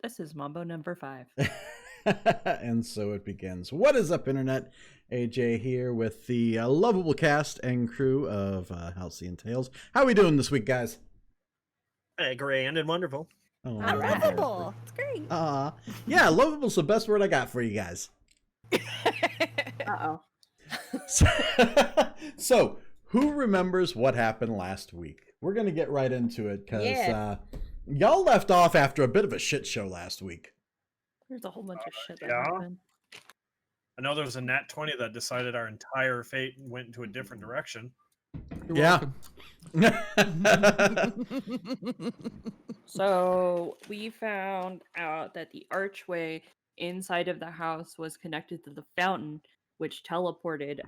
This is Mambo number 5. And so it begins. What is up, Internet? AJ here with the lovable cast and crew of Halcyon Tales. How are we doing this week, guys? Grand and wonderful. Oh, Lovable. It's great. yeah, lovable's the best word I got for you guys. Uh-oh. So, who remembers what happened last week? We're going to get right into it because y'all left off after a bit of a shit show last week. There's a whole bunch of shit that yeah. happened. I know there was a nat 20 that decided our entire fate went into a different direction. Yeah. So we found out that the archway inside of the house was connected to the fountain, which teleported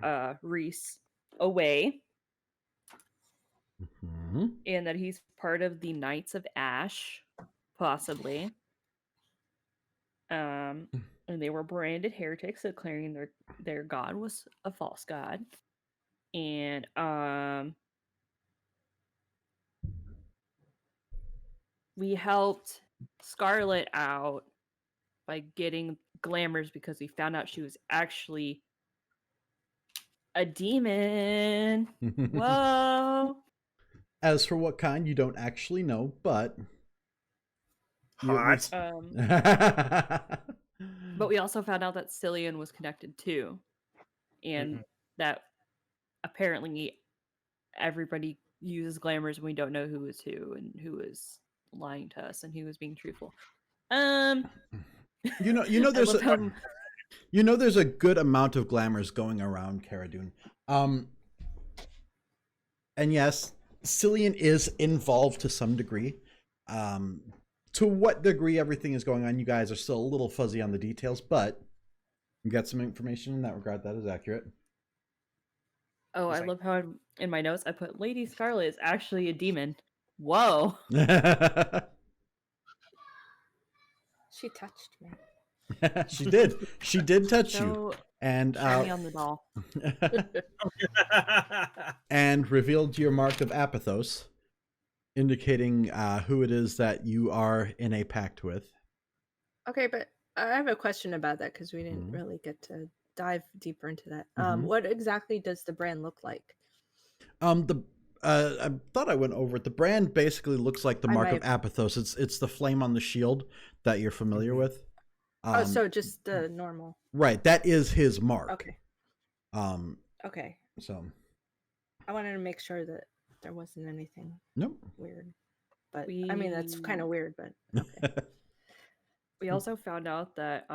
Reese away, and that he's part of the Knights of Ash, possibly. And they were branded heretics, declaring their god was a false god. And we helped Scarlet out by getting glamours because we found out she was actually a demon. Whoa. As for what kind, you don't actually know, but Hot. But we also found out that Cillian was connected too. And that apparently everybody uses glamours and we don't know who is who and who is lying to us and who is being truthful. you know there's there's a good amount of glamours going around Cara Dune. And yes, Cillian is involved to some degree. To what degree everything is going on, you guys are still a little fuzzy on the details, but you got some information in that regard that is accurate. Oh, I love how in my notes I put Lady Scarlet is actually a demon. Whoa. She touched me. She did. She did touch you. And shiny on the doll. And revealed your mark of Apathos, indicating who it is that you are in a pact with. Okay, but I have a question about that because we didn't really get to dive deeper into that. What exactly does the brand look like? I thought I went over it. The brand basically looks like the mark of Apathos. It's the flame on the shield that you're familiar with. So just the normal. Right, that is his mark. Okay. Okay. So I wanted to make sure that there wasn't anything weird. But I mean that's kind of weird, but okay. We also found out that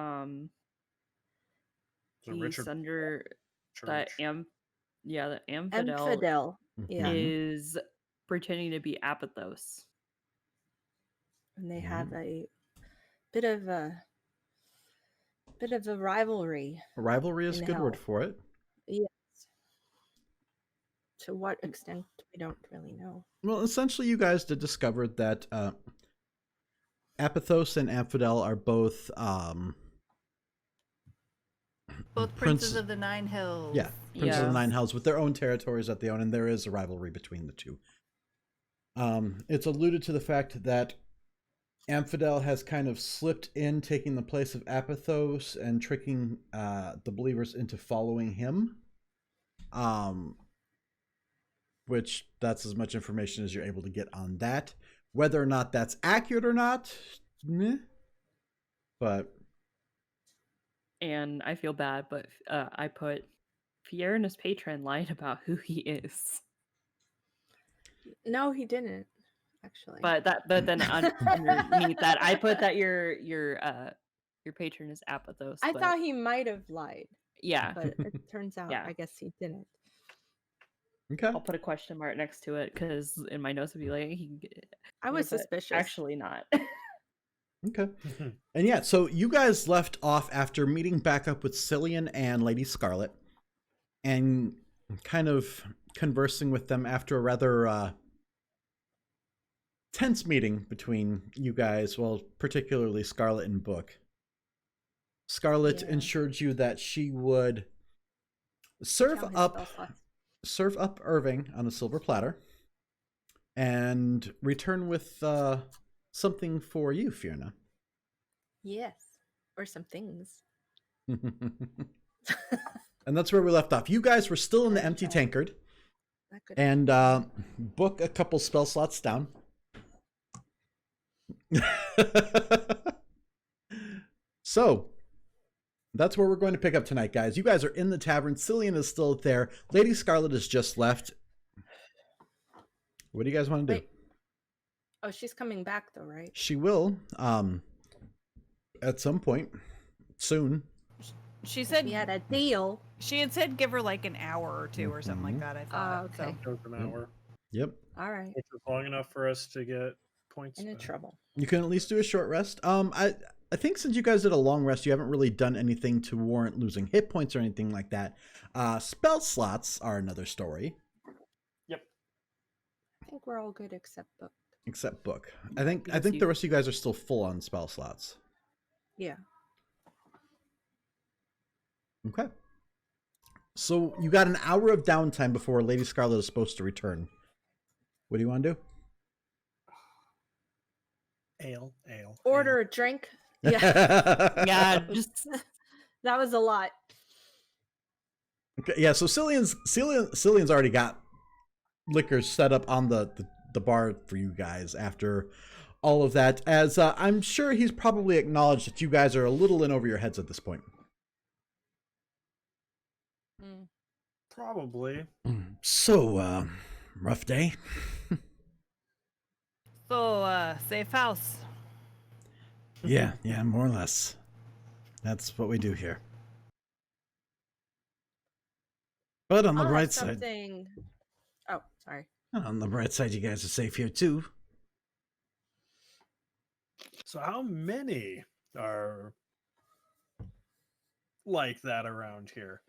he's under that the Amphidel is pretending to be Apathos. And they have a bit of a rivalry. A rivalry is a good word for it. Yes. To what extent, we don't really know. Well, essentially, you guys did discover that Apathos and Amphidel are both princes of the Nine Hills. Yeah, princes of the Nine Hells with their own territories that they own, and there is a rivalry between the two. It's alluded to the fact that Amphidel has kind of slipped in, taking the place of Apathos and tricking the believers into following him. Which that's as much information as you're able to get on that. Whether or not that's accurate or not, but. And I feel bad, but I put Fiona's patron lied about who he is. No, he didn't. Actually, but then underneath that, I put that your patron is Apathos. I thought he might have lied. Yeah, but it turns out, I guess he didn't. Okay, I'll put a question mark next to it because in my notes it'd be like I was suspicious. Actually, not. Okay, and yeah, so you guys left off after meeting back up with Cillian and Lady Scarlet, and kind of conversing with them after a rather tense meeting between you guys, well, particularly Scarlet and Book. Scarlet ensured you that she would serve up Irving on a silver platter and return with something for you, Fiona. Yes. Or some things. And that's where we left off. You guys were still in the empty tankard. And book a couple spell slots down. So, that's where we're going to pick up tonight, guys. You guys are in the tavern. Cillian is still there. Lady Scarlet has just left. What do you guys want to do? Wait. Oh, she's coming back though, right? She will, at some point soon. She said we had a deal. She had said give her like an hour or two or something like that. I thought. Okay. So. An hour. Yep. All right. Which is long enough for us to get points. In back. trouble. You can at least do a short rest. I think since you guys did a long rest, you haven't really done anything to warrant losing hit points or anything like that. Spell slots are another story. Yep. I think we're all good except book. Except book. I think the rest of you guys are still full on spell slots. Yeah. Okay. So you got an hour of downtime before Lady Scarlet is supposed to return. What do you want to do? Ale. Order a drink. Yeah. Yeah, just That was a lot. Okay, yeah, so Cillian's already got liquor set up on the bar for you guys after all of that, as I'm sure he's probably acknowledged that you guys are a little in over your heads at this point. Probably. So, rough day? So, safe house. Yeah, more or less. That's what we do here. But on the bright side... Oh, sorry. On the bright side, you guys are safe here, too. So how many are like that around here?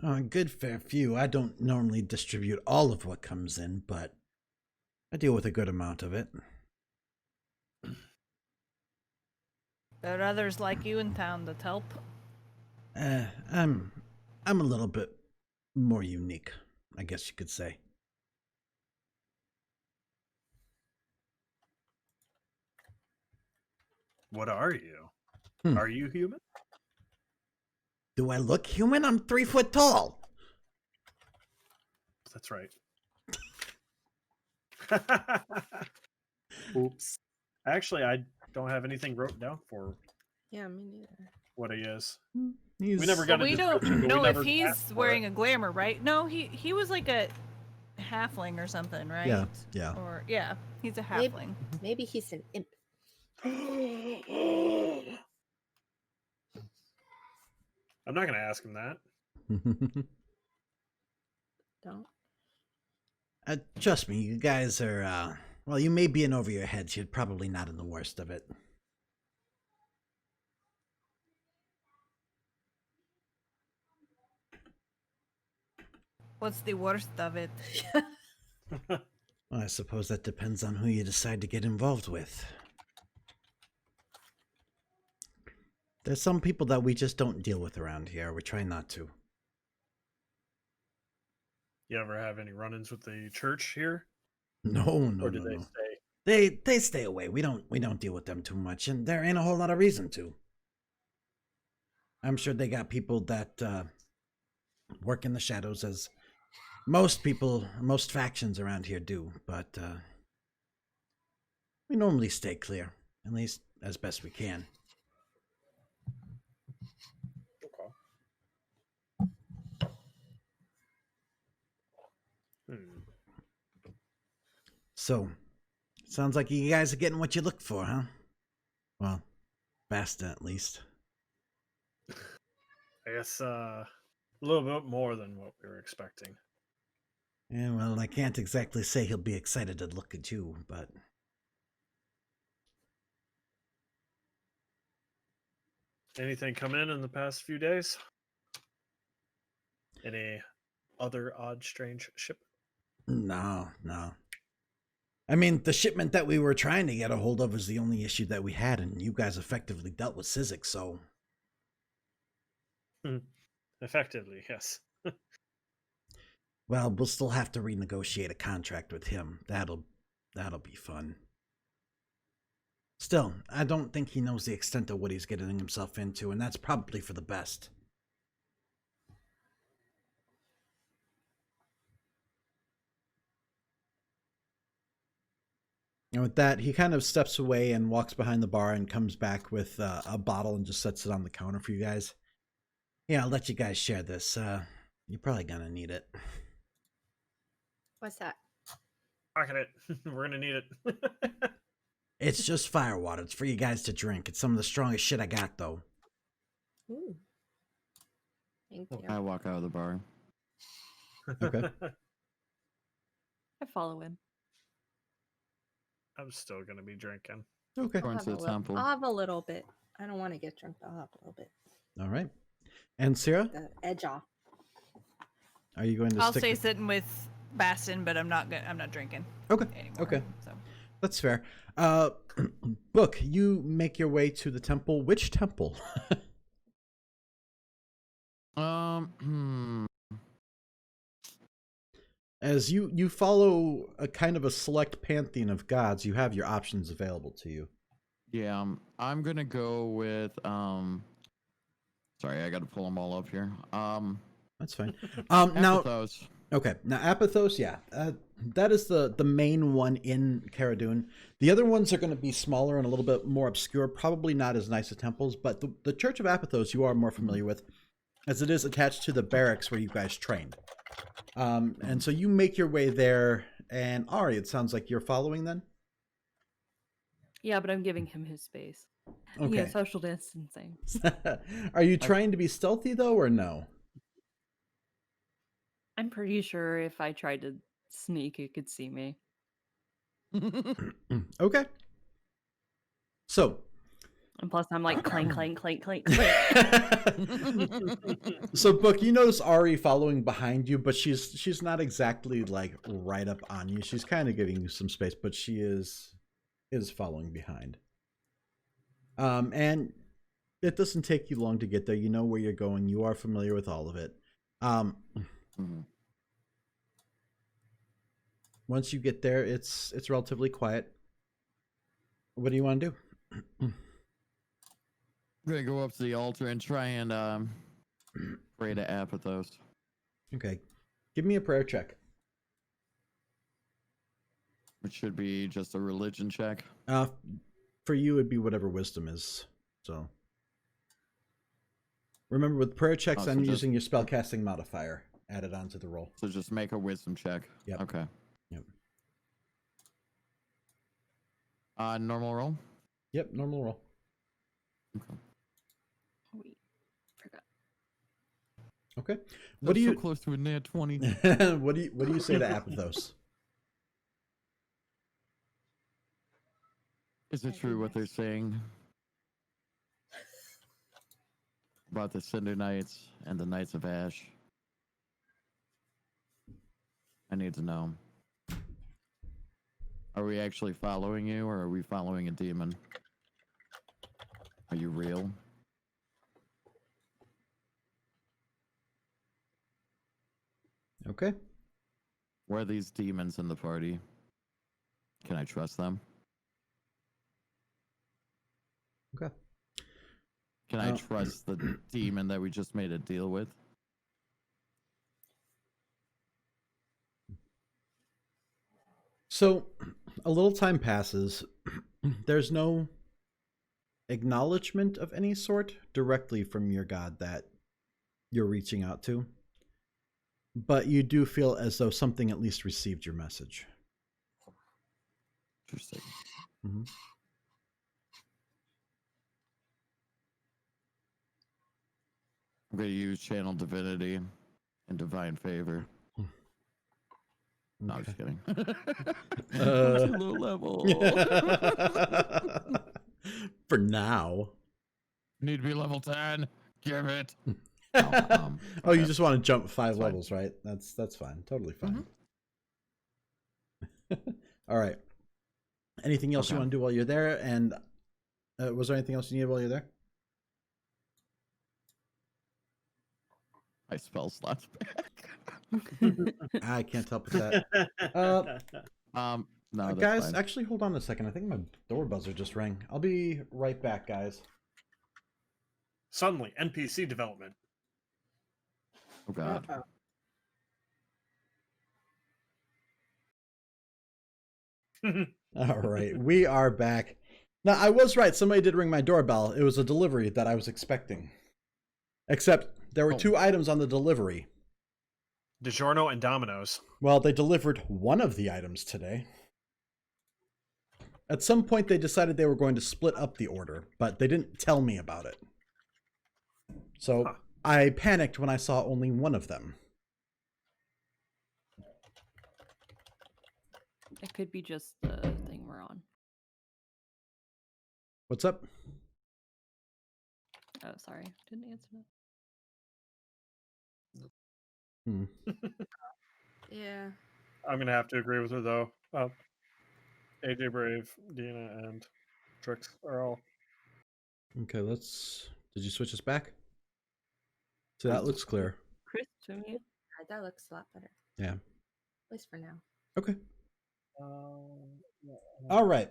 A good fair few. I don't normally distribute all of what comes in, but I deal with a good amount of it. There are others like you in town that help. I'm a little bit more unique, I guess you could say. What are you? Are you human? Do I look human? I'm 3 foot tall. That's right. Oops. Actually, I don't have anything wrote down for. Yeah, me neither. What he is. We never got. We don't know if he's wearing it. a glamour, right? No, he was like a halfling or something, right? Yeah. Or yeah, he's a halfling. Maybe he's an imp. I'm not gonna ask him that. Don't. Trust me, you guys are, well, you may be in over your heads. You're probably not in the worst of it. What's the worst of it? Well, I suppose that depends on who you decide to get involved with. There's some people that we just don't deal with around here. We try not to. You ever have any run-ins with the church here? No. Or do they stay? They stay away. We don't deal with them too much, and there ain't a whole lot of reason to. I'm sure they got people that work in the shadows, as most factions around here do, but we normally stay clear, at least as best we can. So, sounds like you guys are getting what you look for, huh? Well, Basta at least. I guess a little bit more than what we were expecting. Yeah, well, I can't exactly say he'll be excited to look at you, but... Anything come in the past few days? Any other odd, strange ship? No. I mean, the shipment that we were trying to get a hold of was the only issue that we had, and you guys effectively dealt with Sizik, so... Effectively, yes. Well, we'll still have to renegotiate a contract with him. That'll be fun. Still, I don't think he knows the extent of what he's getting himself into, and that's probably for the best. And with that, he kind of steps away and walks behind the bar and comes back with a bottle and just sets it on the counter for you guys. Yeah, I'll let you guys share this. You're probably gonna need it. What's that? Pocket it. We're gonna need it. It's just firewater. It's for you guys to drink. It's some of the strongest shit I got, though. Ooh. Thank you. I walk out of the bar. Okay. I follow him. I'm still gonna be drinking. Okay. Going to the temple. I'll have a little bit. I don't want to get drunk, but I'll have a little bit. All right. And Sarah, The edge off. are you going to I'll stick? stay sitting with Bastin, but I'm not drinking Okay. anymore. Okay. So That's fair. Book, you make your way to the temple. Which temple? As you follow a kind of a select pantheon of gods, you have your options available to you. Yeah, I'm gonna go with Sorry, I got to pull them all up here. That's fine. Now, Apathos. okay. Now, Apathos, yeah, that is the main one in Cara Dune. The other ones are going to be smaller and a little bit more obscure, probably not as nice as temples, but the Church of Apathos you are more familiar with, as it is attached to the barracks where you guys trained. And so you make your way there, and Ari, it sounds like you're following then? Yeah, but I'm giving him his space. Okay. Yeah, social distancing. Are you trying to be stealthy, though, or no? I'm pretty sure if I tried to sneak, it could see me. Okay. So. And plus, I'm like clank, clank, clank, clank, clank. So, Book, you notice Ari following behind you, but she's not exactly like right up on you. She's kind of giving you some space, but she is following behind. And it doesn't take you long to get there. You know where you're going. You are familiar with all of it. Once you get there, it's relatively quiet. What do you want to do? I'm gonna go up to the altar and try and pray to Apathos. Okay. Give me a prayer check. Which should be just a religion check. For you, it'd be whatever wisdom is. So remember, with prayer checks, so I'm just- using your spellcasting modifier added onto the roll. So just make a wisdom check. Yep. Okay. Yep. Normal roll. Yep, normal roll. Okay. Wait, forgot. Okay. What That's do you so close to a nat 20? what do you say to Apathos? Is it true what they're saying about the Cinder Knights and the Knights of Ash? I need to know. Are we actually following you, or are we following a demon? Are you real? Okay. Where are these demons in the party? Can I trust them? Okay. Can I trust the demon that we just made a deal with? So, a little time passes. There's no acknowledgement of any sort directly from your god that you're reaching out to. But you do feel as though something at least received your message. Interesting. Mm-hmm. I'm going to use Channel Divinity and Divine Favor. No, I'm just kidding. Too low level. For now. Need to be level 10. Give it. Oh, you just want to jump 5 That's levels, right? That's fine. Totally fine. All right. Anything else you Okay. want to do while you're there? And was there anything else you needed while you're there? My spell slots back. I can't help with that. No, that's guys, fine. actually, hold on a second. I think my door buzzer just rang. I'll be right back, guys. Suddenly, NPC development. Oh god. Uh-oh. All right, we are back. Now, I was right. Somebody did ring my doorbell. It was a delivery that I was expecting. Except there were Oh. 2 items on the delivery. DiGiorno and Domino's. Well, they delivered one of the items today. At some point, they decided they were going to split up the order, but they didn't tell me about it. So Huh. I panicked when I saw only one of them. It could be just the thing we're on. What's up? Oh, sorry. Didn't answer that. Hmm. Yeah. I'm gonna have to agree with her though. AJ Brave, Dina, and Trix are all. Okay, let's... Did you switch us back? So that looks clear. Chris, to me. That looks a lot better. Yeah. At least for now. Okay. Yeah. All right.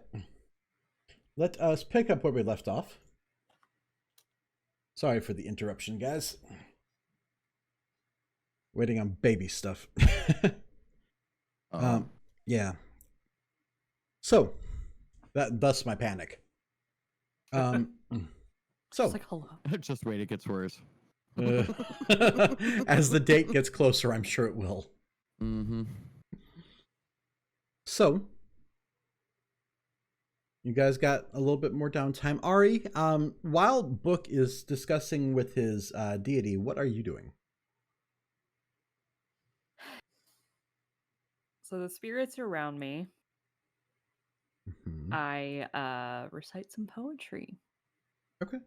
Let us pick up where we left off. Sorry for the interruption, guys. Waiting on baby stuff. Yeah. So, thus my panic. So, It's like, hello. Just wait, it gets worse. as the date gets closer, I'm sure it will. Mm-hmm. So, you guys got a little bit more downtime. Ari, while Book is discussing with his deity, what are you doing? So the spirits are around me. Mhm. I recite some poetry. Okay.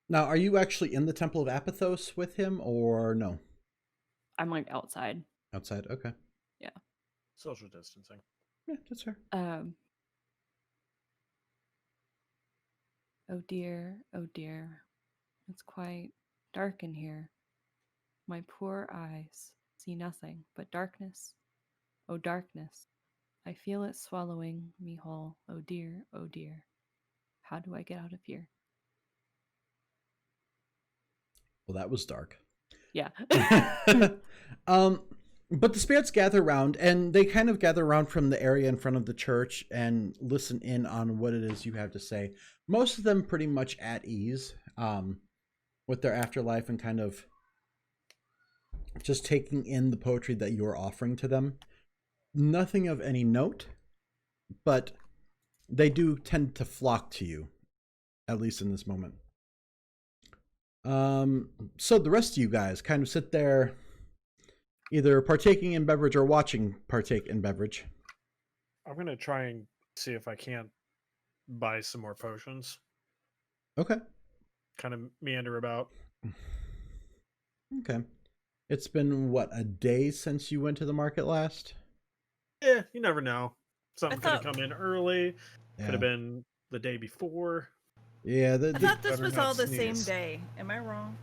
Now, are you actually in the Temple of Apithos with him, or no? I'm like outside. Outside? Okay. Social distancing. Yeah, that's fair. Oh dear, it's quite dark in here. My poor eyes see nothing but darkness. Oh darkness, I feel it swallowing me whole. Oh dear, how do I get out of here? Well, that was dark. Yeah. But the spirits gather around, and they kind of gather around from the area in front of the church and listen in on what it is you have to say. Most of them pretty much at ease with their afterlife and kind of just taking in the poetry that you're offering to them. Nothing of any note, but they do tend to flock to you, at least in this moment. So the rest of you guys kind of sit there, either partaking in beverage or watching partake in beverage. I'm gonna try and see if I can't buy some more potions. Okay. Kind of meander about. Okay. It's been, what, a day since you went to the market last? Yeah, you never know. Something could have thought- come in early. Yeah. Could have been the day before. Yeah, I thought this better was not all the same sneeze. day. Am I wrong?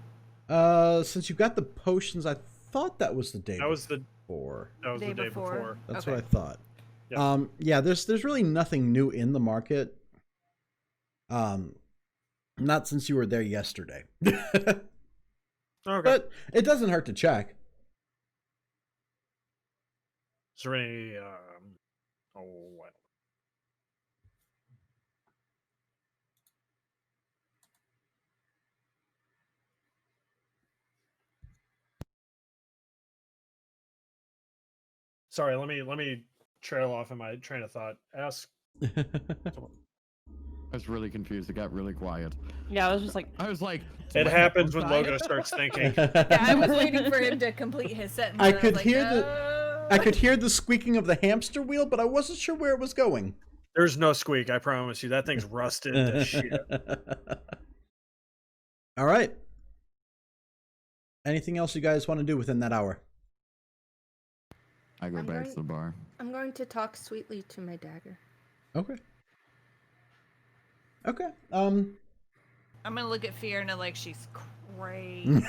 since you got the potions, I thought that was the day That was the before. the day before. That's Okay. what I thought. Yeah. Yeah, there's really nothing new in the market. Not since you were there yesterday. Okay. But it doesn't hurt to check. Is there any what? Sorry, let me trail off in my train of thought. Ask. I was really confused. It got really quiet. Yeah, I was just like, I was like, It "What happens the when fuck?" Logo starts thinking. Yeah, I was waiting for him to complete his sentence. I and could was like, hear "Oh." I could hear the squeaking of the hamster wheel, but I wasn't sure where it was going. There's no squeak, I promise you. That thing's rusted to shit. All right. Anything else you guys want to do within that hour? I go I'm back going- to the bar. I'm going to talk sweetly to my dagger. Okay. Okay. I'm gonna look at Fiona like she's crazy.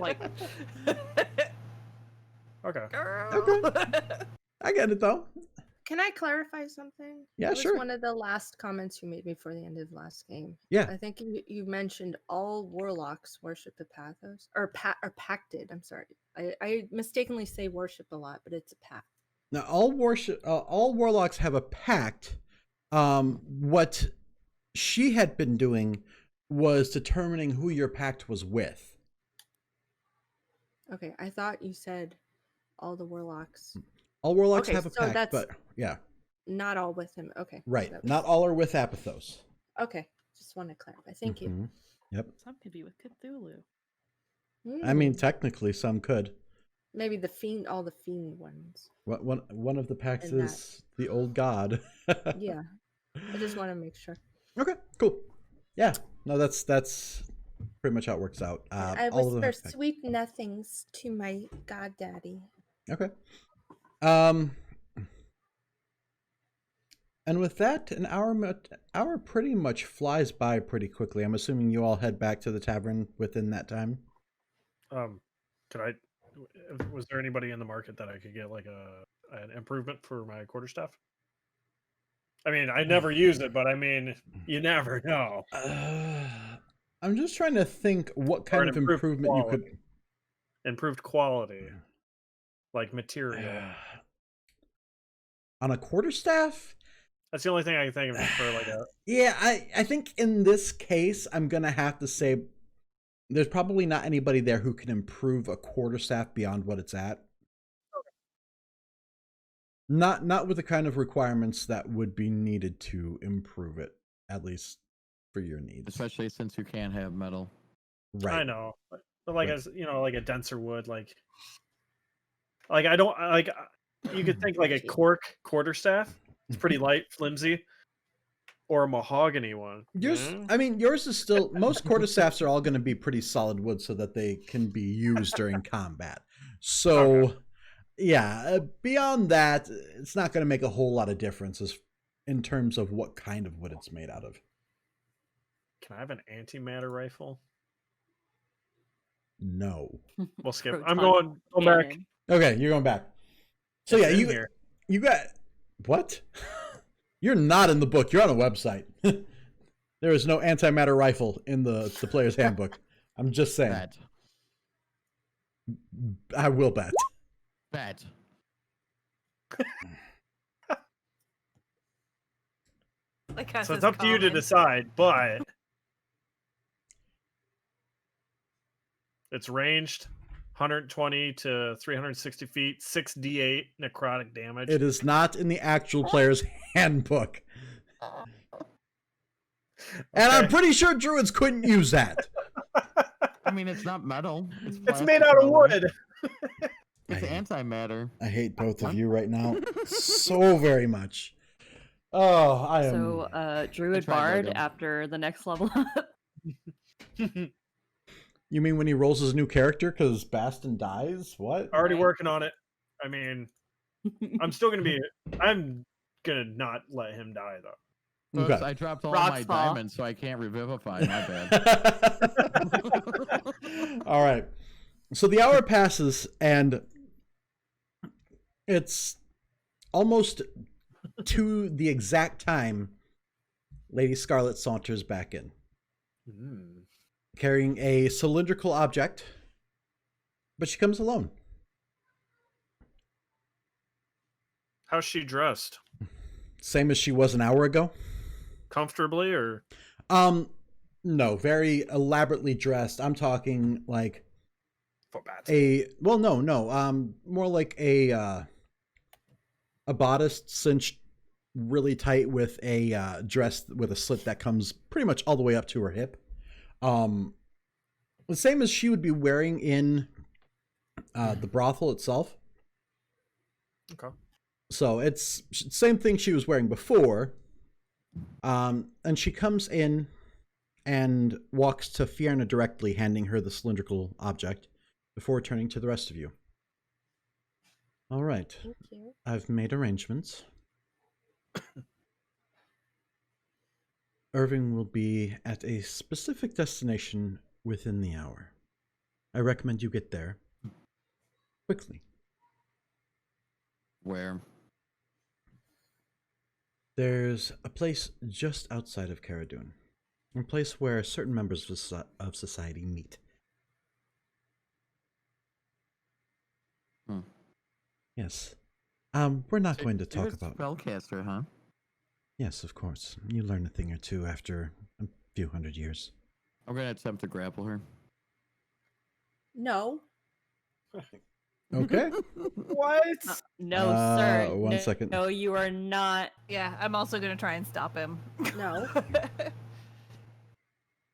like, Okay. Girl. Okay. I get it though. Can I clarify something? Yeah, That was sure. one of the last comments you made before the end of the last game. Yeah. I think you mentioned all warlocks worship the pathos or pacted. I'm sorry. I mistakenly say worship a lot, but it's a pact. Now, all warlocks have a pact. What she had been doing was determining who your pact was with. Okay, I thought you said all the warlocks. All warlocks Okay, have a so pact, that's- but yeah, Not all with him. Okay. so right. that Not was- all are with Apithos. Okay, just want to clarify. Thank you. Mhm. Yep. Some could be with Cthulhu. I mean, Hmm, technically, some could. maybe all the fiend ones. One of the pacts And that- is the old god. Yeah, I just want to make sure. Okay. Cool. Yeah. No, that's pretty much how it works out. I all of them whisper have pacts. sweet nothings to my goddaddy. Okay. And with that, an hour pretty much flies by pretty quickly. I'm assuming you all head back to the tavern within that time. Was there anybody in the market that I could get like an improvement for my quarterstaff? I mean, I never use it, but I mean, you never know. I'm just trying to think what Or kind an of improved improvement you could. quality. Improved quality, like material. On a quarterstaff? That's the only thing I can think of for like a. Yeah, I think in this case, I'm going to have to say there's probably not anybody there who can improve a quarterstaff beyond what it's at. Okay. Not with the kind of requirements that would be needed to improve it, at least for your needs. Especially since you can't have metal. Right. I know, but like Right. as like a denser wood, like I don't like. You could think like a cork quarterstaff. It's pretty light, flimsy, or a mahogany one. Yours, yeah? I mean, yours is still. Most quarterstaffs are all going to be pretty solid wood, so that they can be used during combat. So, Okay. yeah, beyond that, it's not going to make a whole lot of differences in terms of what kind of wood it's made out of. Can I have an antimatter rifle? No. We'll skip. Proton I'm going back. cannon. Okay, you're going back. So It's yeah, in you here. you got what? You're not in the book. You're on a website. There is no antimatter rifle in the player's handbook. I'm just saying. Bet. I will bet. Bet. Like us So it's as up to you to common. decide, but it's ranged 120 to 360 feet, 6d8 necrotic damage. It is not in the actual player's handbook. And I'm Okay. pretty sure druids couldn't use that. I mean, it's not metal. It's, It's plastic made out of rubber. wood. It's I- antimatter. I hate both of you right now so very much. Oh, I am. So, Druid tried Bard Lego. after the next level up. You mean when he rolls his new character because Bastion dies? What? Already Right. working on it. I mean, I'm still gonna be. I'm gonna not let him die though. Oops, Okay. I dropped all Rock's my fall. diamonds, so I can't revivify. My bad. All right. So the hour passes, and it's almost to the exact time Lady Scarlet saunters back in, carrying a cylindrical object, but she comes alone. How's she dressed? Same as she was an hour ago. Comfortably or? No, very elaborately dressed. I'm talking like Footbats. more like a bodice cinched really tight with a dress with a slit that comes pretty much all the way up to her hip. The same as she would be wearing in the brothel itself. Okay. So it's same thing she was wearing before. And she comes in and walks to Fiona directly, handing her the cylindrical object before turning to the rest of you. All right. Thank you. I've made arrangements. Irving will be at a specific destination within the hour. I recommend you get there quickly. Where? There's a place just outside of Cara Dune. A place where certain members of society meet. Hmm. Yes. We're not So going to you're talk a about... spellcaster, huh? Yes, of course. You learn a thing or two after a few hundred years. I'm gonna attempt to grapple her. No. Okay. What? No, sir. One no, second. No, you are not. Yeah, I'm also gonna try and stop him. No.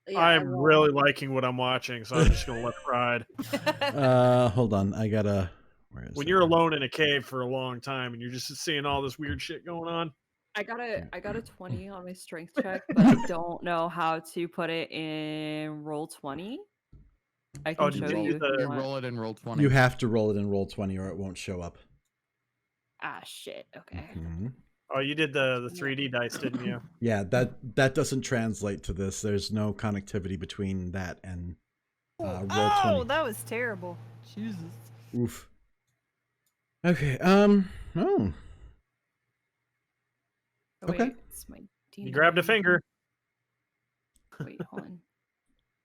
Yeah, I'm I won't. really liking what I'm watching, so I'm just gonna let it ride. Hold on. I gotta... Where is When that? you're alone in a cave for a long time and you're just seeing all this weird shit going on. I got a 20 on my strength check, but I don't know how to put it in roll 20. I can did show you you. use if the- you You want. roll it and roll 20. You have to roll it in roll 20 or it won't show up. Ah, shit. Okay. Mhm. Oh, you did the 3D dice, didn't you? Yeah, that doesn't translate to this. There's no connectivity between that and roll Oh, 20. that was terrible. Jesus. Oof. Okay. Oh. Oh, wait, Okay. it's my You grabbed a D9. finger. Wait, hold on.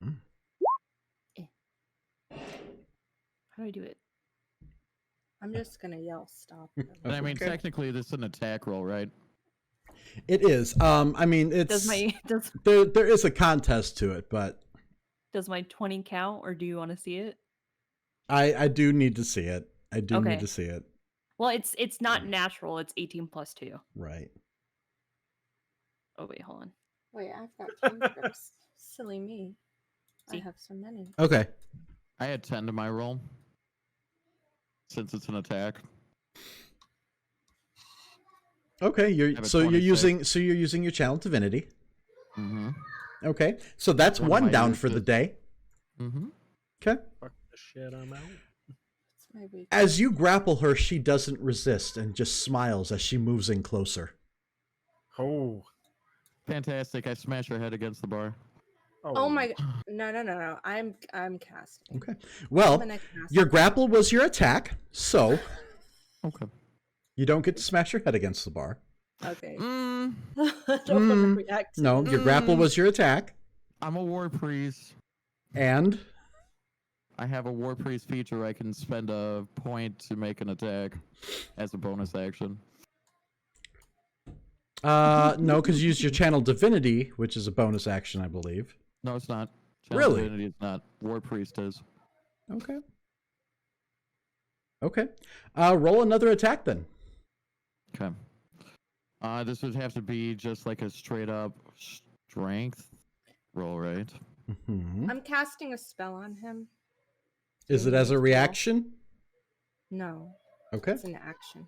Mm. How do I do it? I'm just gonna yell stop. And I mean, Okay. technically, this is an attack roll, right? It is. I mean, it's Does my there is a contest to it, but does my 20 count, or do you want to see it? I do need to see it. I do Okay. need to see it. Well, it's not natural. It's 18 plus 2. Right. Oh wait, hold on. Wait, I've got 10 first. Silly me. I See? have so many. Okay. I had 10 to my roll. Since it's an attack. Okay. have a 26. You're using your channel divinity. Mm-hmm. Okay. So that's One of one my down for the uses. day. Mm-hmm. Okay. Fuck the shit, I'm out. It's my week. As you grapple her, she doesn't resist and just smiles as she moves in closer. Oh. Fantastic. I smash her head against the bar. Oh my! No! I'm casting. Okay. I'm Well, gonna cast. your grapple was your attack, so Okay. you don't get to smash your head against the bar. Okay. Mm, I don't want to react. to No, it. your grapple was your attack, I'm a war priest. and I have a war priest feature. I can spend a point to make an attack as a bonus action. no, because you use your channel divinity, which is a bonus action, I believe. No, it's not. Really? Divinity is not. War priest is. Okay. Okay. Roll another attack then. Okay. This would have to be just like a straight up strength roll, right? Mhm. I'm casting a spell on him. Is it as a reaction? No, Okay. it's an action.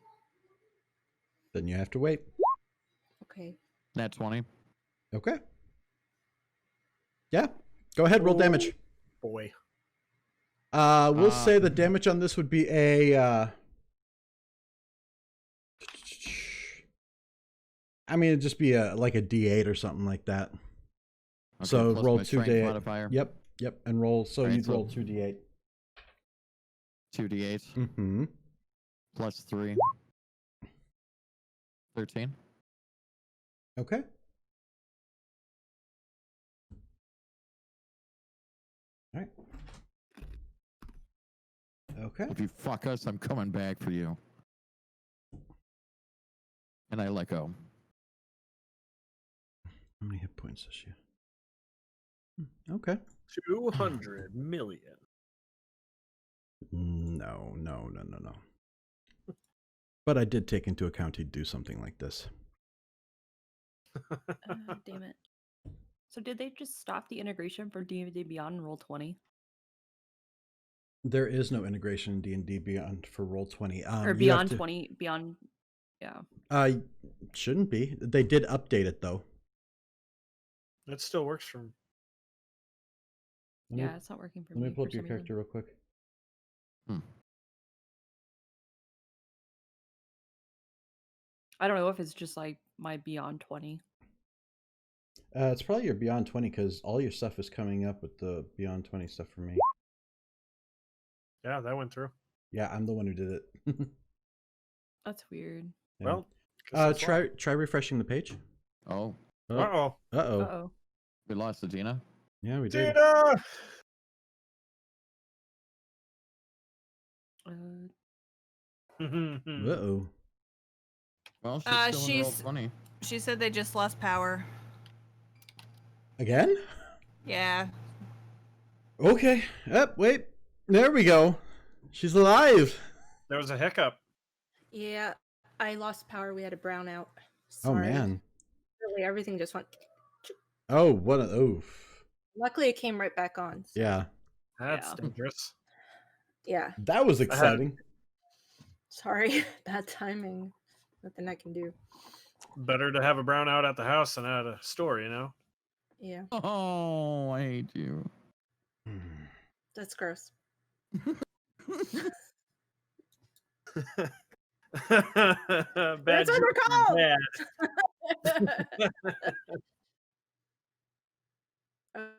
Then you have to wait. Okay. Nat 20. Okay. Yeah. Go ahead, roll damage. Boy. We'll say the damage on this would be a. I mean, it'd just be like a D8 or something like that. Okay, So plus roll my 2 strength D8. modifier. Yep. And roll. So Alright, you'd so- roll 2d8. 2d8 Mm-hmm. plus 3. 13. Okay. All right. Okay. If you fuck us, I'm coming back for you. And I let go. How many hit points does she have? Okay. 200 million. No. But I did take into account he'd do something like this. Damn it. So did they just stop the integration for D&D Beyond and Roll 20? There is no integration in D&D Beyond for Roll20. Or you have Beyond to- 20? Beyond... Yeah. Shouldn't be. They did update it though. That still works for me. Let me- Yeah, it's not working for me. Let me pull for up your some character real quick. I don't know if it's just like my Beyond 20. It's probably your Beyond 20 because all your stuff is coming up with the Beyond 20 stuff for me. Yeah, that went through. Yeah, I'm the one who did it. That's weird. Yeah. Well, guess that's life. Try refreshing the page. Oh, Oh, Uh-oh. uh-oh. Uh-oh. we lost Adina. Yeah, we did. Tina! Uh-oh. Well, she's still in roll she's 20. she said they just lost power. Again? Yeah. Okay. Yep, wait. There we go. She's alive. There was a hiccup. Yeah, I lost power. We had a brownout. Oh, Sorry. man. Really, everything just went. Oh, what a... Oof. Luckily, it came right back on. So, Yeah. That's Yeah. dangerous. Yeah. That was exciting. Sorry. Bad timing. Nothing I can do. Better to have a brownout at the house than at a store, you know? Yeah. Oh, I hate you. That's gross. Bad That's what they're called! bad.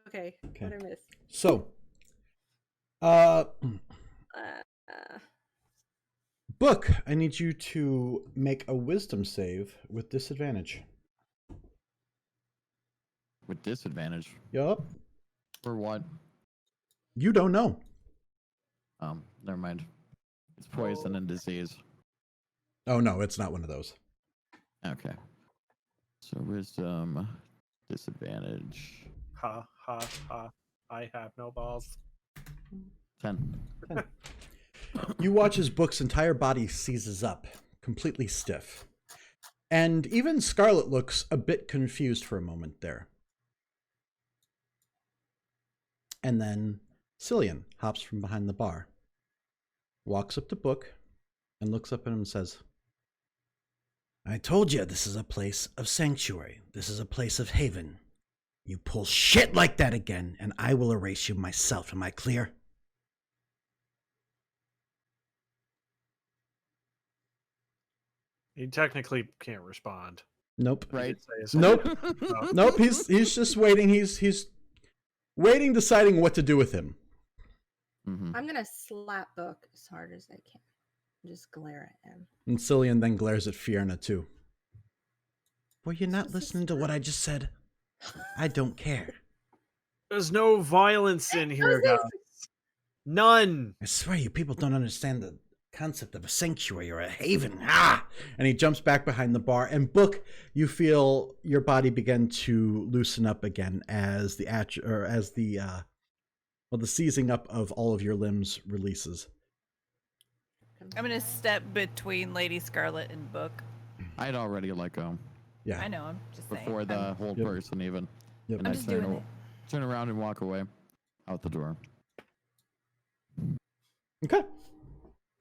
Okay. What I miss? So, Uh, Book, I need you to make a wisdom save with disadvantage. With disadvantage. Yup. For what? You don't know. Never mind. It's poison and disease. Oh, no, it's not one of those. Okay. So wisdom, disadvantage. Ha ha ha. I have no balls. 10. You watch as Book's entire body seizes up, completely stiff. And even Scarlet looks a bit confused for a moment there. And then Cillian hops from behind the bar, walks up to Book, and looks up at him and says, I told you this is a place of sanctuary. This is a place of haven. You pull shit like that again, and I will erase you myself. Am I clear? He technically can't respond. Nope. He Right. did say his- Nope. Oh. Nope. He's just waiting. He's waiting, deciding what to do with him. Mm-hmm. I'm gonna slap Book as hard as I can. Just glare at him. And Cillian then glares at Fierna too. Were you not This is listening to what I just said? I don't care. There's no violence in here, This is- guys. None. I swear you people don't understand the concept of a sanctuary or a haven. Ah! And he jumps back behind the bar. And Book, you feel your body begin to loosen up again as the the seizing up of all of your limbs releases. I'm gonna step between Lady Scarlet and Book. I'd already let go Yeah. I know. I'm just saying. before the whole Yep. person even. Yep. And I'm I just doing it. turn around and walk away out the door. Okay.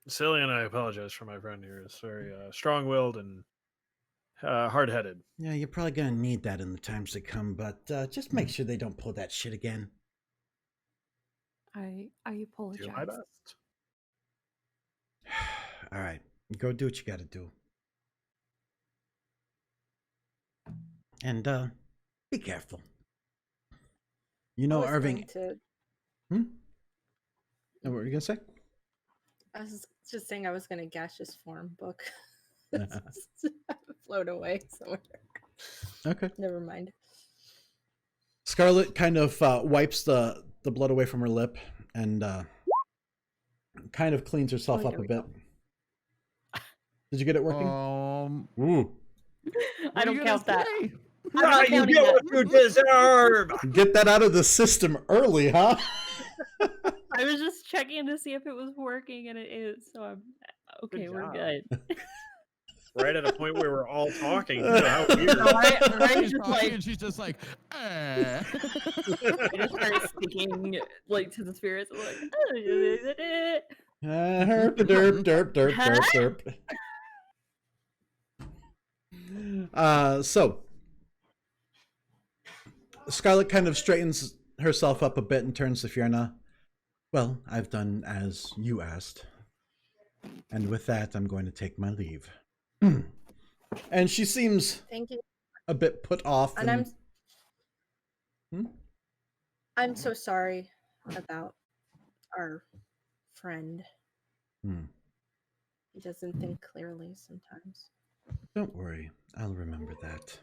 Cillian, I apologize for my friend here. Is very strong-willed and hard-headed. Yeah, you're probably gonna need that in the times to come, but just make sure they don't pull that shit again. I apologize. Do my best. All right, go do what you gotta do. And be careful. You know, I was Irving. going to- What were you gonna say? I was just saying I was gonna gaseous form Book. Float away somewhere. Okay. Never mind. Scarlet kind of wipes the blood away from her lip and kind of cleans herself Oh, up there a we bit. go. Did you get it working? Ooh. I don't count that. Ah, not you counting get that. what you deserve. Get that out of the system early, huh? I was just checking to see if it was working, and it is. So I'm okay. We're job. good. Right at a point where we're all talking. too. How weird. Ryan's She's just talking like, and she's just like, I just started speaking like to the spirits. I'm like, oh, Herp, derp, derp, derp, derp, derp. So Scarlet kind of straightens herself up a bit and turns to Fierna. Well, I've done as you asked. And with that, I'm going to take my leave. And she seems Thank you. a bit put off. And Hmm? I'm so sorry about our friend. Hmm. He doesn't think clearly sometimes. Don't worry, I'll remember that.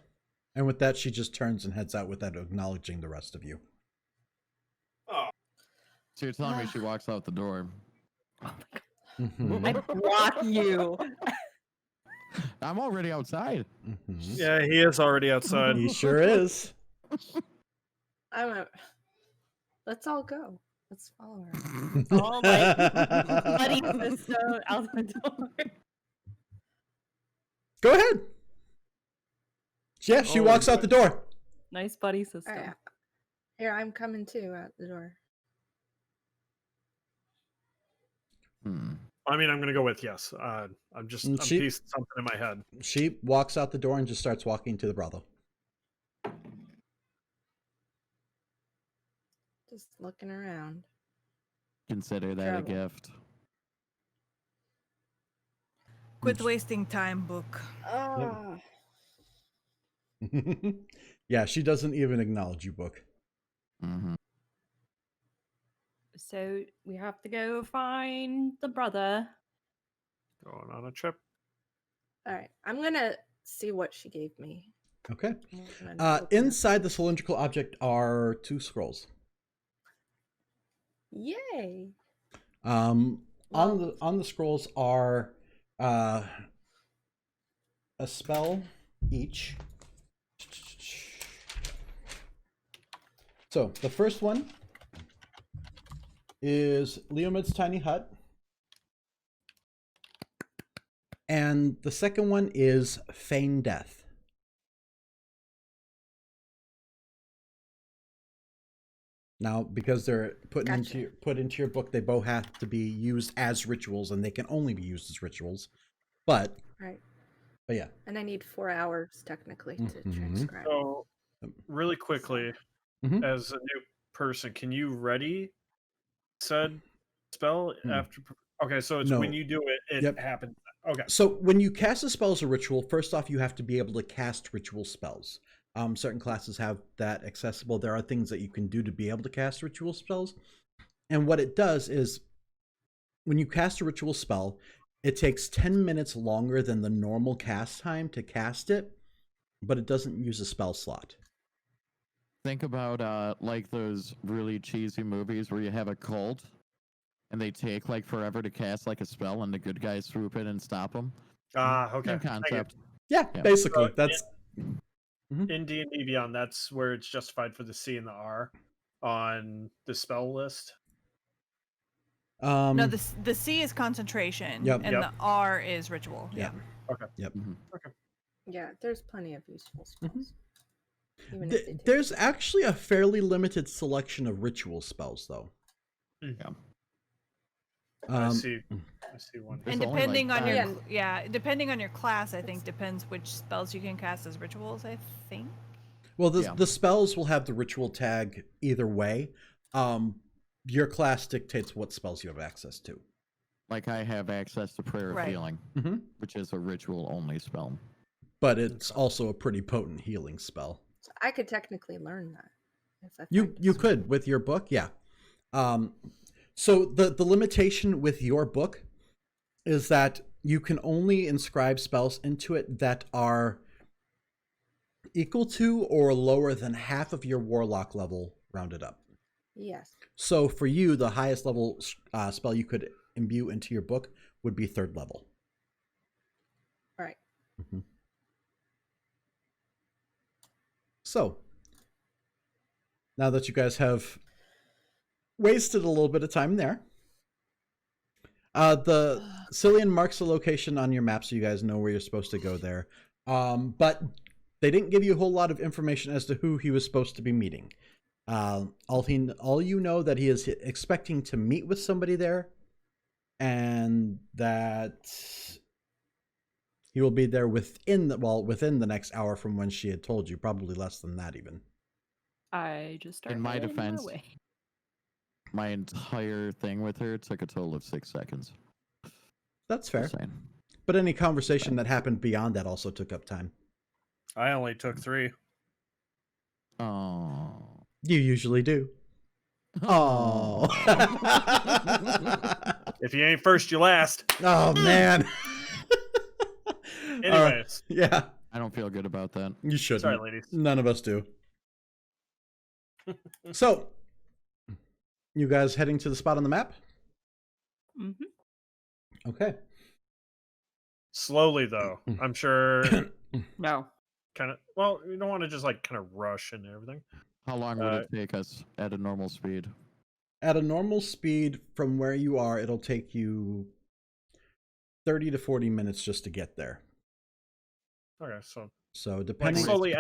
And with that, she just turns and heads out without acknowledging the rest of you. So you're telling me she walks out the door? Mhm. I block you. I'm already outside. Mhm. Yeah, he is already outside. He sure is. Let's all go. Let's follow her. All like buddy system out the door. Go ahead. Yeah, she Oh, walks out the door. Nice buddy system. All right. Here, I'm coming too at the door. I mean, I'm gonna go with yes. I'm piecing something in my head. She walks out the door and just starts walking to the brothel. Just looking around. Consider that a Trouble. gift. Quit wasting time, book. Oh, Yeah, she doesn't even acknowledge you, Book. Mm-hmm. So we have to go find the brother. Going on a trip. all right. I'm gonna see what she gave me. Okay. I'm gonna open up- Inside the cylindrical object are 2 scrolls. Yay! On Well- the scrolls are a spell each. So the first one is Leomid's tiny hut, and the second one is feign death. Now, because they're put into your book, they both have to be used as rituals, and they can only be used as rituals. But Right. yeah, And I need 4 hours technically to Mhm. transcribe. So, really quickly, Mhm. as a new person, can you ready said spell after? Okay, so it's No. when you do it, it Yep. happens. Okay. So when you cast a spell as a ritual, first off, you have to be able to cast ritual spells. Certain classes have that accessible. There are things that you can do to be able to cast ritual spells. And what it does is, when you cast a ritual spell, it takes 10 minutes longer than the normal cast time to cast it, but it doesn't use a spell slot. Think about like those really cheesy movies where you have a cult and they take like forever to cast like a spell and the good guys swoop in and stop them. Okay. Same Thank you. concept. Yeah, Yeah. basically. So That's In D&D Beyond, that's where it's justified for the C and the R on the spell list. No, the C is concentration, Yep. and the R is ritual. Yeah. Okay. Yep. Yeah, there's plenty of useful spells. Mm-hmm. Even if they take There's actually a fairly limited selection of ritual spells, though. Yeah. I see one. And There's only, depending like, on your five. depending on your class, I think depends which spells you can cast as rituals. I think. Well, Yeah. the spells will have the ritual tag either way. Your class dictates what spells you have access to. Like I have access to Prayer of Right. Healing, which is a ritual only spell. But it's also a pretty potent healing spell. So I could technically learn that. If I You find it. you could with your book, yeah. So the limitation with your book is that you can only inscribe spells into it that are equal to or lower than half of your warlock level rounded up. Yes. So for you, the highest level spell you could imbue into your book would be 3rd level. Right. So now that you guys have wasted a little bit of time there, the Cillian marks a location on your map so you guys know where you're supposed to go there. But they didn't give you a whole lot of information as to who he was supposed to be meeting. All you know that he is expecting to meet with somebody there, and that he will be there within the next hour from when she had told you, probably less than that even. I just started In my heading defense, way. my entire thing with her took a total of 6 seconds. That's fair. Just saying. But any conversation that happened beyond that also took up time. I only took 3. Oh. You usually do. Oh. If you ain't first, you last. Oh man. Anyways. Yeah. I don't feel good about that. You shouldn't. Sorry, ladies. None of us do. So, you guys heading to the spot on the map? Mm-hmm. Okay. Slowly, though. I'm sure. No. Kind of. Well, you don't want to just like kind of rush and everything. How long would it take us at a normal speed? At a normal speed from where you are, it'll take you 30 to 40 minutes just to get there. Okay, So like depending slowly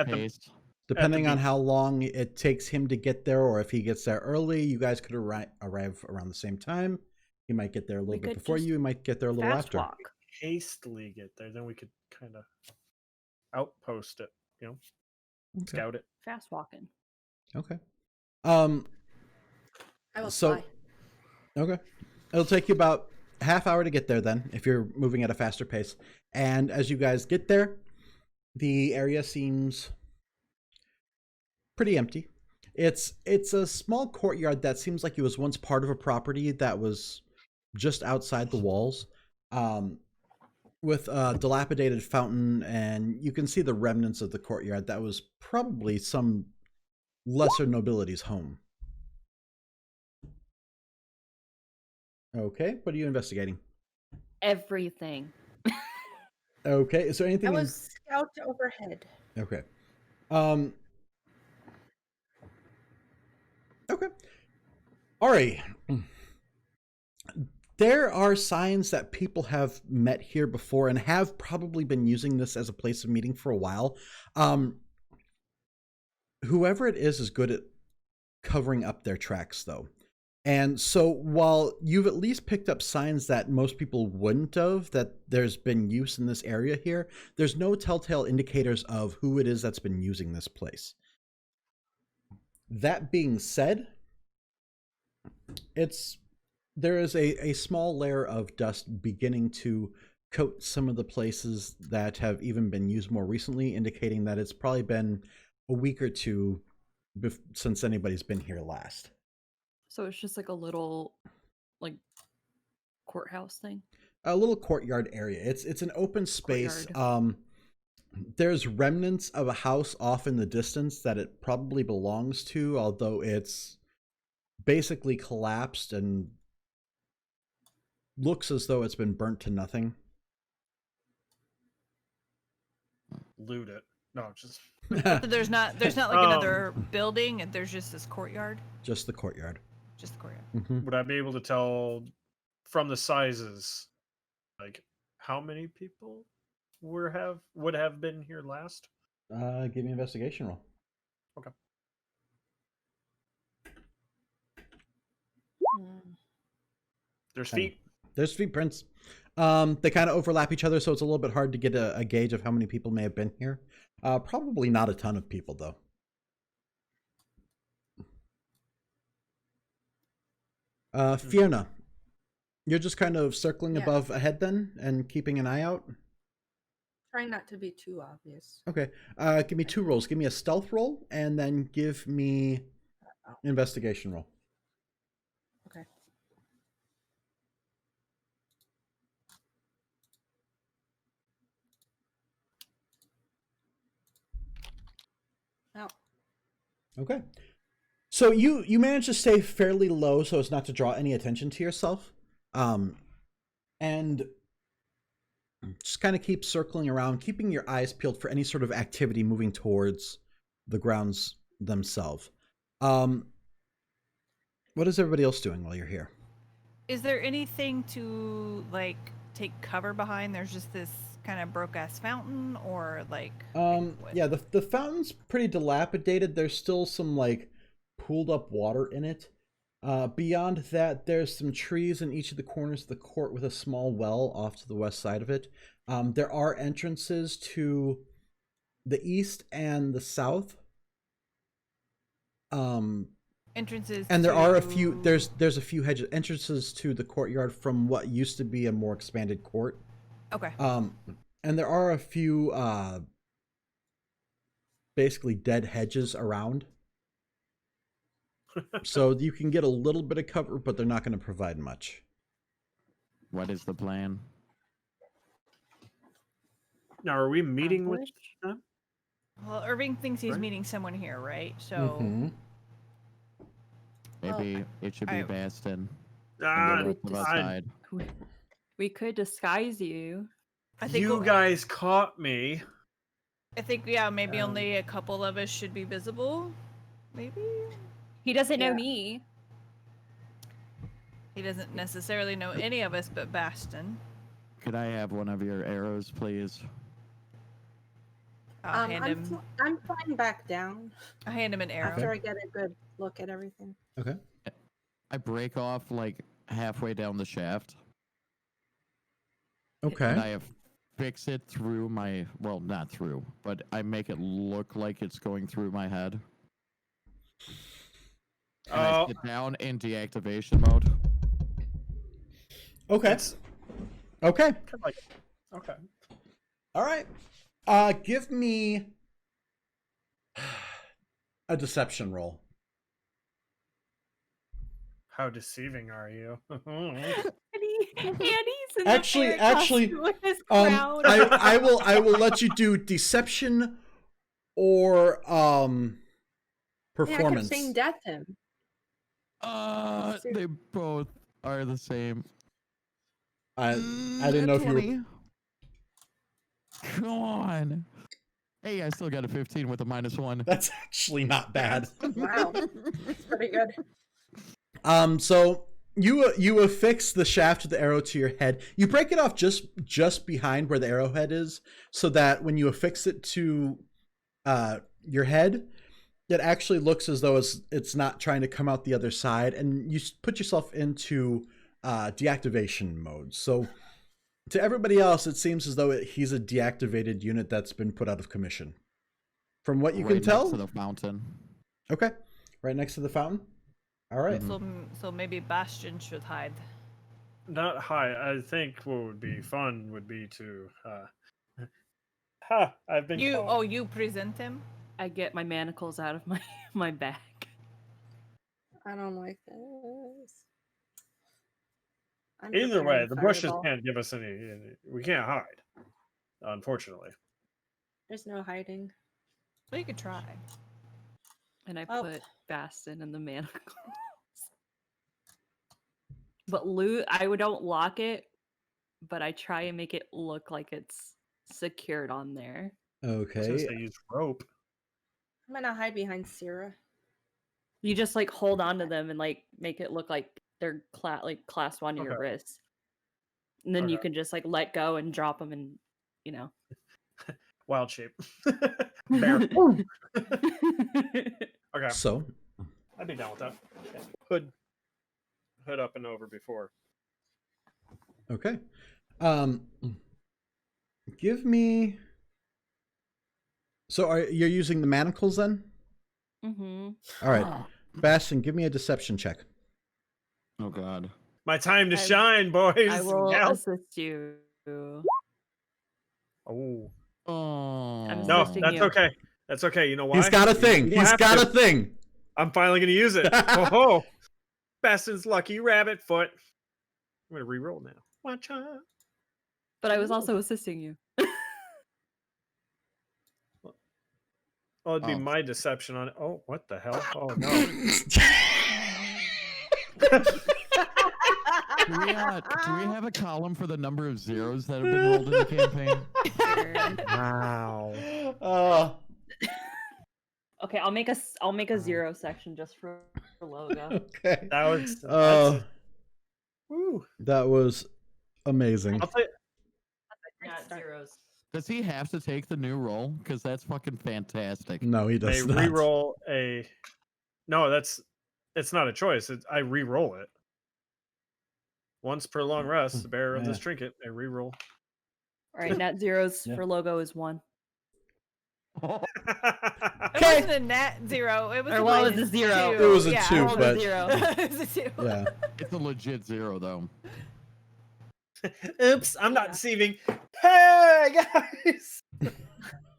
depending on beach. how long it takes him to get there, or if he gets there early, you guys could arrive around the same time. He might get there a little bit before you. He might get there a little Fast after. walk. Hastily get there, then we could kind of outpost it. You know, Okay. scout it. Fast walking. Okay. I will So- fly. Okay. It'll take you about half hour to get there then, if you're moving at a faster pace. And as you guys get there, the area seems pretty empty. It's a small courtyard that seems like it was once part of a property that was just outside the walls, with a dilapidated fountain, and you can see the remnants of the courtyard that was probably some lesser nobility's home. Okay, what are you investigating? Everything. Okay, is there anything I was scout overhead. Okay. Okay. Ari, there are signs that people have met here before and have probably been using this as a place of meeting for a while. Whoever it is good at covering up their tracks, though. And so while you've at least picked up signs that most people wouldn't have, that there's been use in this area here, there's no telltale indicators of who it is that's been using this place. That being said, there is a small layer of dust beginning to coat some of the places that have even been used more recently, indicating that it's probably been a week or two since anybody's been here last. So it's just like a little, like, courthouse thing. A little courtyard area. It's an open space. Courtyard. There's remnants of a house off in the distance that it probably belongs to, although it's basically collapsed and looks as though it's been burnt to nothing. Loot it. No, just So there's not like another building, and there's just this courtyard. Just the courtyard. Just the courtyard. Mm-hmm. would I be able to tell from the sizes, like how many people would have been here last? Give me an investigation roll. Okay. There's feet. There's feet prints. They kind of overlap each other, so it's a little bit hard to get a gauge of how many people may have been here. Probably not a ton of people, though. Fiona, you're just kind of circling Yeah. above ahead then and keeping an eye out? Trying not to be too obvious. Okay. Give me 2 rolls. Give me a stealth roll and then give me investigation roll. Okay. Oh. Okay. So you manage to stay fairly low so as not to draw any attention to yourself. And just kind of keep circling around, keeping your eyes peeled for any sort of activity moving towards the grounds themselves. What is everybody else doing while you're here? Is there anything to like take cover behind? There's just this kind of broke ass fountain, or like what? Yeah, the fountain's pretty dilapidated. There's still some like pooled up water in it. Beyond that, there's some trees in each of the corners of the court with a small well off to the west side of it. There are entrances to the east and the south. Entrances, and there are a few. There's a few entrances to the courtyard from what used to be a more expanded court. Okay. And there are a few basically dead hedges around. So you can get a little bit of cover, but they're not going to provide much. What is the plan? Now, are we meeting with Ambush? them? Well, Irving thinks he's Right. meeting someone here, right? So Mhm. Maybe it should be I- Baston. Ah, And the rest of us I- hide. We could disguise you. I think you guys caught me. maybe only a couple of us should be visible. Maybe He doesn't know Yeah. me. he doesn't necessarily know any of us but Baston. Could I have one of your arrows, please? I'll hand him. I'm flying back down I'll hand him an arrow. after I get a good look at everything. Okay. I break off like halfway down the shaft, and Okay. I fix it through my, well, not through, but I make it look like it's going through my head. And I sit down in deactivation mode. Okay. It's Okay. kind of like, okay. All right. Give me a deception roll. How deceiving are you? Andy's in the Actually- bear actually, costume with his crown. I will let you do deception or Yeah, I kept performance. saying death him. They both are the same. I didn't know if you were 20. Come on. Hey, I still got a 15 with a -1. That's actually not bad. Wow, that's pretty good. So you affix the shaft of the arrow to your head. You break it off just behind where the arrowhead is, so that when you affix it to your head, it actually looks as though it's not trying to come out the other side, and you put yourself into deactivation mode. So to everybody else, it seems as though he's a deactivated unit that's been put out of commission. From what you Right can tell, next to the fountain. okay, right next to the fountain. All right. So maybe Bastion should hide. Not high. I think what would be fun would be to. I've been. You caught. you present him. I get my manacles out of my bag. I don't like this. I'm Either way, preparing the bushes fireball. can't give us any. We can't hide, unfortunately. There's no hiding. Well, you could try. And I Oh. put Baston in the manacles. But I don't lock it, but I try and make it look like it's secured on there. Since Okay. they use rope. I'm gonna hide behind Sierra. You just like hold on to them and like make it look like they're clasped on your Okay. wrist. And then you Okay. can just like let go and drop them and, Wild shape. Bear. Okay. So I'd be down with that. Yeah. Hood up and over before. okay. Give me. So you're using the manacles then? Mm-hmm. All right, Bastion, give me a deception check. Oh God. My time to I- shine, boys. I will gals. assist you. Oh. Oh. No, assisting that's you. okay. That's okay. You know why? He's got a You thing. don't He's have got to. a thing. I'm finally gonna use it. Oh, Baston's lucky rabbit foot. I'm gonna re-roll now. Watch out. But I was also assisting you. Oh, it'd be Oh. my deception on it. Oh, what the hell? Oh no. Do we have a column for the number of zeros that have been rolled in the campaign? Wow. Okay, I'll make a zero section just for logo. Okay. That was. Woo. That was amazing. I'll tell you, Not zeros. Does he have to take the new roll? Because that's fucking fantastic. No, he they does not. re-roll a. No, it's not a choice. I re-roll it. Once per long rest, the bearer of this Yeah. trinket, a re-roll. All right, net zeros Yeah. for logo is 1. It Okay. wasn't a net zero. It was Or a well, it was minus a zero. two. It was a Yeah, two, it was a but- zero. It was a two. Yeah. It's a legit zero, though. Oops, I'm not Yeah. deceiving. Hey guys.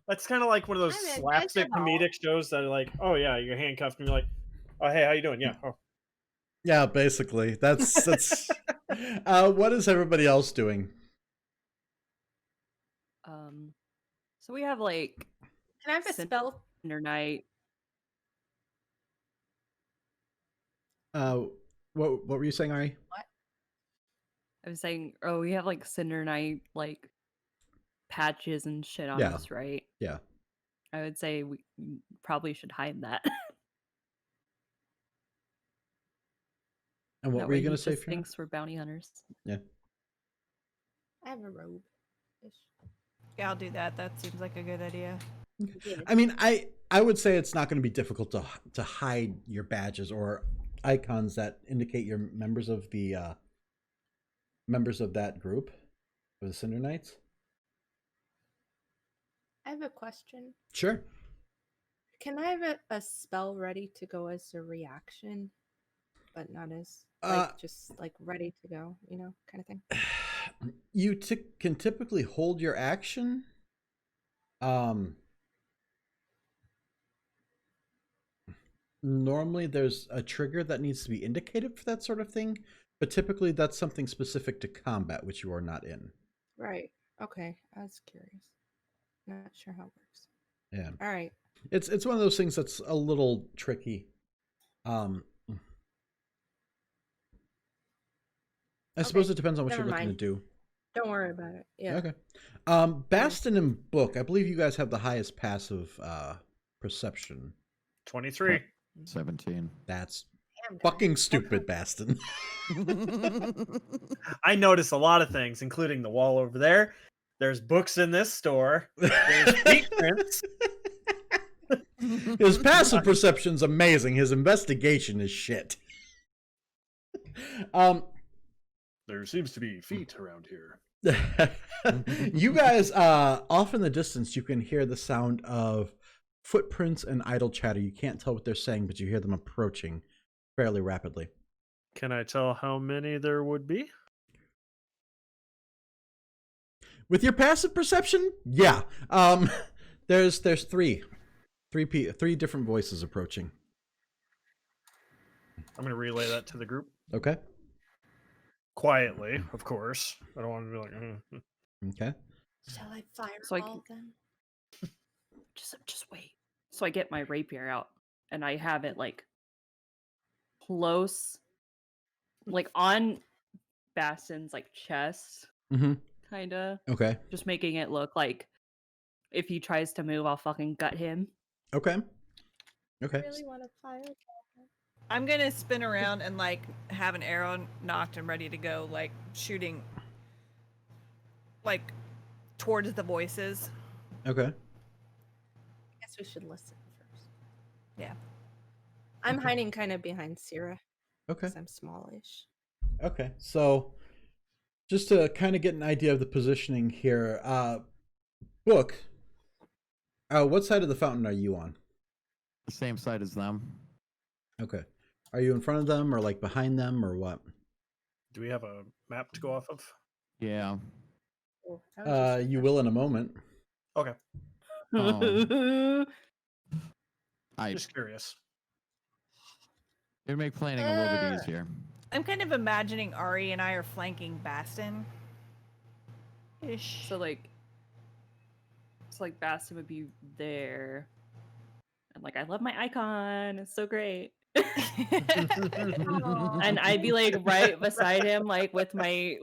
That's kind of like one of those I'm slapstick intentional. comedic shows that are like, oh yeah, you're handcuffed and you're like, oh hey, how you doing? Yeah. Oh. Yeah, basically. That's what is everybody else doing? So we have like Can I have a spell? Cinder Knight. What were you saying, Ari? I was saying, we have like Cinder Knight like patches and shit on Yeah. us, right? Yeah. I would say we probably should hide that. And what That were way you gonna he say, just Fiona? thinks we're bounty hunters. Yeah. I have a robe. Yeah, I'll do that. That seems like a good idea. Yeah. I mean, I would say it's not going to be difficult to hide your badges or icons that indicate you're members of the members of that group, of the Cinder Knights. I have a question. Sure. Can I have a spell ready to go as a reaction, but not as like just like ready to go, kind of thing? You can typically hold your action. Normally there's a trigger that needs to be indicated for that sort of thing, but typically that's something specific to combat, which you are not in. Right. Okay. I was curious. Not sure how it works. Yeah. All right. It's one of those things that's a little tricky. I suppose it depends on what Never you're looking mind. to do. Don't worry about it. Yeah. Okay. Baston and Book, I believe you guys have the highest passive perception. 23. 17. That's Damn, guys. fucking stupid, Baston. I notice a lot of things, including the wall over there. There's books in this store. There's feet prints. His passive perception's amazing. His investigation is shit. There seems to be feet around here. You guys, off in the distance, you can hear the sound of footprints and idle chatter. You can't tell what they're saying, but you hear them approaching fairly rapidly. Can I tell how many there would be? With your passive perception, yeah. There's three different voices approaching. I'm going to relay that to the group. Okay. Quietly, of course. I don't want to be like, Okay. Shall I fire So all them? Just wait. So I get my rapier out and I have it like close, like on Baston's like chest, kinda. Okay. Just making it look like if he tries to move, I'll fucking gut him. Okay. I really want to fire. I'm gonna spin around and like have an arrow knocked and ready to go, like shooting like towards the voices. Okay. I guess we should listen first. Yeah. I'm hiding kind of behind Sierra. Okay. Because I'm smallish. Okay. So just to kind of get an idea of the positioning here, Book, what side of the fountain are you on? The same side as them. Okay. Are you in front of them or like behind them or what? do we have a map to go off of? Yeah. Oh, You will in a moment. Okay. I Just curious. It'd make planning a little bit easier. I'm kind of imagining Ari and I are flanking Baston. Ish. So like Baston would be there. And like I love my icon. It's so great. And I'd be like right beside him, like with my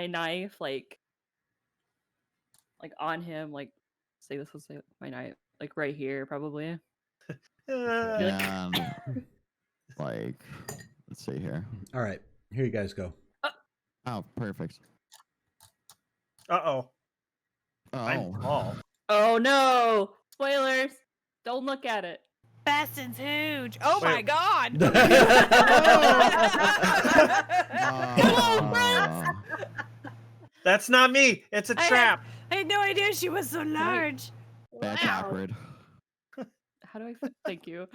knife, like on him, like say this was my knife, like right here, probably. And like, let's see here. All right. Here you guys go. Oh, perfect. Uh-oh. Oh. I'm tall. Oh no! Spoilers! Don't look at it. Baston's huge. Oh my Wait. god. That's not me. It's a trap. I had no idea she was so large. That's Wow. awkward. How do I thank you?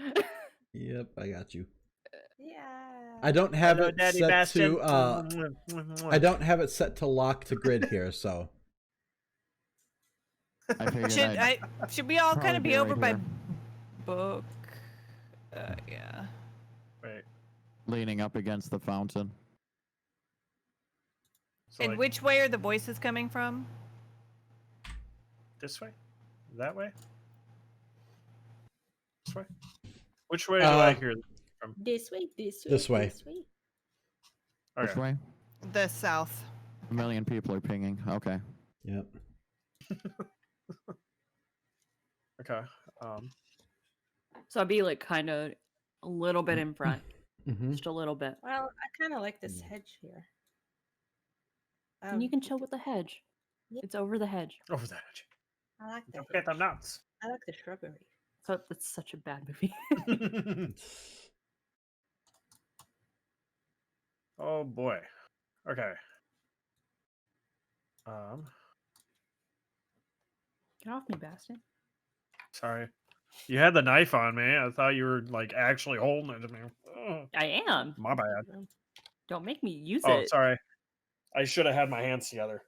Yep, I got you. Yeah. I don't have Hello, it Daddy set Bastion. to I don't have it set to lock to grid here, so I figured Should we all kind probably of be be over right by here. Book? Yeah. Wait. leaning up against the fountain. So, And like, which way are the voices coming from? this way? That way? This way? Which way do I hear them from? This way, this way, This way. this way. Which Okay. way? The south. A million people are pinging. Okay. Yep. Okay. So I'd be like kind of a little bit in front, Mm-hmm. just a little bit. Well, I kind of like this hedge here. And you can chill with the hedge. Yeah. It's over the hedge. Over the edge. I like the Don't get the hedge. nuts. I like the shrubbery. So it's such a bad movie. Oh boy. Okay. Get off me, Bastion. Sorry. You had the knife on me. I thought you were like actually holding it to me. Ugh, I am. my bad. Don't make me use Oh, it. sorry. I should have had my hands together.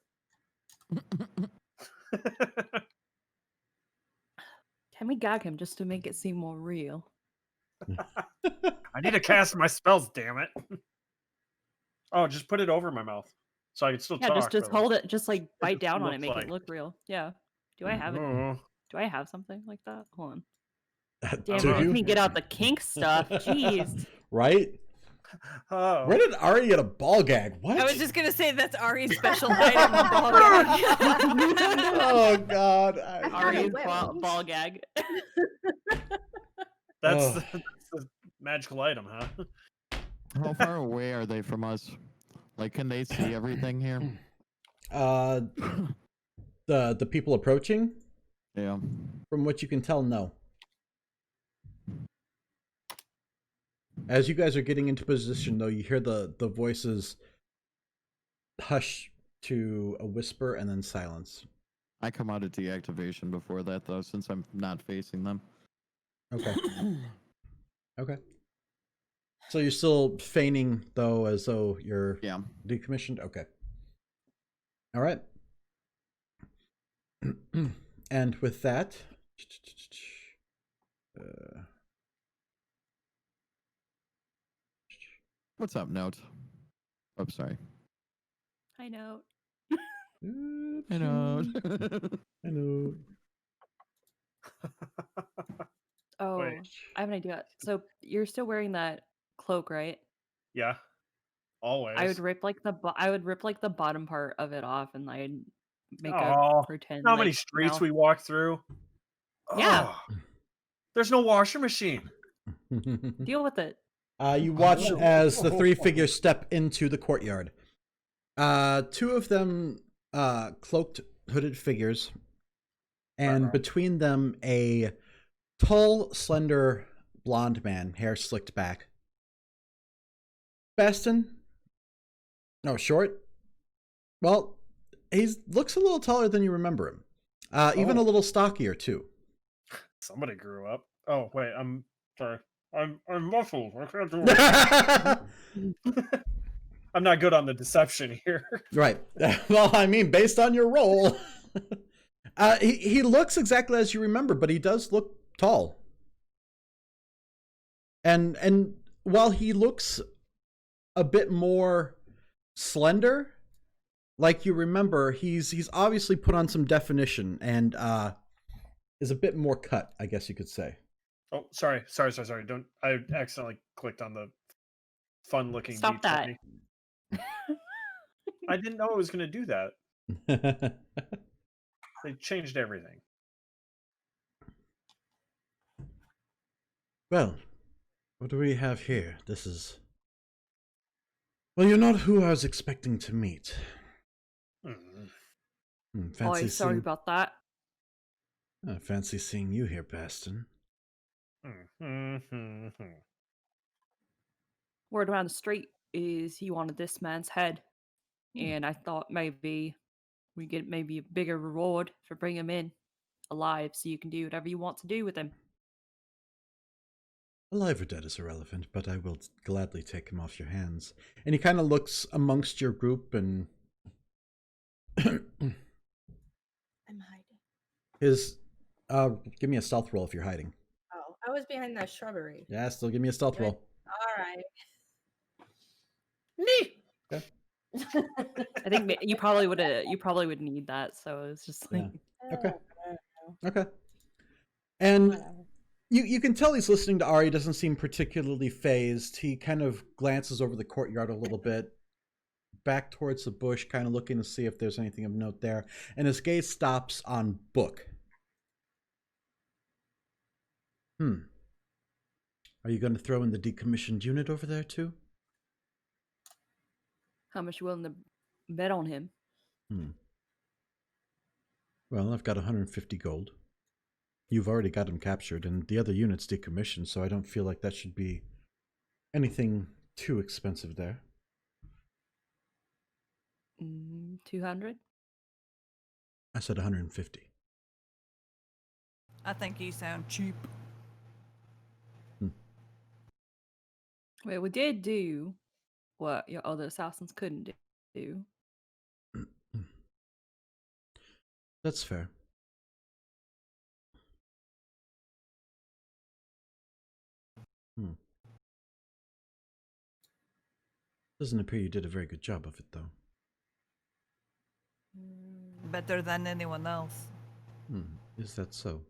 Can we gag him just to make it seem more real? I need to cast my spells, damn it. Oh, just put it over my mouth. So I can still Yeah, talk. just but, like, hold it. Just like bite down on it, looks make like- it look real. Yeah. Do I have it? Oh, Do I have something like that? Hold on. To Damn it, you? make me get out the kink stuff. Jeez. Right? oh. Where did Ari get a ball gag? What? I was just gonna say that's Ari's special item. The ball gag. Oh God. Ari's wet ball gag. That's, Oh. that's the magical item, huh? How far away are they from us? Like, can they see everything here? The people approaching, Yeah. from what you can tell, no. As you guys are getting into position, though, you hear the voices hush to a whisper and then silence. I come out of deactivation before that, though, since I'm not facing them. Okay. Okay. So you're still feigning, though, as though you're Yeah. decommissioned? Okay. All right. And with that... What's up, Note? Oh, sorry. I know. I know. I know. Oh, Wait. I have an idea. So you're still wearing that cloak, right? Yeah. Always. I would rip like the bottom part of it off, and I'd make Aw, a pretend. How many like, streets mouth. we walk through? Yeah. Oh, there's no washer machine. Deal with it. You watch as the three figures step into the courtyard. Two of them cloaked, hooded figures, and between them a tall, slender, blonde man, hair slicked back. Baston? No, short? Well, he looks a little taller than you remember him. Even a little stockier, too. Somebody grew up. Oh, wait, I'm sorry. I'm muffled. I can't do it. I'm not good on the deception here. Right. Well, I mean, based on your role. He looks exactly as you remember, but he does look tall. And while he looks a bit more slender, like you remember, he's obviously put on some definition and is a bit more cut, I guess you could say. Oh, sorry. Don't. I accidentally clicked on the fun-looking. Stop that. I didn't know it was going to do that. They changed everything. Well, what do we have here? This is... Well, you're not who I was expecting to meet. Fancy Sorry seeing... about that. Fancy seeing you here, Baston. Word around the street is he wanted this man's head, and I thought maybe we get maybe a bigger reward for bringing him in alive, so you can do whatever you want to do with him. Alive or dead is irrelevant, but I will gladly take him off your hands. And he kind of looks amongst your group and... I'm hiding. His... give me a stealth roll if you're hiding. Oh, I was behind that shrubbery. Yeah, still give me a stealth roll. All right. Okay. I think you probably would need that. So it's just like, Yeah. Okay. Okay. And Whatever. you can tell he's listening to Ari. Doesn't seem particularly phased. He kind of glances over the courtyard a little bit, back towards the bush, kind of looking to see if there's anything of note there. And his gaze stops on Book. Are you going to throw in the decommissioned unit over there too? how much you willing to bet on him? Well, I've got 150 gold. You've already got him captured, and the other unit's decommissioned, so I don't feel like that should be anything too expensive there. 200. I said 150. I think you sound cheap. Well, we did do what your other assassins couldn't do. That's fair. Doesn't appear you did a very good job of it, though. Better than anyone else. Is that so?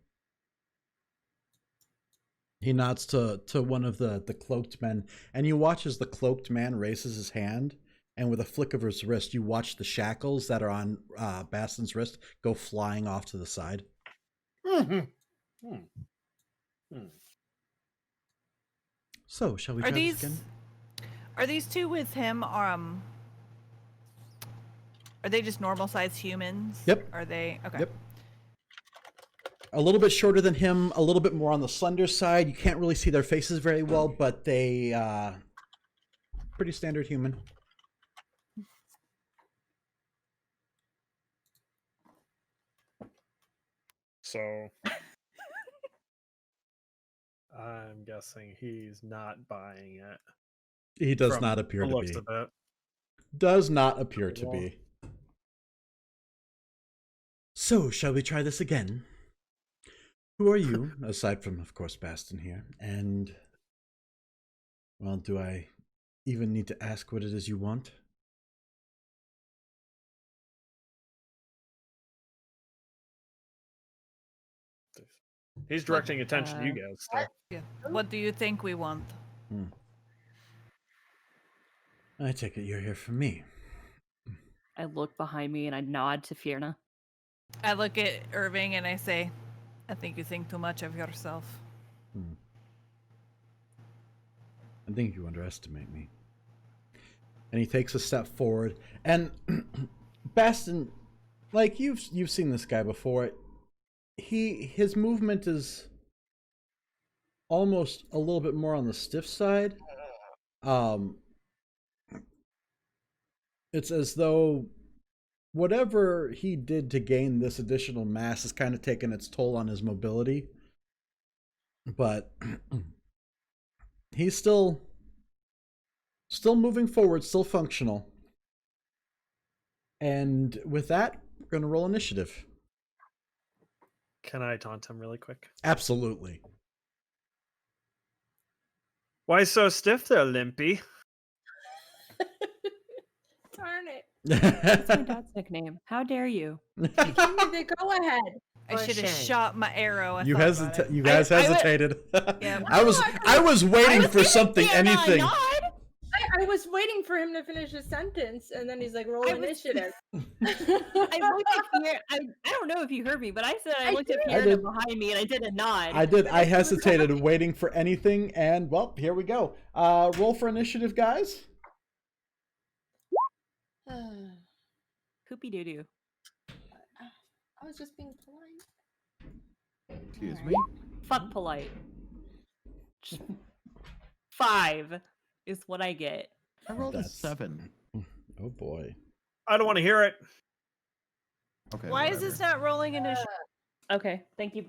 He nods to one of the cloaked men, and you watch as the cloaked man raises his hand, and with a flick of his wrist, you watch the shackles that are on Baston's wrist go flying off to the side. So, shall we try this again? Are these two with him? Are they just normal sized humans? Yep. Are they okay? Yep. A little bit shorter than him, a little bit more on the slender side. You can't really see their faces very well, but they pretty standard human. So I'm guessing he's not buying it. He does not appear to be. It. Does not appear to be. So, shall we try this again? Who are you, aside from, of course, Baston here? And, well, do I even need to ask what it is you want? He's directing attention to you guys. So. Yeah. What do you think we want? I take it you're here for me. I look behind me and I nod to Fierna. I look at Irving and I say, I think you think too much of yourself. I think you underestimate me. And he takes a step forward. And Baston, like you've seen this guy before. His movement is almost a little bit more on the stiff side. It's as though whatever he did to gain this additional mass has kind of taken its toll on his mobility. But he's still moving forward, still functional. And with that, we're going to roll initiative. Can I taunt him really quick? Absolutely. Why so stiff there, Limpy? Darn it. That's my dad's nickname. How dare you? Give me the go ahead. I should have shot my arrow. You guys hesitated. Yeah. I was waiting for something, anything. I was waiting for him to finish his sentence, and then he's like, roll initiative. I looked at Fierna. I don't know if you heard me, but I said I looked at I Fierna did. behind me and I did a nod. I did. I hesitated, waiting for anything, and well, here we go. Roll for initiative, guys. Poopy doo doo. I was just being polite. Excuse me. Fuck polite. 5 is what I get. I rolled a That's- 7. Oh boy. I don't want to hear it. Okay. Why is whatever. this not rolling initiative? Okay, thank you,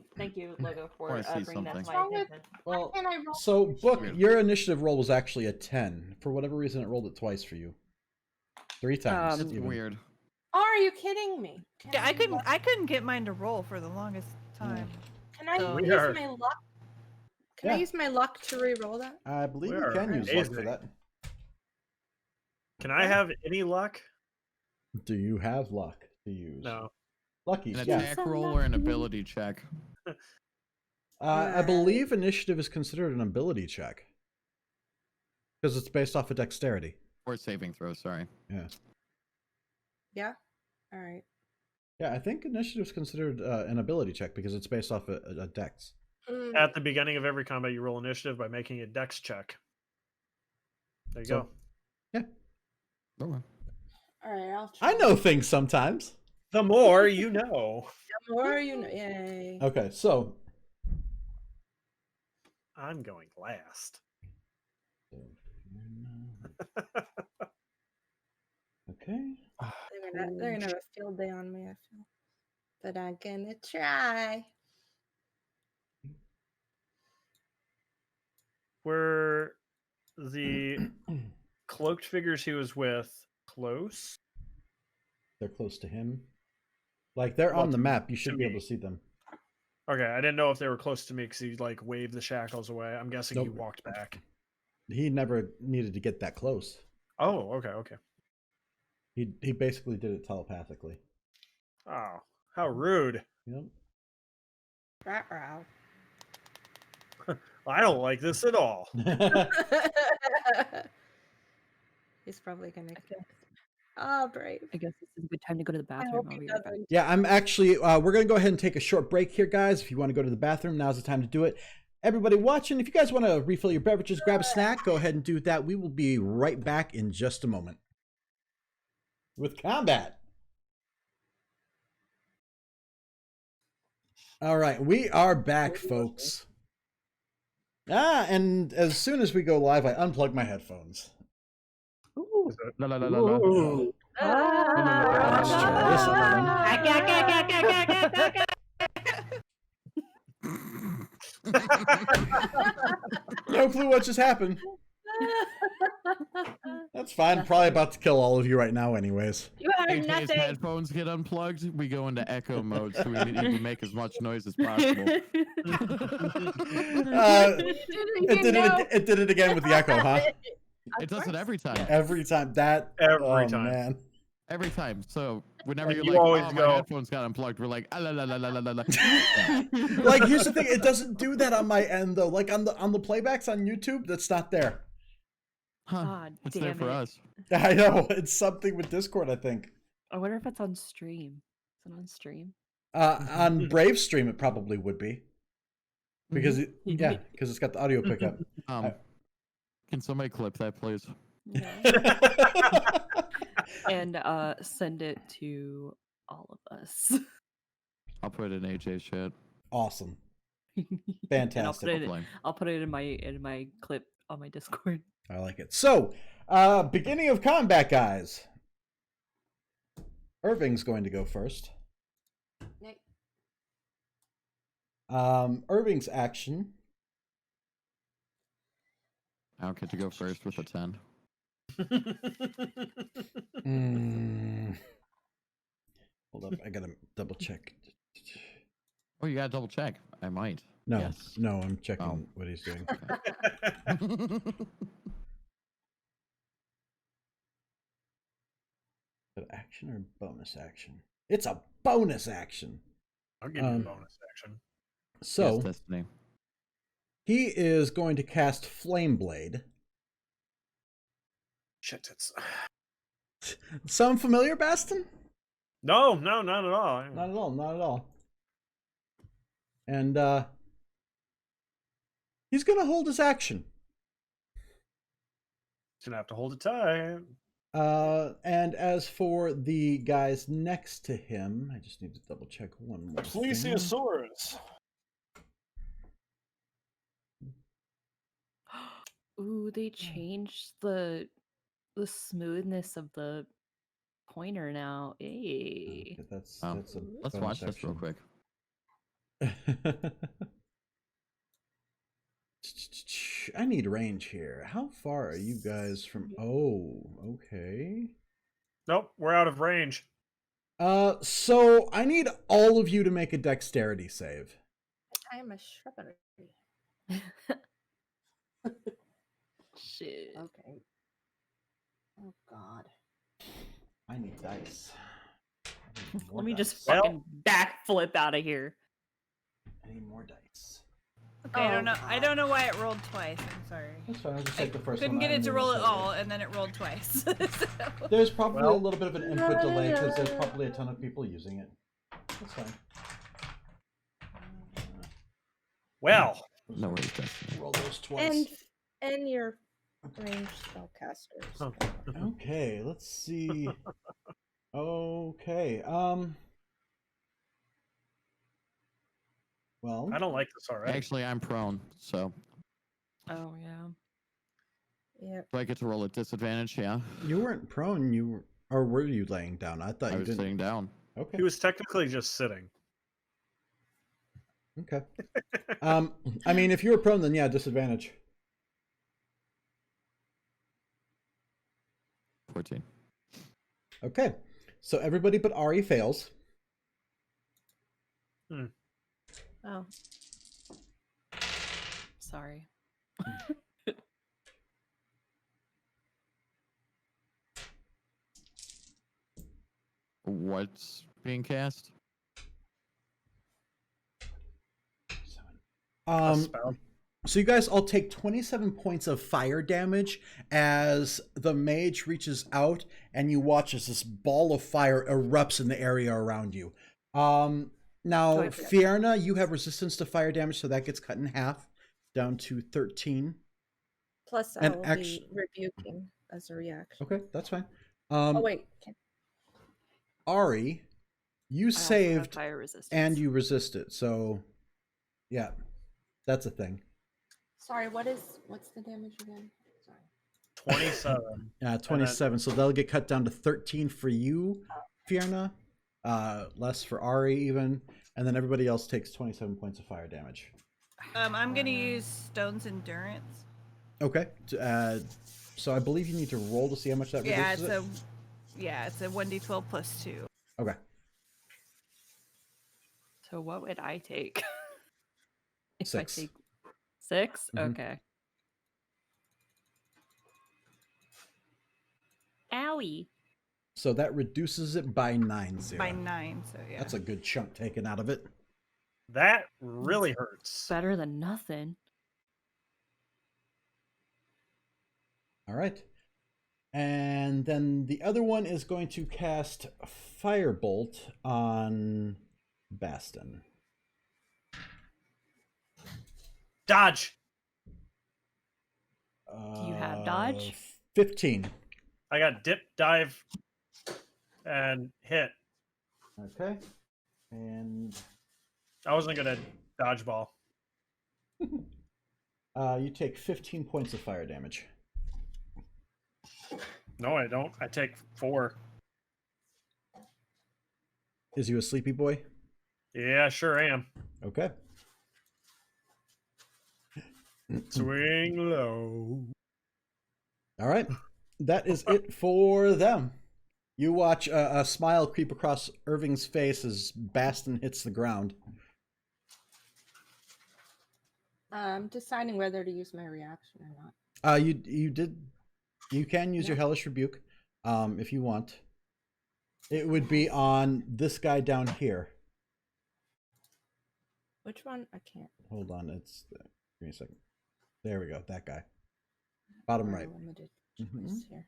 Logo, for I see bringing that to something. my attention. Well, Can I roll? so Book, Weird. your initiative roll was actually a 10. For whatever reason, it rolled it twice for you. 3 times. It's even. weird. Oh, are you kidding me? Yeah, I couldn't get mine to roll for the longest time. Can I So- use Weird. my luck? Can Yeah. I use my luck to re-roll that? I believe We you are can use luck for amazing. that. Can I have any luck? Do you have luck to use? No. Lucky, An yeah. attack roll or an ability check? I believe initiative is considered an ability check. Because it's based off of dexterity. Or saving throw, sorry. Yeah. Yeah. All right. Yeah, I think initiative is considered an ability check because it's based off a dex. At the beginning of every combat, you roll initiative by making a dex check. There you go. Yeah. Okay. All right. I'll try. I know things sometimes. The more you know. The more you know. Yay. Okay, so. I'm going last. Okay. They're gonna have a field day on me, I feel. But I'm gonna try. Were the cloaked figures he was with close? They're close to him. Like, they're Well, on the to- map. You should to be able me. to see them. Okay, I didn't know if they were close to me because he like waved the shackles away. I'm guessing he Nope. walked back. He never needed to get that close. Oh, okay. He basically did it telepathically. Oh, how rude. Yep. Rat-row. I don't like this at all. He's probably gonna. Oh, brave. I guess this is a good time to go to the I bathroom. hope I'll he be right back. doesn't. Yeah, I'm actually, we're going to go ahead and take a short break here, guys. If you want to go to the bathroom, now's the time to do it. Everybody watching, if you guys want to refill your beverages, grab a snack, go ahead and do that. We will be right back in just a moment with combat. All right, we are back, folks. And as soon as we go live, I unplug my headphones. Ooh. La la la la la. Ooh. Let's try this No clue what just happened. That's fine. Probably about to kill all of you right now anyways. You heard AJ's nothing. headphones get unplugged, we go into echo mode, so we need to make as much noise as possible. It did it again with the echo, huh? It does it every time. Every time. Every time. Man. Every time. So whenever And you're you like, always oh, go- my headphones got unplugged, we're like, ah, la la la la la la la. Like, here's the thing, it doesn't do that on my end though. Like on the playbacks on YouTube, that's not there. Huh. God It's damn there for it. us. I know. It's something with Discord, I think. I wonder if it's on stream. Is it on stream? On Brave Stream it probably would be. Because because it's got the audio pickup. Can somebody clip that, please? Yeah. And send it to all of us. I'll put it in AJ's chat. Awesome. And Fantastic. I'll put it in my clip on my Discord. I like it. So, beginning of combat, guys. Irving's going to go first. Nick. Irving's action. I don't get to go first with a 10. Hold up, I gotta double check. Oh, you gotta double check. I might. No, Yes. no, I'm checking Oh. what he's doing. Is it action or bonus action? It's a bonus action. I'll give you a bonus action. So Yes, Destiny. he is going to cast Flame Blade. Shit, it's Sound familiar, Baston? no, not at all. Not at all, not at all. And he's gonna hold his action. He's gonna have to hold it tight. And as for the guys next to him, I just need to double check one more thing. Plesiosaurus. Ooh, they changed the smoothness of the pointer now. Hey. Okay, that's Oh, a Let's bonus watch this real action. quick. I need range here. How far are you guys from? Oh, okay. Nope, we're out of range. So I need all of you to make a dexterity save. I am a shrubbery. Shit. Okay. Oh God. I need dice. I need more Let me dice. just fucking backflip out of here. I need more dice. Okay, I don't know. I don't know why it rolled twice. I'm sorry. That's fine. I'll just take the first Couldn't one. get I it to knew roll what at that all, was. and then it rolled twice. So- There's probably Well- a little bit of an input delay because there's probably a ton of people using it. That's fine. Well, No worries, Destiny. Roll those twice. And your ranged spellcasters. Oh. Okay, let's see. Okay. Well, I don't like this already. Actually, I'm prone, so Oh yeah. Yep. do I get to roll at disadvantage? Yeah, you weren't prone. You were, or were you laying down? I thought I you was didn't. sitting down. Okay. He was technically just sitting. Okay. I mean, if you were prone, then yeah, disadvantage. 14. Okay. So everybody but Ari fails. Oh. Sorry. What's being cast? A spell. So you guys all take 27 points of fire damage as the mage reaches out and you watch as this ball of fire erupts in the area around you. Now, Joy. Fierna, you have resistance to fire damage, so that gets cut in half, down to 13. Plus, I And will actu- be rebuking as a reaction. Okay, that's fine. Oh wait. Ari, you I also have saved fire resistance. and you resisted, so yeah, that's a thing. Sorry. What's the damage again? Sorry. 27. 27, so they'll get cut down to 13 for you, Fierna, less for Ari even, and then everybody else takes 27 points of fire damage. I'm gonna use Stone's Endurance. Okay, so I believe you need to roll to see how much that Yeah, reduces it's a 1d12 plus 2. it. Okay. So what would I take? If 6. I take 6? Mhm. Okay. Owie. So that reduces it by 9, Zero. By 9, so yeah. That's a good chunk taken out of it. That really hurts. Better than nothing. All right. And then the other one is going to cast Firebolt on Baston. Dodge. Do you have dodge? 15. I got dip, dive, and hit. Okay. And I wasn't gonna dodgeball. you take 15 points of fire damage. No, I don't. I take 4. Is you a sleepy boy? Yeah, sure am. Okay. Swing low. All right. That is it for them. You watch a smile creep across Irving's face as Baston hits the ground. I'm deciding whether to use my reaction or not. You can use your hellish rebuke if you want. It would be on this guy down here. Which one? I can't. Hold on, give me a second. There we go, that guy. Bottom right. Limited Mhm. choice here.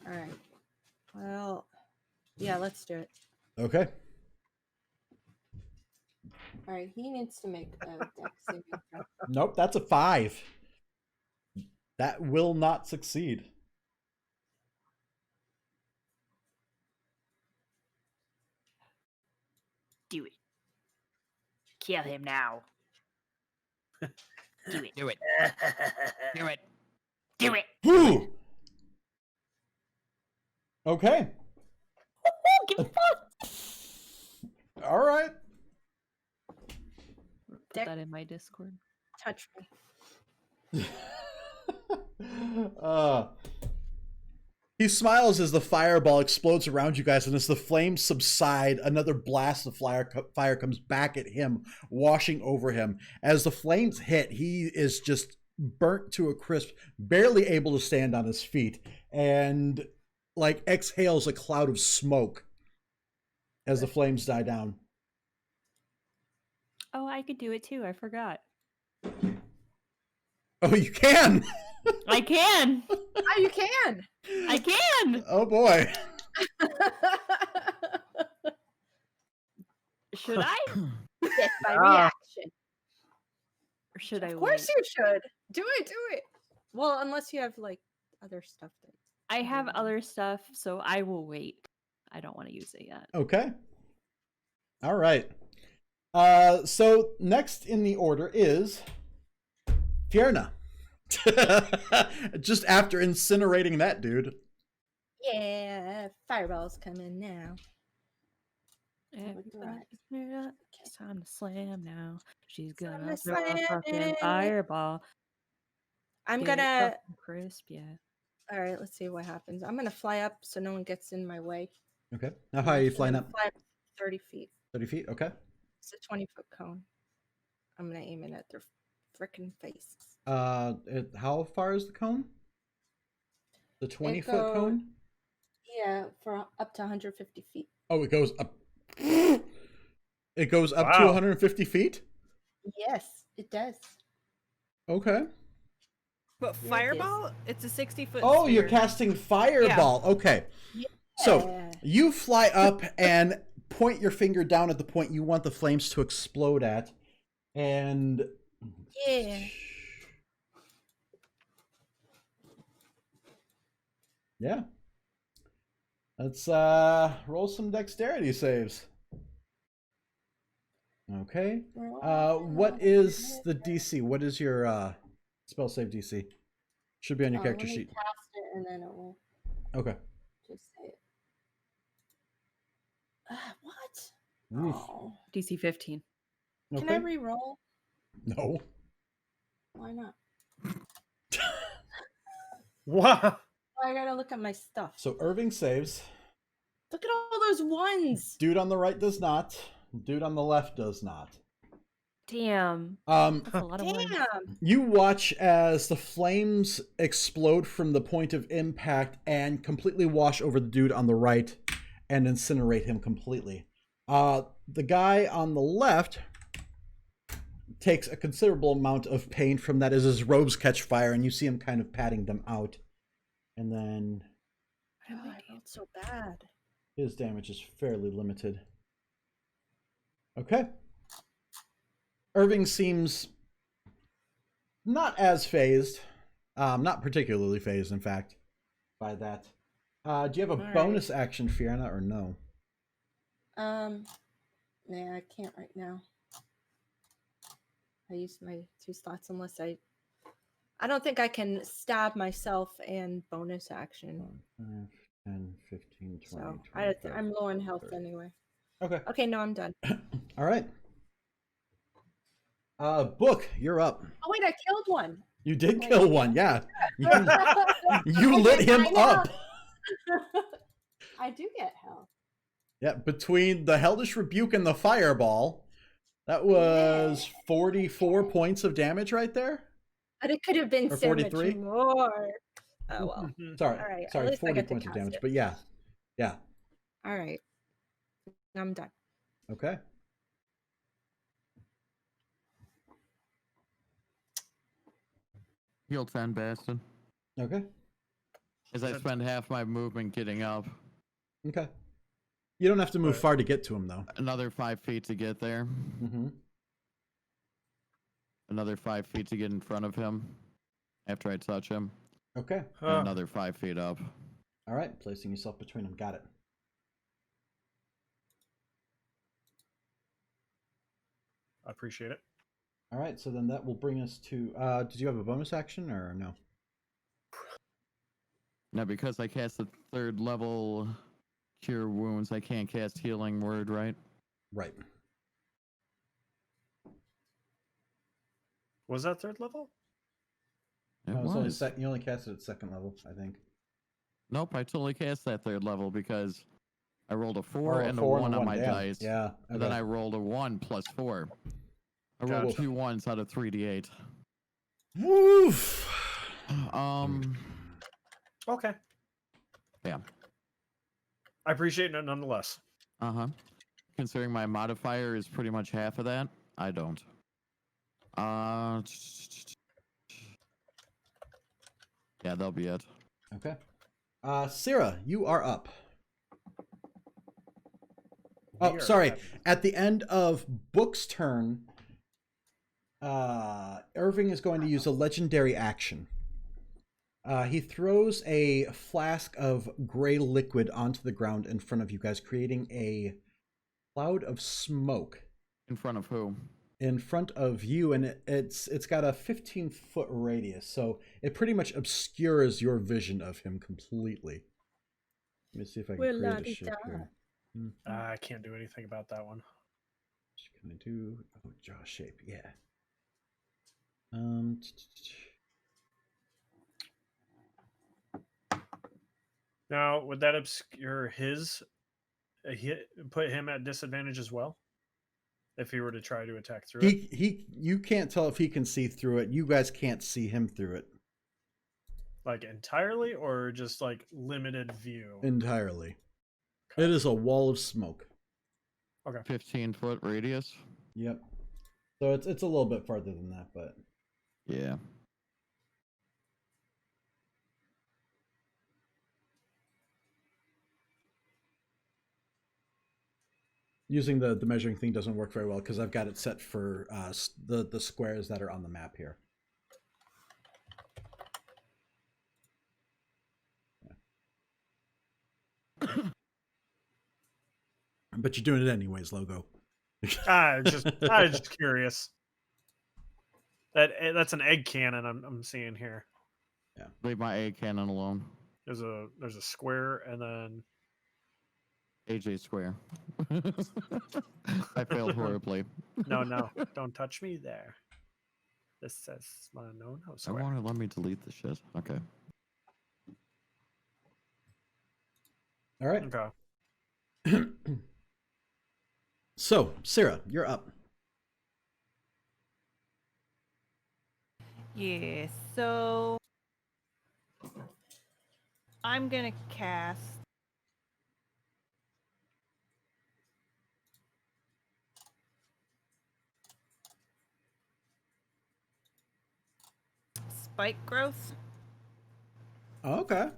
All right. Well, yeah, let's do it. Okay. All right. He needs to make a dex saving throw. Nope, that's a 5. That will not succeed. Do it. Kill him now. Do it. Do it. Do it. Do it. Whew! Okay. Get fucked. All right. Put Deck- that in my Discord. Touch me. He smiles as the fireball explodes around you guys, and as the flames subside, another blast of fire comes back at him, washing over him. As the flames hit, he is just burnt to a crisp, barely able to stand on his feet. And like exhales a cloud of smoke as the flames die down. Oh, I could do it too. I forgot. Oh, you can. I can. Oh, you can. I can. Oh boy. Should I? Death by Ah. reaction. Or should I Of course wait? you should. Do it. Well, unless you have like other stuff that I have other stuff, so I will wait. I don't want to use it yet. Okay. All right. So next in the order is Fierna. Just after incinerating that dude. Yeah, fireball's coming now. It's time to slam now. She's Time gonna to throw a slam fucking it. fireball. I'm Get it gonna. fucking crisp, yeah. All right, let's see what happens. I'm gonna fly up so no one gets in my way. Okay. Now how are you flying up? Fly up 30 feet. 30 feet? Okay. It's a 20-foot cone. I'm gonna aim it at their frickin' faces. How far is the cone? The 20-foot cone? Yeah, for up to 150 feet. Oh, it goes up. It goes up to Wow. 150 feet? Yes, it does. Okay. But Yeah, it is. fireball, it's a 60-foot. Oh, you're sphere. casting fireball. Okay. So Yeah. you fly up and point your finger down at the point you want the flames to explode at. And Yeah. yeah. Let's roll some dexterity saves. Okay. What is the DC? What is your spell save DC? Should be on your character let me sheet. cast it and then it will Okay. just say it. What? Oof. Oh. DC 15. Can Okay. I re-roll? No. Why not? Wow. I gotta look at my stuff. So Irving saves. Look at all those ones. Dude on the right does not. Dude on the left does not. Damn. That's a lot of ones. Damn. You watch as the flames explode from the point of impact and completely wash over the dude on the right and incinerate him completely. The guy on the left takes a considerable amount of pain from that as his robes catch fire and you see him kind of patting them out. And then Oh, I felt so bad. his damage is fairly limited. Okay. Irving seems not as phased. Not particularly phased, in fact, by that. Do you have a All bonus action, Fiona, or no? Nah, I can't right now. I used my 2 slots unless I don't think I can stab myself and bonus action. 5, 10, 15, 20, So 25, I'm low in health 30. anyway. Okay. Okay, no, I'm done. All right. Book, you're up. Oh wait, I killed one. You did Wait. kill one, yeah. You lit him up. I do get health. Yeah, between the Hellish Rebuke and the Fireball, that was 44 points of damage right there. But it could have been Or so 43? much more. Oh well. Sorry, All right, at sorry, least I 40 get to points of cast damage. it. But yeah, yeah. All right. I'm done. Okay. Heal 10, Bastion. Okay. As I spend half my movement getting up. Okay. You don't have to move Alright. far to get to him, though. Another 5 feet to get there. Mm-hmm. Another 5 feet to get in front of him after I touch him. Okay. And another 5 feet up. All right. Placing yourself between them. Got it. I appreciate it. All right. So then that will bring us to. Did you have a bonus action or no? Now, because I cast the 3rd level Cure Wounds, I can't cast Healing Word, right? Right. Was that 3rd level? It No, it's only was. you only cast it at 2nd level, I think. Nope, I totally cast that 3rd level because I rolled a 4 Oh, and a 4 1 and a on 1, my yeah. dice. Yeah. And then okay. I rolled a 1 plus 4. I rolled Gotcha. 2 1s out of 3d8. Woof. Um, Okay. yeah. I appreciate it nonetheless. Considering my modifier is pretty much half of that, I don't. Yeah, that'll be it. Okay. Sarah, you are up. Oh, sorry. At the end of Book's turn, Irving is going to use a legendary action. He throws a flask of gray liquid onto the ground in front of you guys, creating a cloud of smoke. In front of who? In front of you, and it's got a 15-foot radius, so it pretty much obscures your vision of him completely. Let me see if I can create a shape here. I can't do anything about that one. What can I do? Oh, jaw shape, yeah. Now, would that obscure his? Put him at disadvantage as well, if he were to try to attack through it. You can't tell if he can see through it. You guys can't see him through it. Like entirely, or just like limited view? Entirely. Okay. It is a wall of smoke. Okay. 15-foot radius. Yep. So it's a little bit farther than that, but yeah. Using the measuring thing doesn't work very well because I've got it set for the squares that are on the map here. But you're doing it anyways, Logo. I was just curious. That's an egg cannon I'm seeing here. Yeah. Leave my egg cannon alone. There's a square and then AJ square. I failed horribly. No, don't touch me there. This says no square. I want to let me delete the shit. Okay. All right. Okay. So, Sarah, you're up. Yeah, so I'm gonna cast Spike Growth. Oh, okay.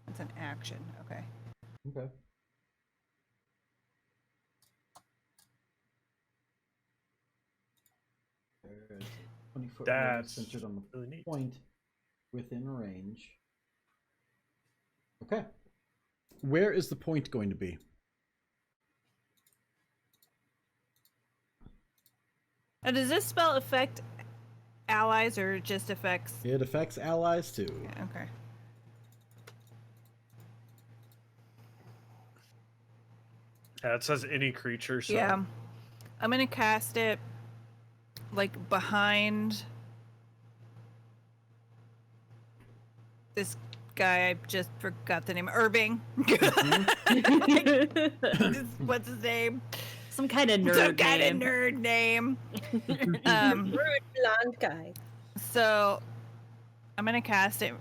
It's an action. Okay. Okay. There's a 20-foot radius centered on the really neat. point within range. Okay. Where is the point going to be? Does this spell affect allies or just affects? It affects allies too. Yeah, okay. Yeah, it says any creature. So. Yeah, I'm gonna cast it like behind this guy. I just forgot the name. Irving. What's his name? Some kind of nerd name. Rude blonde guy. So I'm gonna cast it.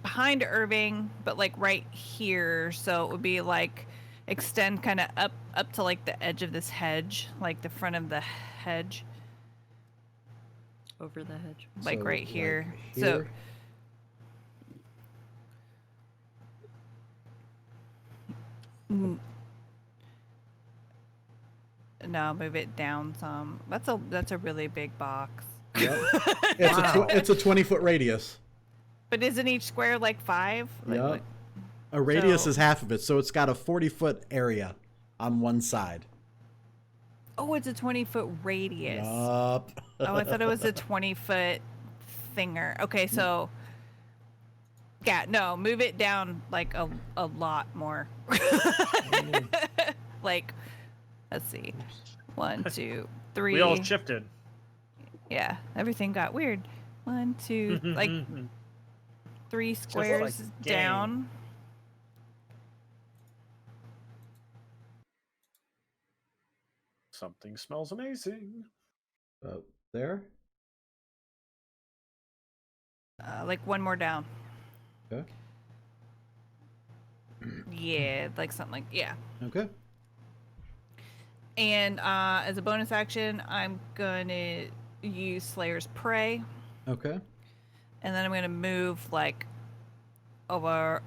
Behind Irving, but like right here. So it would be like extend kind of up to like the edge of this hedge, like the front of the hedge. Over the hedge. Like So, right here. like So here? no, move it down some. That's a really big box. Yep. It's a 20-foot radius. But isn't each square like 5? Like, Yep. like- A radius So- is half of it, so it's got a 40-foot area on one side. oh, it's a 20-foot radius. Yup. Oh, I thought it was a 20-foot thinger. Okay, so yeah, no, move it down like a lot more. Like, let's see, 1, 2, 3. We all shifted. Yeah, everything got weird. 1, 2, like 3 squares like down. Something smells amazing. There. Like one more down. Okay. Yeah, like something like yeah. Okay. And as a bonus action, I'm gonna use Slayer's Prey, Okay. and then I'm gonna move like over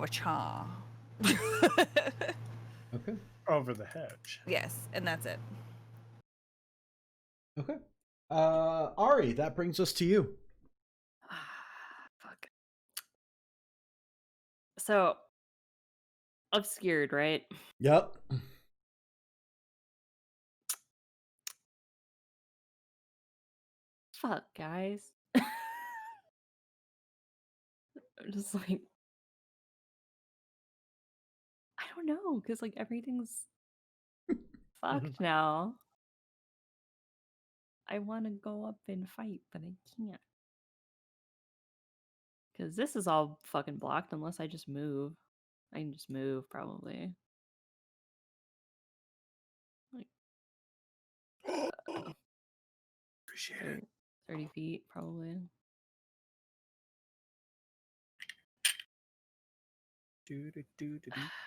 Cha. Okay. Over the hedge. Yes, and that's it. Okay. Ari, that brings us to you. Fuck. So, obscured, right? Yep. Fuck, guys. I'm just like, I don't know, because like everything's fucked now. I want to go up and fight, but I can't. Because this is all fucking blocked unless I just move. I can just move, probably. Like, Appreciate 30, it. 30 feet, probably.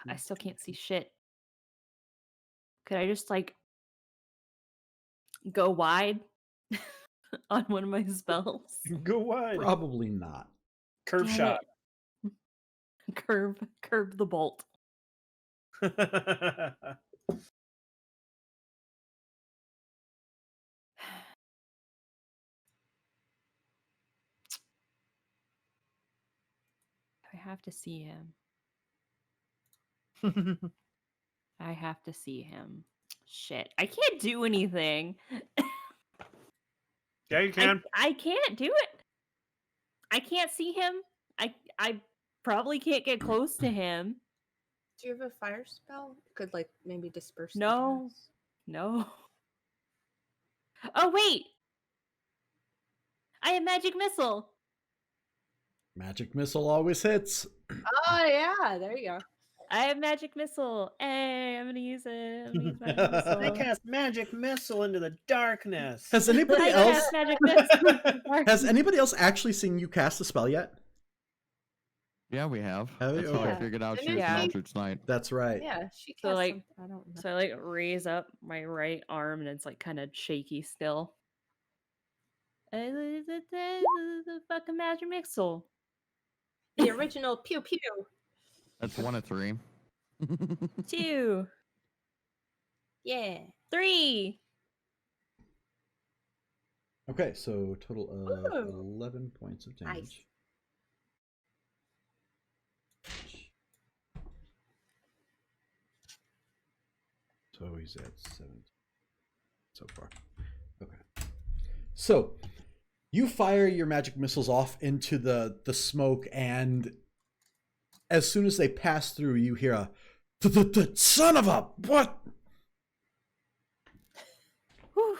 I still can't see shit. Could I just, like, go wide on one of my spells? Go wide. Probably not. Curve Damn shot. it. Curve the bolt. I have to see him. I have to see him. Shit. I can't do anything. Yeah, you can. I can't do it. I can't see him. I probably can't get close to him. Do you have a fire spell? Could like maybe disperse No. the gas? No. Oh wait. I have magic missile. Magic missile always hits. Oh yeah, there you go. I have magic missile. Hey, I'm gonna use it. I'm gonna use magic missile. I cast magic missile into the darkness. Has anybody I else? cast magic missile. Has anybody else actually seen you cast a spell yet? Yeah, we have. Have you? That's how I Okay. figured out And she was yeah. Mildred's Knight. That's right. Yeah, she cast So, like- something. I don't know. So I like raise up my right arm and it's like kind of shaky still. The fucking magic missile. The original pew pew. That's 1 of 3. 2, Yeah. 3. Okay, so total of Ooh. 11 points of damage. Nice. So he's at 7 so far. Okay. So you fire your magic missiles off into the smoke, and as soon as they pass through, you hear a the son of a what? Whew.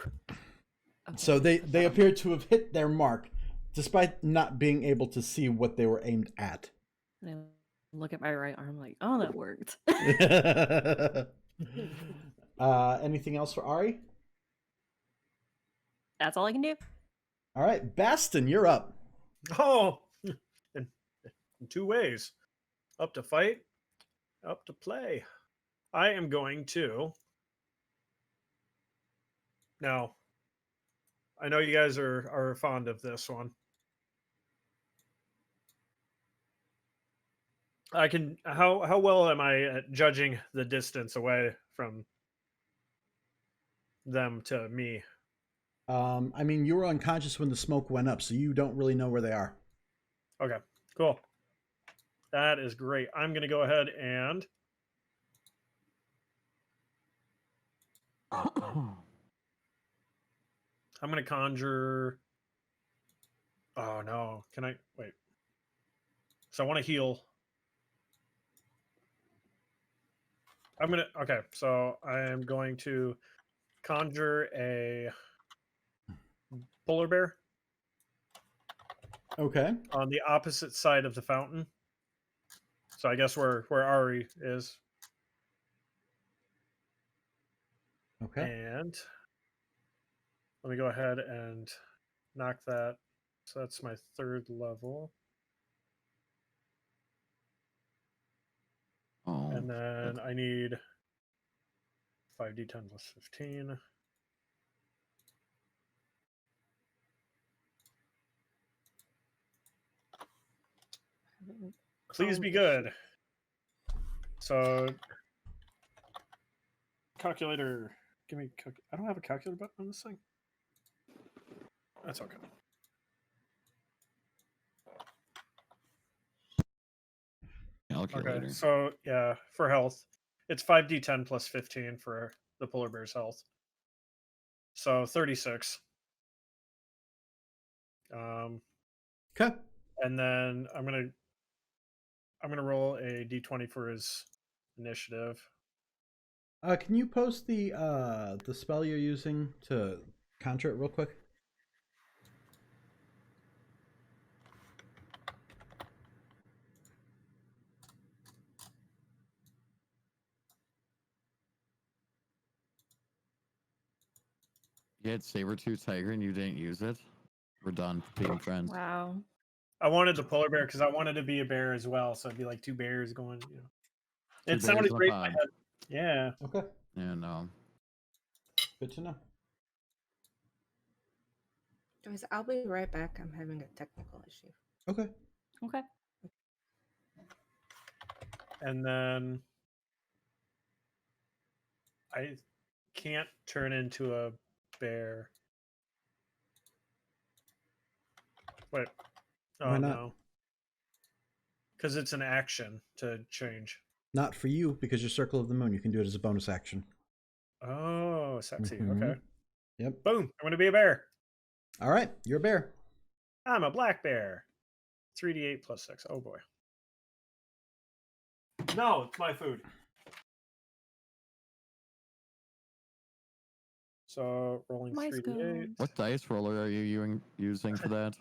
So they appear to have hit their mark, despite not being able to see what they were aimed at. And I look at my right arm like, oh, that worked. Anything else for Ari? That's all I can do. All right, Baston, you're up. Oh, in 2 ways. Up to fight, up to play. I am going to... Now, I know you guys are fond of this one. I can... How well am I at judging the distance away from them to me? I mean, you were unconscious when the smoke went up, so you don't really know where they are. Okay, cool. That is great. I'm going to go ahead and... I'm going to conjure... Oh, no. Can I... Wait. So I want to heal. I'm going to... Okay, so I am going to conjure a polar bear Okay. on the opposite side of the fountain. So I guess where Ari is. Okay. And let me go ahead and knock that. So that's my 3rd level. Oh, And then I need 5d10 plus 15. Please be good. So, calculator. Give me. I don't have a calculator button on this thing. That's okay. calculator. Okay, so yeah, for health, it's 5d10 plus 15 for the polar bear's health. So 36. Okay. And then I'm gonna roll a d20 for his initiative. Can you post the spell you're using to conjure it real quick? You had Saber-tooth tiger and you didn't use it? We're done being friends. Wow. I wanted the polar bear because I wanted to be a bear as well, so it'd be like 2 bears going. Two It bears sounded in a great in my pod. head. Yeah. Okay. Yeah, no. Good to know. Guys, I'll be right back. I'm having a technical issue. Okay. Okay. And then I can't turn into a bear. Wait. Oh Why not? no. Because it's an action to change. Not for you, because you're Circle of the Moon. You can do it as a bonus action. Oh, sexy. Mhm. Okay. Yep. Boom. I'm going to be a bear. All right. You're a bear. I'm a black bear. 3d8 plus 6. Oh boy. No, it's my food. So rolling My 3d8. scones. What dice roller are you using for that?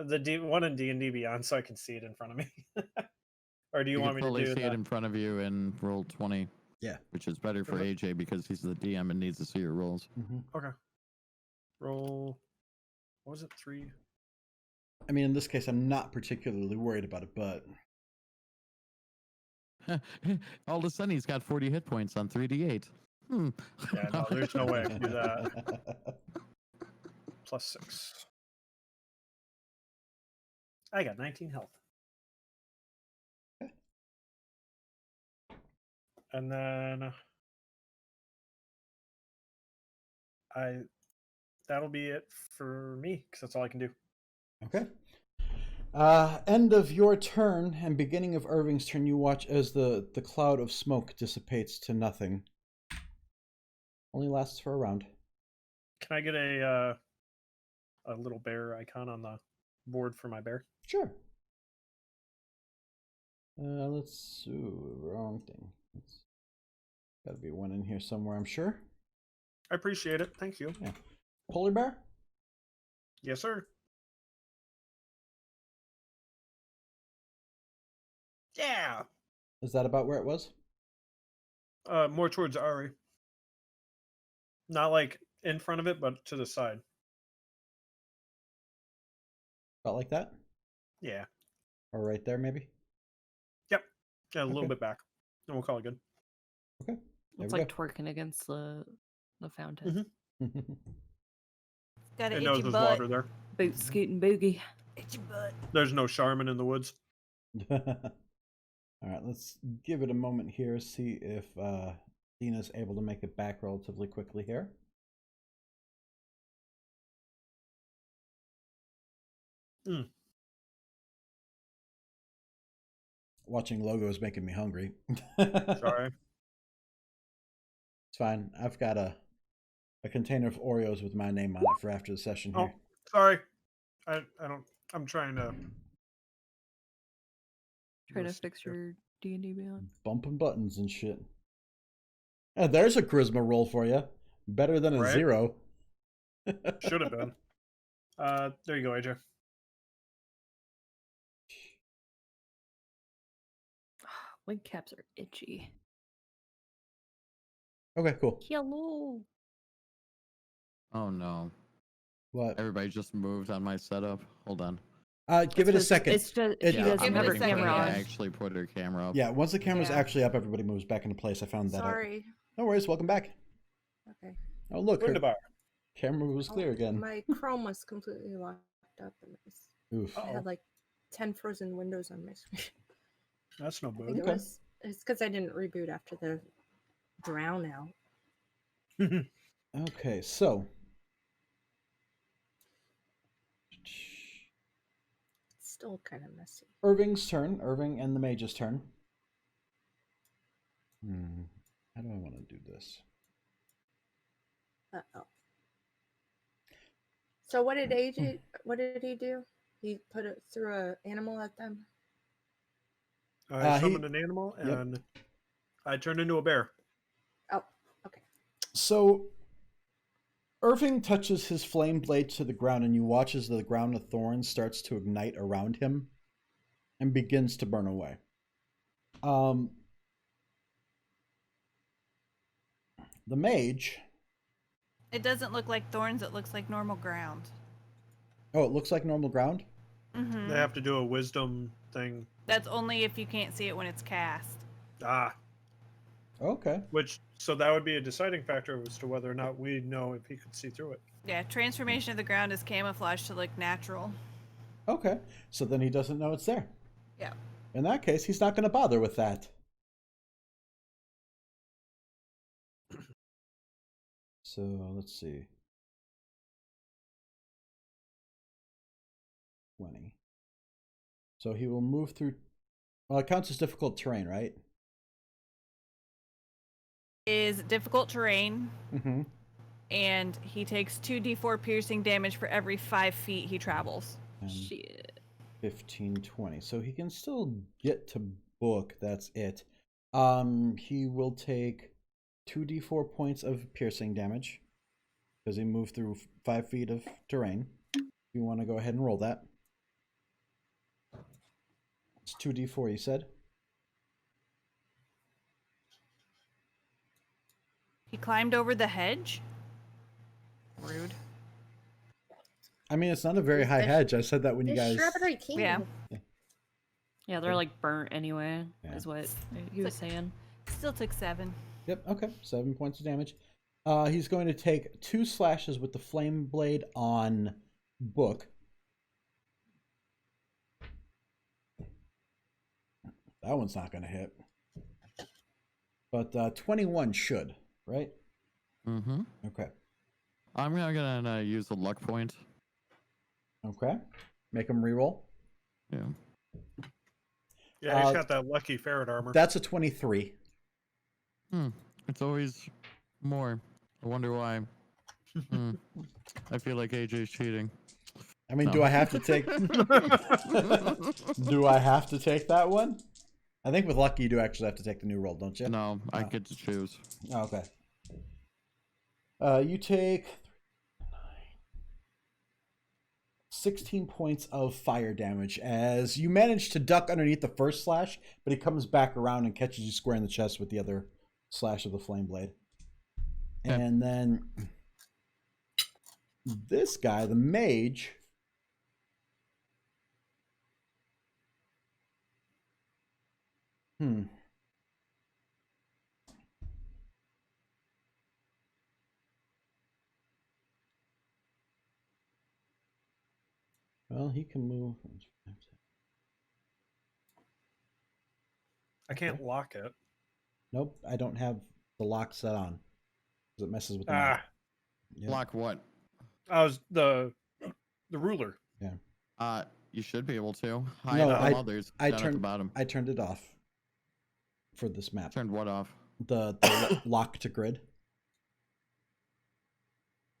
The one in D&D Beyond, so I can see it in front of me. Or do you want can me to totally do see that? it in front of you and roll 20. Yeah. Which is better for Okay. AJ because he's the DM and needs to see your rolls. Okay. Roll. What was it? 3? I mean, in this case, I'm not particularly worried about it, but All of a sudden, he's got 40 hit points on 3d8. Yeah, no, there's no way I can do that. Plus 6. I got 19 health. And then that'll be it for me because that's all I can do. Okay. End of your turn and beginning of Irving's turn, you watch as the cloud of smoke dissipates to nothing. Only lasts for a round. Can I get a little bear icon on the board for my bear? Sure. Let's... Ooh, wrong thing. Got to be one in here somewhere, I'm sure. I appreciate it. Thank you. Yeah. Polar bear? Yes, sir. Yeah. Is that about where it was? More towards Ari. Not like in front of it, but to the side. About like that? Yeah. Or right there, maybe? Yep. Yeah, a little Okay. bit back. And we'll call it good. Okay. There It's we like go. twerking against the fountain. Got It an knows itchy there's butt. water there. Boot scooting boogie. Itchy butt. There's no Charmin in the woods. All right, let's give it a moment here, see if Dina's able to make it back relatively quickly here. Watching logos making me hungry. Sorry. It's fine. I've got a container of Oreos with my name on it for after the session here. Oh, sorry. I don't. I'm trying to. Try to fix your D&D Beyond. Bumping buttons and shit. Oh, there's a charisma roll for you. Better than a Right? 0. Should have been. There you go, AJ. Wing caps are itchy. Okay, cool. Hello. Oh no. What? Everybody just moved on my setup. Hold on. Give it a second. It's just It- she Yeah, doesn't Give have it her a second, camera yeah. on. Actually put her camera up. Yeah, once the camera's Yeah. actually up, everybody moves back into place. I found that out. Sorry. No worries. Welcome back. Okay. Oh, look. Her Wunderbar. camera was clear again. My Chrome was completely locked up, and Oof. I had like 10 frozen windows on my screen. That's no I think good. it's because I didn't reboot after the drown out. Okay, so. It's still kind of messy. Irving's turn. Irving and the mage's turn. How do I want to do this? Uh-oh. So what did he do? He put it through an animal at them? I summoned an animal and I turned into a bear. Oh, okay. So, Irving touches his flame blade to the ground, and you watch as the ground of thorns starts to ignite around him and begins to burn away. The mage. It doesn't look like thorns. It looks like normal ground. Oh, it looks like normal ground? Mm-hmm. They have to do a wisdom thing. That's only if you can't see it when it's cast. Ah, Okay. so that would be a deciding factor as to whether or not we know if he could see through it. Yeah, transformation of the ground is camouflage to look natural. Okay. So then he doesn't know it's there. Yeah. In that case, he's not going to bother with that. So, let's see. 20. So he will move through. Well, it counts as difficult terrain, right? Is difficult terrain, Mm-hmm. and he takes 2d4 piercing damage for every 5 feet he travels. Shit. 15, 20. So he can still get to book. That's it. He will take 2d4 points of piercing damage because he moved through 5 feet of terrain. You want to go ahead and roll that? It's 2d4, you said? He climbed over the hedge? Rude. I mean, it's not a very high hedge. I said that when you The guys. shrubbery king. Yeah. Yeah, they're like burnt anyway, Yeah. is what he was saying. Still took 7. Yep, okay. 7 points of damage. He's going to take 2 slashes with the flame blade on Book. That one's not going to hit. But 21 should, right? Mm-hmm. Okay. I'm gonna use a luck point. Okay. Make him reroll. Yeah. Yeah, he's got that lucky ferret armor. That's a 23. It's always more. I wonder why. I feel like AJ's cheating. I mean, No. do I have to take do I have to take that one? I think with lucky you do actually have to take the new roll, don't you? No, I Oh. get to choose. Oh, okay. You take 16 points of fire damage as you manage to duck underneath the first slash, but he comes back around and catches you square in the chest with the other slash of the flame blade. Yeah. And then this guy, the mage, well, he can move. I can't lock it. Nope, I don't have the lock set on because it messes with the map. Yep. Block what? I was the ruler. You should be able to hide No, from others I down at the bottom. I turned it off for this map. Turned what off? The lock to grid.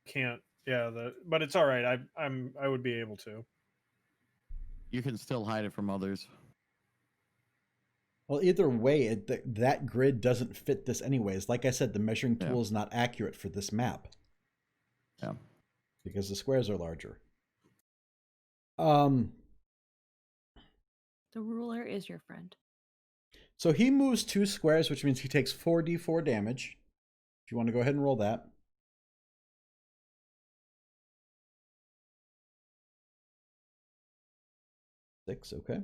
Can't. Yeah, but it's all right. I would be able to. You can still hide it from others. Well, either way, that grid doesn't fit this anyways. Like I said, the measuring tool Yeah. is not accurate for this map. Yeah. Because the squares are larger. The ruler is your friend. So he moves 2 squares, which means he takes 4d4 damage. If you want to go ahead and roll that. 6, okay.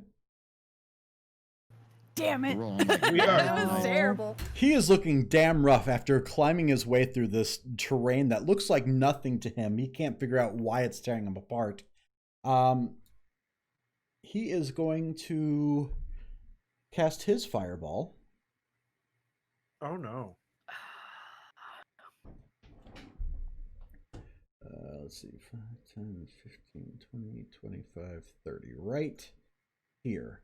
Damn it. Rolling like We are- That was Oh. terrible. He is looking damn rough after climbing his way through this terrain that looks like nothing to him. He can't figure out why it's tearing him apart. He is going to cast his fireball. Oh no. Let's see, 5, 10, 15, 20, 25, 30. Right here.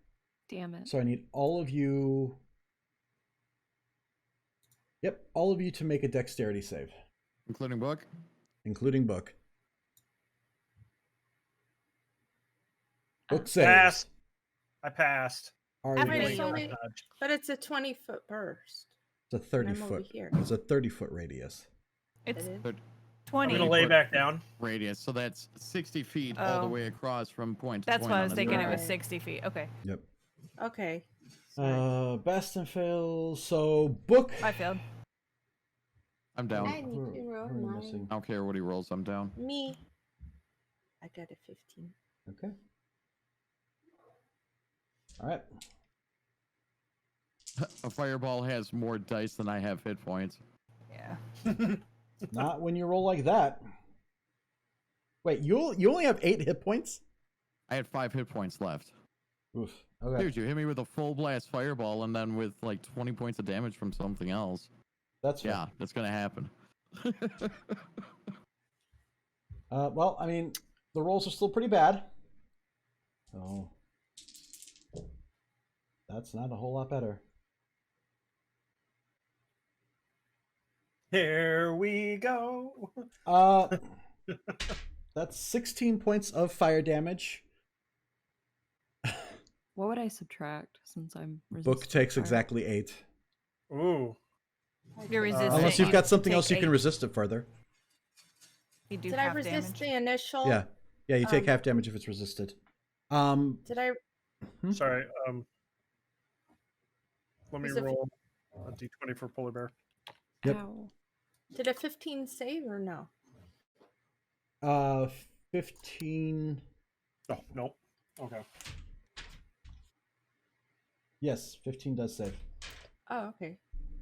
Damn it. So I need all of you. Yep, all of you to make a dexterity save, including book. including Book. Book saves. Pass. I passed. Are How you many going? It's you only, Nudge. but it's a 20-foot burst. It's a 30 I'm over foot. here. It's a 30-foot radius. It's It is? I'm 20. gonna lay back down. Radius, so that's 60 feet all the Oh. way across from point to That's point what I on was the thinking. It map. was Right. 60 feet. Okay. Yep. Okay. Sorry. Best and fails. So Book. I failed. I'm down. I need to roll Who are we mine. missing? I don't care what he rolls, I'm down. Me. I got a 15. Okay. All right. A fireball has more dice than I have hit points. Yeah. Not when you roll like that. Wait, you only have 8 hit points? I had 5 hit points left. Oof. Okay. Dude, you hit me with a full blast fireball and then with like 20 points of damage from something else. That's Yeah, that's gonna happen. Well, I mean, the rolls are still pretty bad. So that's not a whole lot better. Here we go. That's 16 points of fire damage. What would I subtract since I'm Book resistant takes fire? exactly 8. Ooh. You're resistant. Unless you've got something take else you can 8. resist it further. You do Did I half resist damage. the initial? Yeah. Yeah, you take Um, half damage if it's resisted. Did I? Sorry. Let me Was it- roll a d20 for polar bear. Yep. Ow. Did a 15 save or no? 15. Oh no. Okay. Yes, 15 does save. Oh, okay.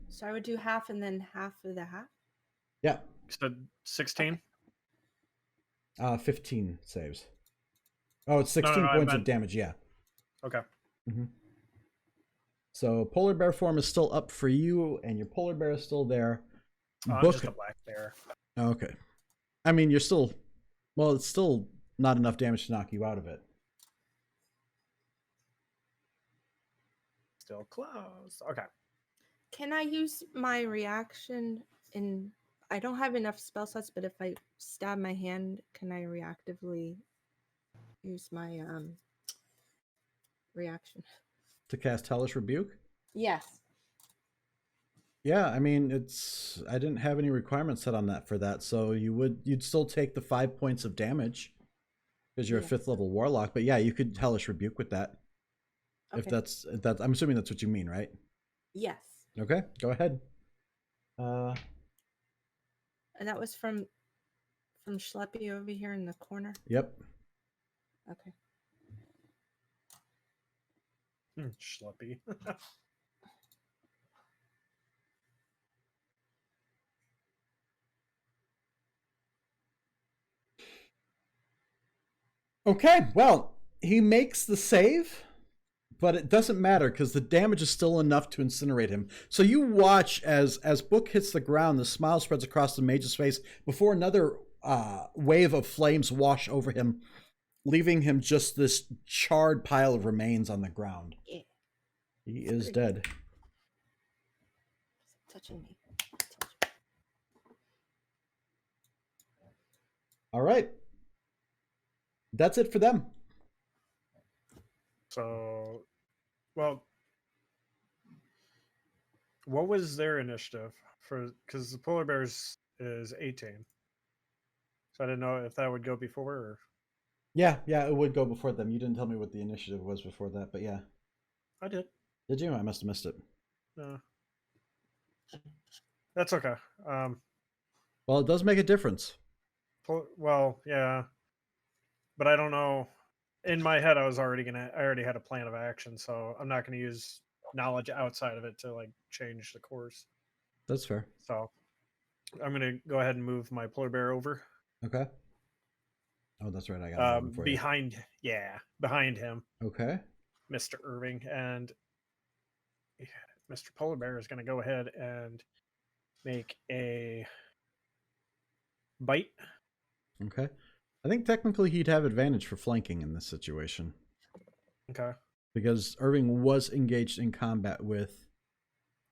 So I would do half and then half of the half. Yeah. You said 16. 15 saves. Oh, it's 16 I points of meant- damage, yeah. Okay. So polar bear form is still up for you, and your polar bear is still there. I'm Book. just a black bear. Okay. I mean, you're still. Well, it's still not enough damage to knock you out of it. Still close. Okay. Can I use my reaction in? I don't have enough spell slots, but if I stab my hand, can I reactively use my reaction? To cast Hellish Rebuke? Yes. Yeah, I mean, it's. I didn't have any requirements set on that for that, so you'd still take the 5 points of damage because you're a Yes. 5th level warlock. But yeah, you could Hellish Rebuke with that. If Okay. that's that, I'm assuming that's what you mean, right? Yes. Okay, go ahead. And that was from Schleppy over here in the corner. Yep. Okay. Schleppy. Okay, well, he makes the save, but it doesn't matter because the damage is still enough to incinerate him. So you watch as Book hits the ground, the smile spreads across the mage's face before another wave of flames wash over him, leaving him just this charred pile of remains on the ground. Yeah. He is dead. Touching me. All right. That's it for them. So, well, what was their initiative for? Because the polar bears is 18. So I didn't know if that would go before or. Yeah, it would go before them. You didn't tell me what the initiative was before that, but yeah. I did. Did you? I must have missed it. That's okay. Well, it does make a difference. Well, yeah, but I don't know. in my head, I already had a plan of action, so I'm not gonna use knowledge outside of it to like change the course. That's fair. So I'm gonna go ahead and move my polar bear over. Okay. Oh, that's right. I got one for you. Behind him, Okay. Mr. Irving, and Mr. Polar Bear is gonna go ahead and make a bite. Okay. I think technically he'd have advantage for flanking in this situation Okay. because Irving was engaged in combat with.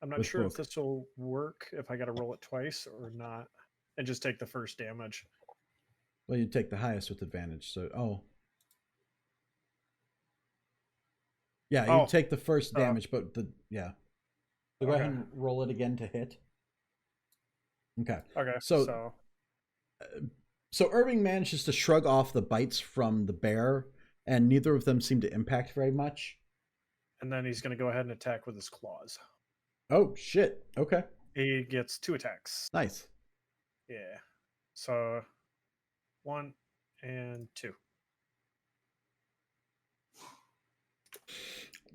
I'm not With sure if Book. this will work if I got to roll it twice or not, and just take the first damage. Well, you take the highest with advantage. So, yeah, you Oh. take the first damage, but So go Okay. ahead and roll it again to hit. Okay. Okay. So Irving manages to shrug off the bites from the bear, and neither of them seem to impact very much. and then he's gonna go ahead and attack with his claws. Oh shit! Okay, He gets 2 attacks. nice. Yeah. So 1 and 2.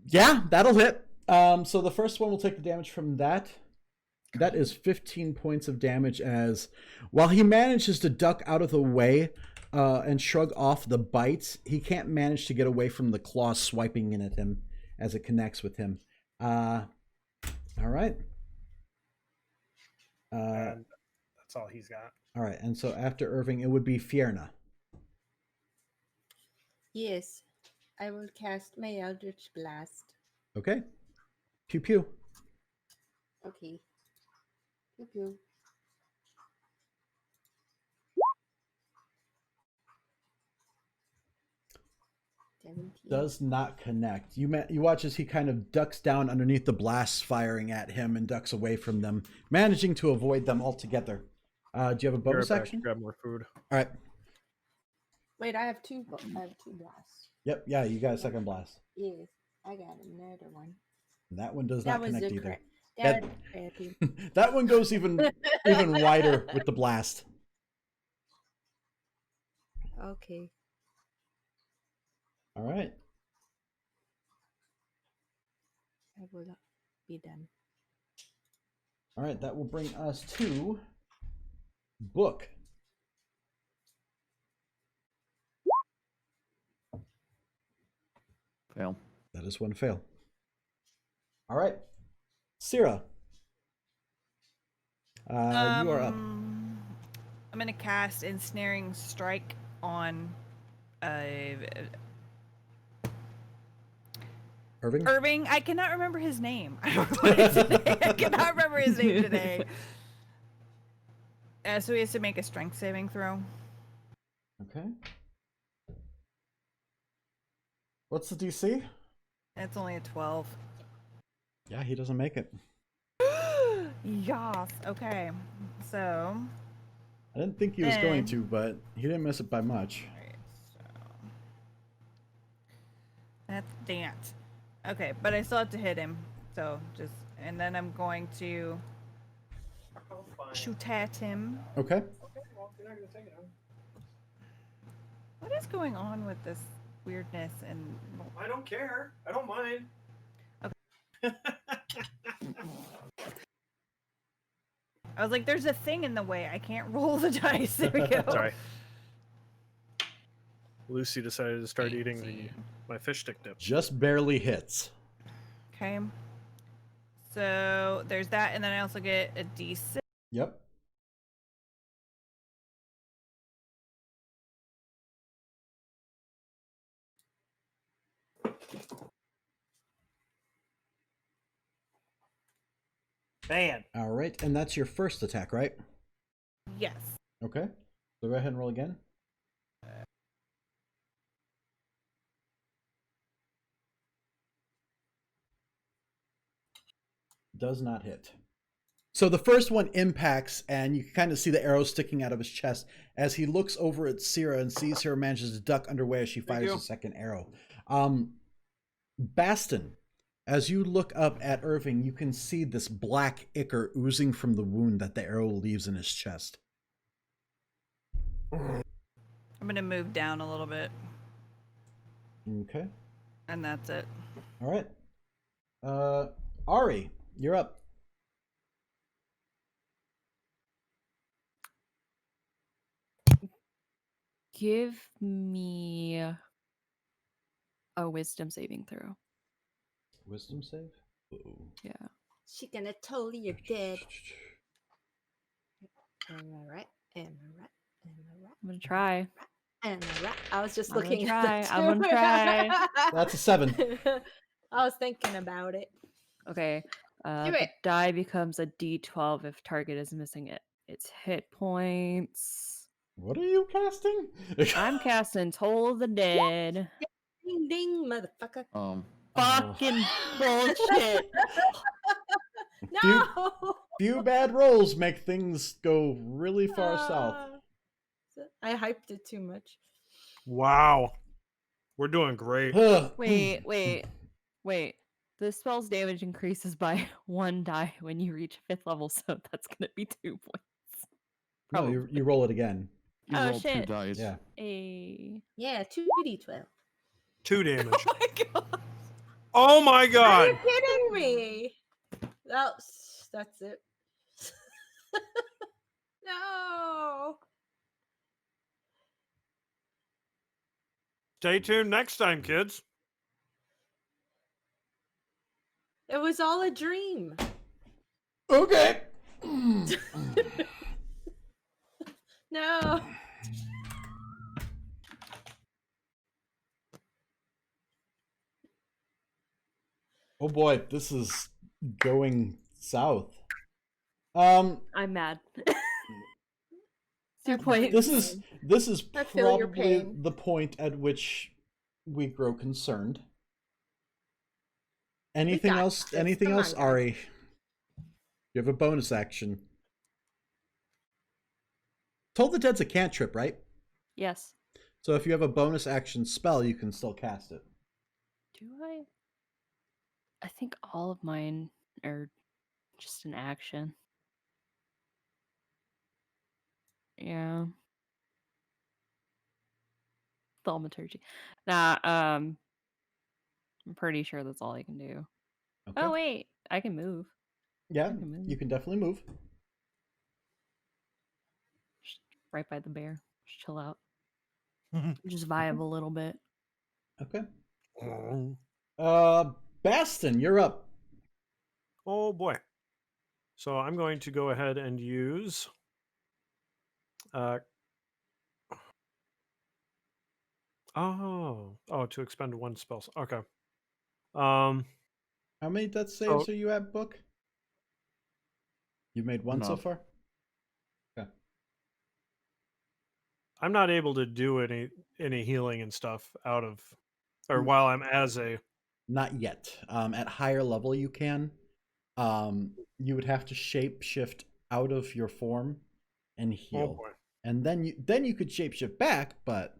Yeah, that'll hit. So the first one will take the damage from that. That is 15 points of damage as while he manages to duck out of the way and shrug off the bites, he can't manage to get away from the claws swiping in at him as it connects with him. All right. And that's all he's got. All right, and so after Irving, it would be Fierna. Yes, I will cast my Eldritch Blast. Okay. Pew pew. Okay. Pew pew. Does not connect. You watch as he kind of ducks down underneath the blasts firing at him and ducks away from them, managing to avoid them altogether. Do you have a Be right bonus back, action? grab more food. All right. Wait, I have two. I have 2 blasts. Yep. Yeah, you got a second blast. Yes, I got another one. And that one does That not was connect the either. That was crappy. That one goes even wider with the blast. Okay. All right. I will be done. All right. That will bring us to Book. Fail. That is one fail. All right. Syrah. You are up. I'm gonna cast Ensnaring Strike on Irving? Irving. I cannot remember his name. I don't know what it is today. I cannot remember his name today. So he has to make a strength saving throw. Okay. What's the DC? It's only a 12. Yeah, he doesn't make it. Yas. Okay. So. I didn't think he was going to, but he didn't miss it by much. Alright, so. That's that. Okay, but I still have to hit him. So just. And then I'm going to shoot at him. Okay. Okay, well, you're not gonna take it, huh? What is going on with this weirdness and I don't care. I don't mind. I was like, there's a thing in the way. I can't roll the dice. There we go. Sorry. Lucy decided to start eating my fish stick dip. Just barely hits. Okay. So there's that, and then I also get a D6. Yep. Man. All right, and that's your first attack, right? Yes. Okay. So go ahead and roll again. Does not hit. So the first one impacts, and you can kind of see the arrow sticking out of his chest as he looks over at Syrah and sees her manages to duck underway as she fires a second arrow. Baston, as you look up at Irving, you can see this black ichor oozing from the wound that the arrow leaves in his chest. I'm going to move down a little bit. Okay. And that's it. All right. Ari, you're up. Give me a wisdom saving throw. Wisdom save. Ooh. Yeah. She gonna tell you you're dead. Am I right? Am I right? Am I right? I'm gonna try. Am I right? I was just I'm gonna looking try. at the I'm gonna try. That's a 7. I was thinking about it. Okay. Do The it. die becomes a D12 if target is missing its hit points. What are you casting? I'm casting Toll of the Dead. Ding ding, motherfucker. Fucking bullshit. No. Few bad rolls make things go really far south. I hyped it too much. Wow. We're doing great. Wait. The spell's damage increases by 1 die when you reach 5th level, so that's gonna be 2 points. No, you roll it again. You Oh, roll 2 shit. dice. Yeah. Yeah, 2d12. 2 damage. Oh my god. Oh my Are god. you kidding me? That's it. No. Stay tuned next time, kids. It was all a dream. Okay. No. Oh boy, this is going south. I'm mad. 2 That's points. This is I feel your probably pain. the point at which we grow concerned. Anything got else? this. Anything Come else, on, guys. Ari? You have a bonus action. Toll the Dead's a cantrip, right? Yes. So if you have a bonus action spell, you can still cast it. Do I? I think all of mine are just an action. Yeah. Thaumaturgy. Nah, I'm pretty sure that's all I can do. Okay. Oh wait, I can move. Yeah, I can move. you can definitely move. Just right by the bear. Just chill out. Just vibe a little bit. Okay. Oh Baston, you're up. boy. So I'm going to go ahead and use to expend 1 spell. Okay. How many death saves So- are you at, Book? You made 1 so Enough. far? Okay. I'm not able to do any healing and stuff while I'm as a. Not yet. At higher level, you can. You would have to shape shift out of your form and Oh heal, boy. and then you could shape shift back, but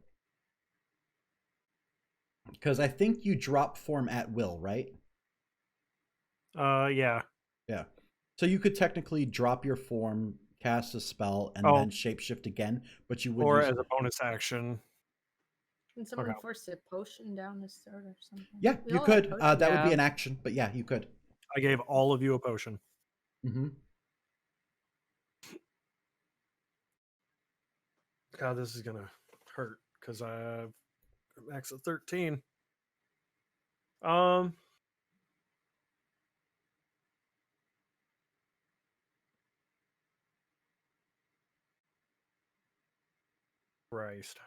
because I think you drop form at will, right? Yeah. Yeah. So you could technically drop your form, cast a spell, and Oh. then shape shift again, but you would Or use... as a bonus action. Can someone Okay. force a potion down his throat or something? Yeah, We you all have could. potions. That would be Yeah. an action, but yeah, you could. I gave all of you a potion. Mm-hmm. God, this is gonna hurt because I have a max of 13. Christ.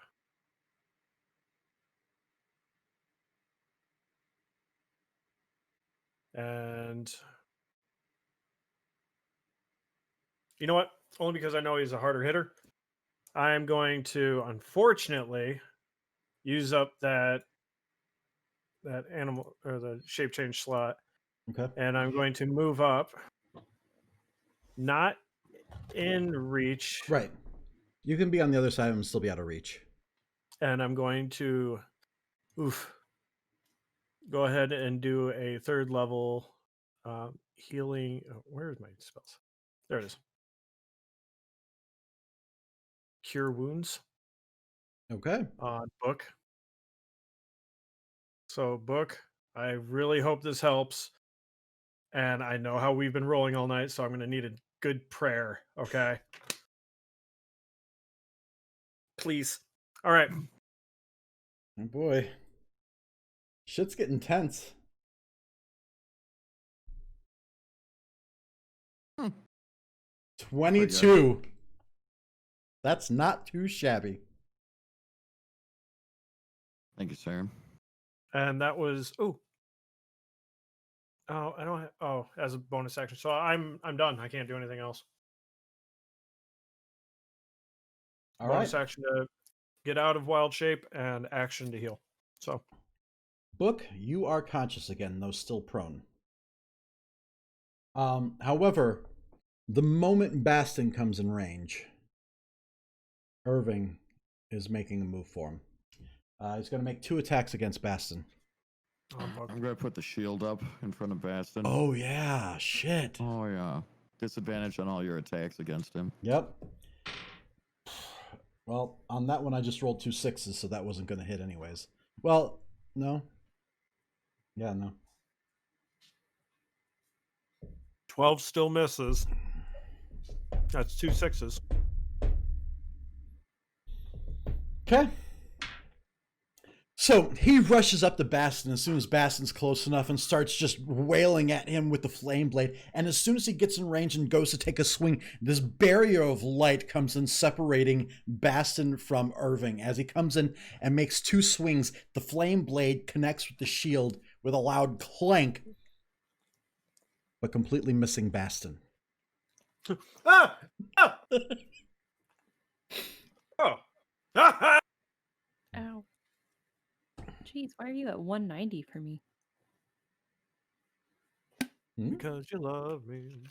And you know what? Only because I know he's a harder hitter, I'm going to unfortunately use up that animal or the shape change slot, Okay. and I'm going to move up, not in reach, Right. You can be on the other side and still be out of reach. and I'm going to go ahead and do a 3rd level healing. Where is my spells? There it is. Cure wounds Okay. on book. So, Book, I really hope this helps. And I know how we've been rolling all night, so I'm going to need a good prayer, okay? Please. All right. Oh boy. Shit's getting tense. Hmm. 22. That's not too shabby. Thank you, sir. And that was I don't as a bonus action. So I'm done. I can't do anything else. All Bonus right. action to get out of wild shape and action to heal. So Book, you are conscious again, though still prone. However, the moment Baston comes in range, Irving is making a move for him. He's going to make 2 attacks against Baston. I'm going to put the shield up in front of Baston. Oh, yeah. Shit. Oh, yeah. Disadvantage on all your attacks against him. Yep. Well, on that one, I just rolled 2 6s, so that wasn't going to hit anyways. Well, no. Yeah, no. 12 still misses. That's 2 6s. Okay. So he rushes up to Baston as soon as Baston's close enough and starts just wailing at him with the flame blade. And as soon as he gets in range and goes to take a swing, this barrier of light comes in, separating Baston from Irving. As he comes in and makes 2 swings, the flame blade connects with the shield with a loud clank, but completely missing Baston. Ah! Ah! Oh. Ah! Ow. Jeez, why are you at 190 for me? Because you love me.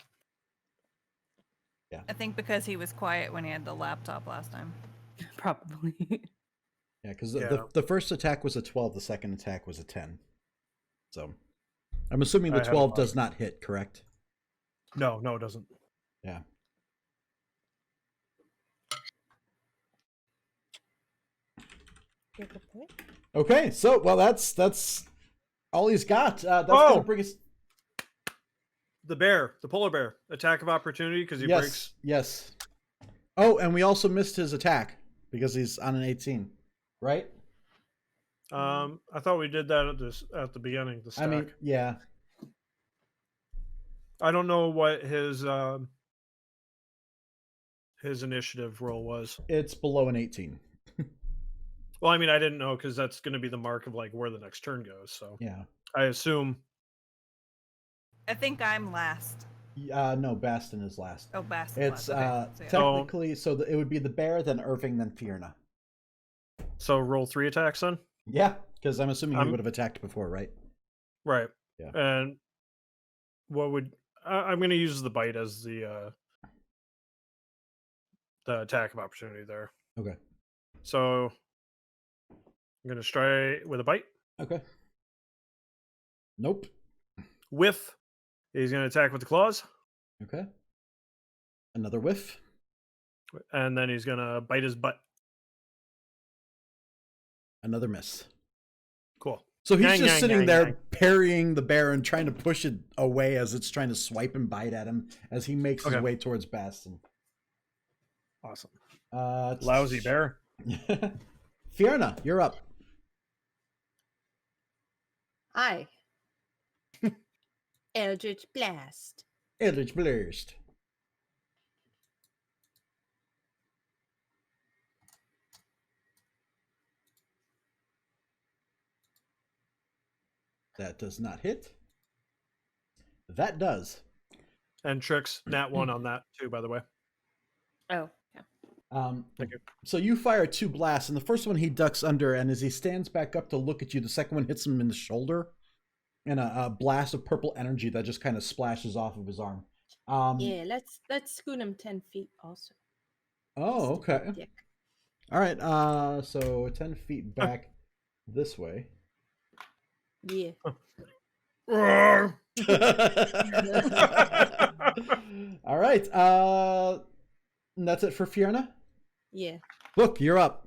Yeah. I think because he was quiet when he had the laptop last time. Probably. Yeah, because Yeah. the first attack was a 12, the second attack was a 10. So I'm assuming I the had a 12 lot. does not hit, correct? No, it doesn't. Yeah. Yeah, good point. Okay, so well, that's all he's got. That's gonna bring us. The bear, the polar bear, attack of opportunity because he breaks. Yes. Oh, and we also missed his attack because he's on an 18, right? I thought we did that at the beginning. The stack. I mean, yeah. I don't know what his initiative roll was. It's below an 18. Well, I mean, I didn't know because that's going to be the mark of like where the next turn goes. So Yeah. I assume. I think I'm last. No, Baston is last. Oh, Baston. It's last. Okay. technically so it would be the bear, then Irving, then Fiona. So roll 3 attacks then. Yeah, because I'm assuming he would have attacked before, right? Right. Yeah. And what would I'm going to use the bite as the attack of opportunity there. Okay. So I'm going to strike with a bite. Okay. Nope. Whiff. He's going to attack with the claws. Okay. Another whiff. And then he's going to bite his butt. Another miss. Cool. So he's Yang, just yang, sitting yang, there yang. parrying the bear and trying to push it away as it's trying to swipe and bite at him as he makes his way towards Baston. Awesome. Lousy bear. Fiona, you're up. Hi. Eldritch Blast. Eldritch Blast. That does not hit. That does. And Trix, nat 1 on that too, by the way. Oh, yeah. Thank you. So you fire 2 blasts, and the first one he ducks under, and as he stands back up to look at you, the second one hits him in the shoulder, and a blast of purple energy that just kind of splashes off of his arm. Yeah, let's scoot him 10 feet also. Oh, okay. Dick. All right. So 10 feet back this way. Yeah. All right. And that's it for Fiona. Yeah. Look, you're up.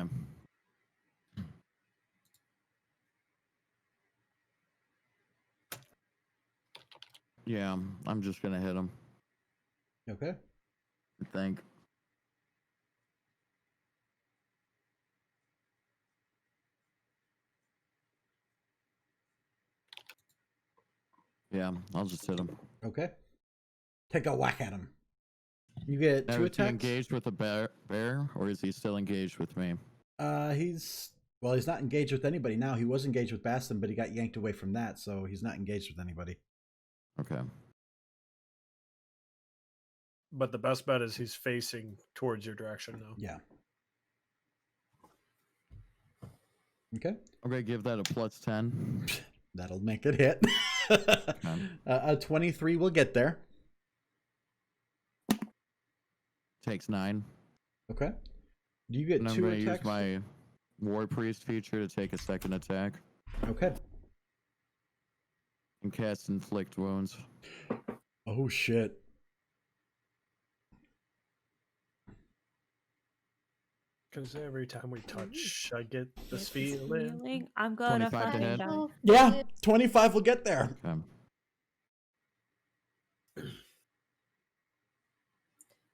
Okay. Yeah, I'm just gonna hit him. Okay. I think. Yeah, I'll just hit him. Okay. Take a whack at him. You get Now, 2 is he attacks. engaged with the bear, or is he still engaged with me? He's not engaged with anybody now. He was engaged with Baston, but he got yanked away from that, so he's not engaged with anybody. Okay. But the best bet is he's facing towards your direction now. Yeah. Okay. I'm gonna give that a +10. That'll make it hit. A 23 will get there. Takes 9. Okay. Do you get And I'm 2 gonna attacks? use my War Priest feature to take a second attack Okay. and cast Inflict Wounds. Oh shit. Because every time we touch, I get this feeling. I'm gonna 25 to find hit. out. Yeah, 25 will get there. Okay.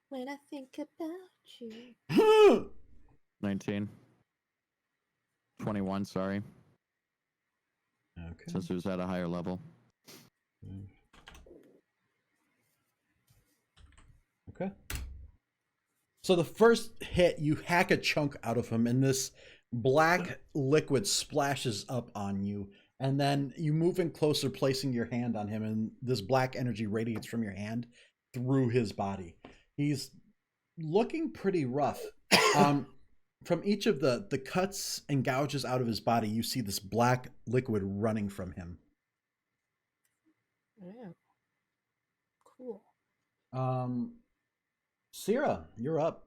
When I think about you. 19. 21, sorry. Okay. Since it was at a higher level. Okay. So the first hit, you hack a chunk out of him, and this black liquid splashes up on you. And then you move in closer, placing your hand on him, and this black energy radiates from your hand through his body. He's looking pretty rough. From each of the cuts and gouges out of his body, you see this black liquid running from him. Yeah. Cool. Sierra, you're up.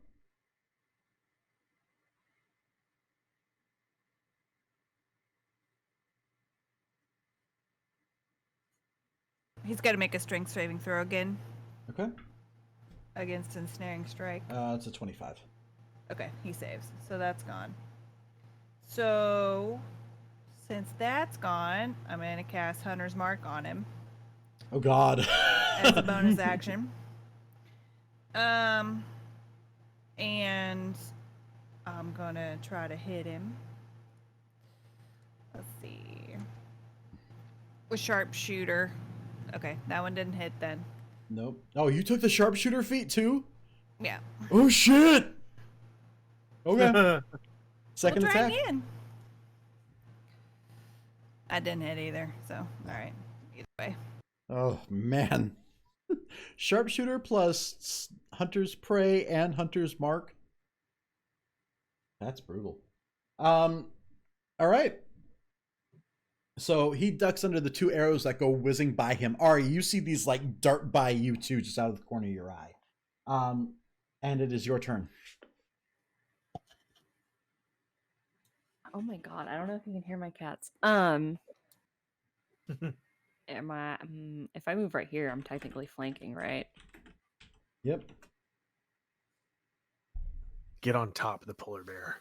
He's got to make a strength saving throw again Okay. against ensnaring strike. It's a 25. Okay, he saves. So that's gone. So, since that's gone, I'm going to cast Hunter's Mark on him Oh God. as a bonus action. And I'm going to try to hit him. Let's see. With Sharpshooter. Okay, that one didn't hit then. Nope. Oh, you took the sharpshooter feat too? Yeah. Oh shit. Okay. That's Second We'll try attack. again. I didn't hit either, so alright. Either way. Oh man. Sharpshooter plus hunter's prey and hunter's mark. That's brutal. All right. So he ducks under the 2 arrows that go whizzing by him. Ari, you see these like dart by you too, just out of the corner of your eye. And it is your turn. Oh my god, I don't know if you can hear my cats. Am I? If I move right here, I'm technically flanking, right? Yep. Get on top of the polar bear.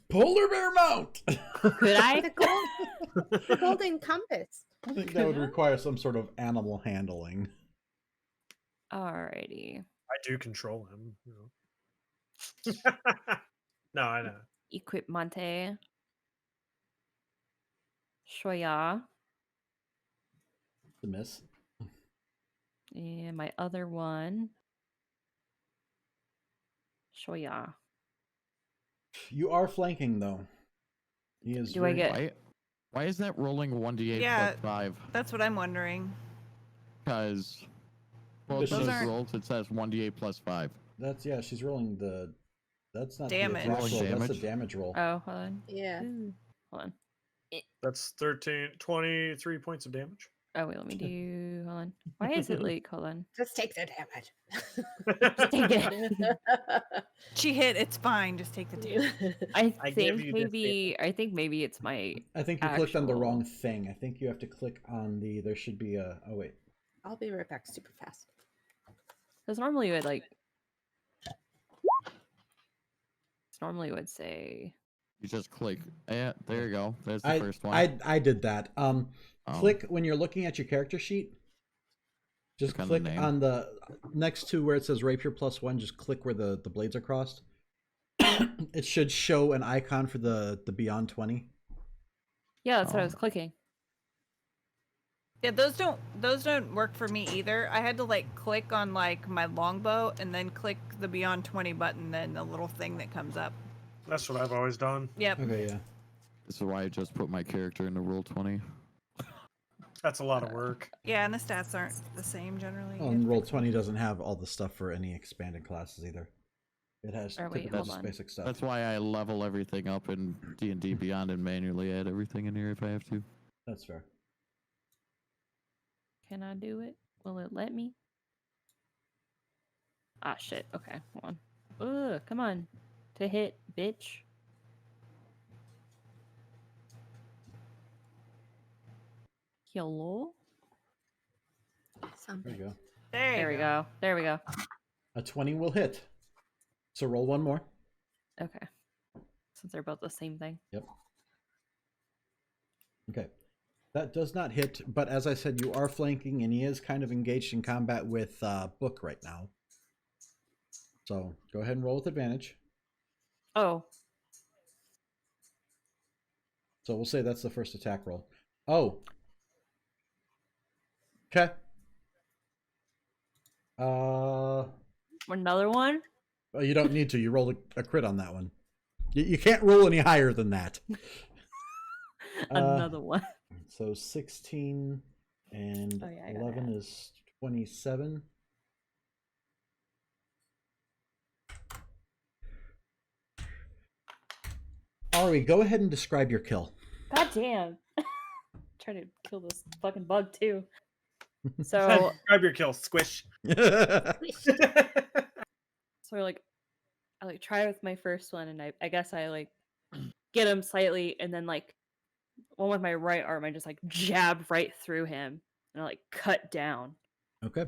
Polar bear mount. Could I? The golden compass. I think that would require some sort of animal handling. Alrighty. I do control him. You know. No, I know. Equipmente. Shoya. The miss. And my other one. Shoya. You are flanking though. He is. Do I very- get- Why is that rolling 1d8 Yeah. plus 5? That's what I'm wondering. Because both Those of those aren't- rolls, it says 1d8 plus 5. That's yeah. She's rolling the. That's not Damage. The attack roll, Rolling That's the damage? damage roll. Oh, hold on. Yeah. Ooh, hold on. That's 23 points of damage. Oh, wait, let me do. Hold on. Why is it leak? Hold on. Just take the damage. Take it. She hit, it's fine, just take the damage. I give think you this maybe. I think maybe it's my. I think you clicked on the Actual- wrong thing. I think you have to click on the. There should be a. Oh wait. I'll be right back super fast. Because normally you would like. normally would say. You just click. Yeah, there you go. There's the I first one. I did that. Oh. Click when you're looking at your character sheet. Just Click on the click name. on the next to where it says Rapier +1. Just click where the blades are crossed. It should show an icon for the Beyond 20. Yeah, that's what I Oh. was clicking. Yeah, those don't work for me either. I had to like click on like my longbow and then click the Beyond 20 button, then the little thing that comes up. That's what I've always done. Yep. Okay, yeah. This is why I just put my character into roll 20. That's a lot of work. Yeah, and the stats aren't the same generally. Oh, You and have to Roll fix 20 doesn't have all the stuff for any expanded classes either. It has Or wait, typical hold just on. basic stuff. That's why I level everything up in D&D Beyond and manually add everything in here if I have to. That's fair. Can I do it? Will it let me? Ah, shit. Okay, hold on. Ugh, come on. To hit, bitch. Hello? There you go. There we go. There we go. A 20 will hit. So roll one more. Okay. Since they're both the same thing. Yep. Okay. That does not hit, but as I said, you are flanking, and he is kind of engaged in combat with Book right now. So go ahead and roll with advantage. Oh, So we'll say that's the first attack roll. Oh. Okay. another one? Well, you don't need to. You rolled a crit on that one. You can't roll any higher than that. Another one. So 16 and Oh, yeah, I got 11 that. is 27. Ari, go ahead and describe your kill. God damn. Try to kill this fucking bug too. So, Grab your kill, squish. so like, I like try with my first one, and I guess I like get him slightly, and then like one with my right arm, I just like jab right through him, and I like cut down. Okay.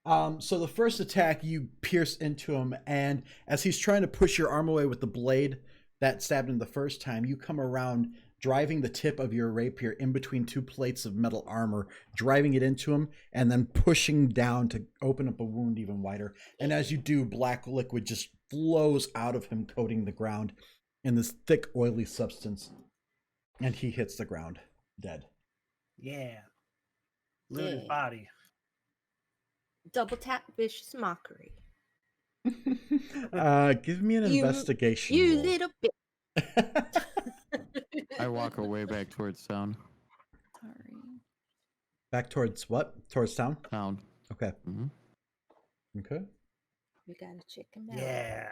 So the first attack, you pierce into him, and as he's trying to push your arm away with the blade that stabbed him the first time, you come around, driving the tip of your rapier in between two plates of metal armor, driving it into him, and then pushing down to open up a wound even wider. And as you do, black liquid just flows out of him, coating the ground in this thick, oily substance. And he hits the ground, dead. Yeah. Looted Yeah. body. Double tap vicious mockery. Give me an investigation You roll. little bit. I walk away back towards town. Sorry. Back towards what? Towards town? Town. Okay. hmm Okay. We gotta check him out. Yeah.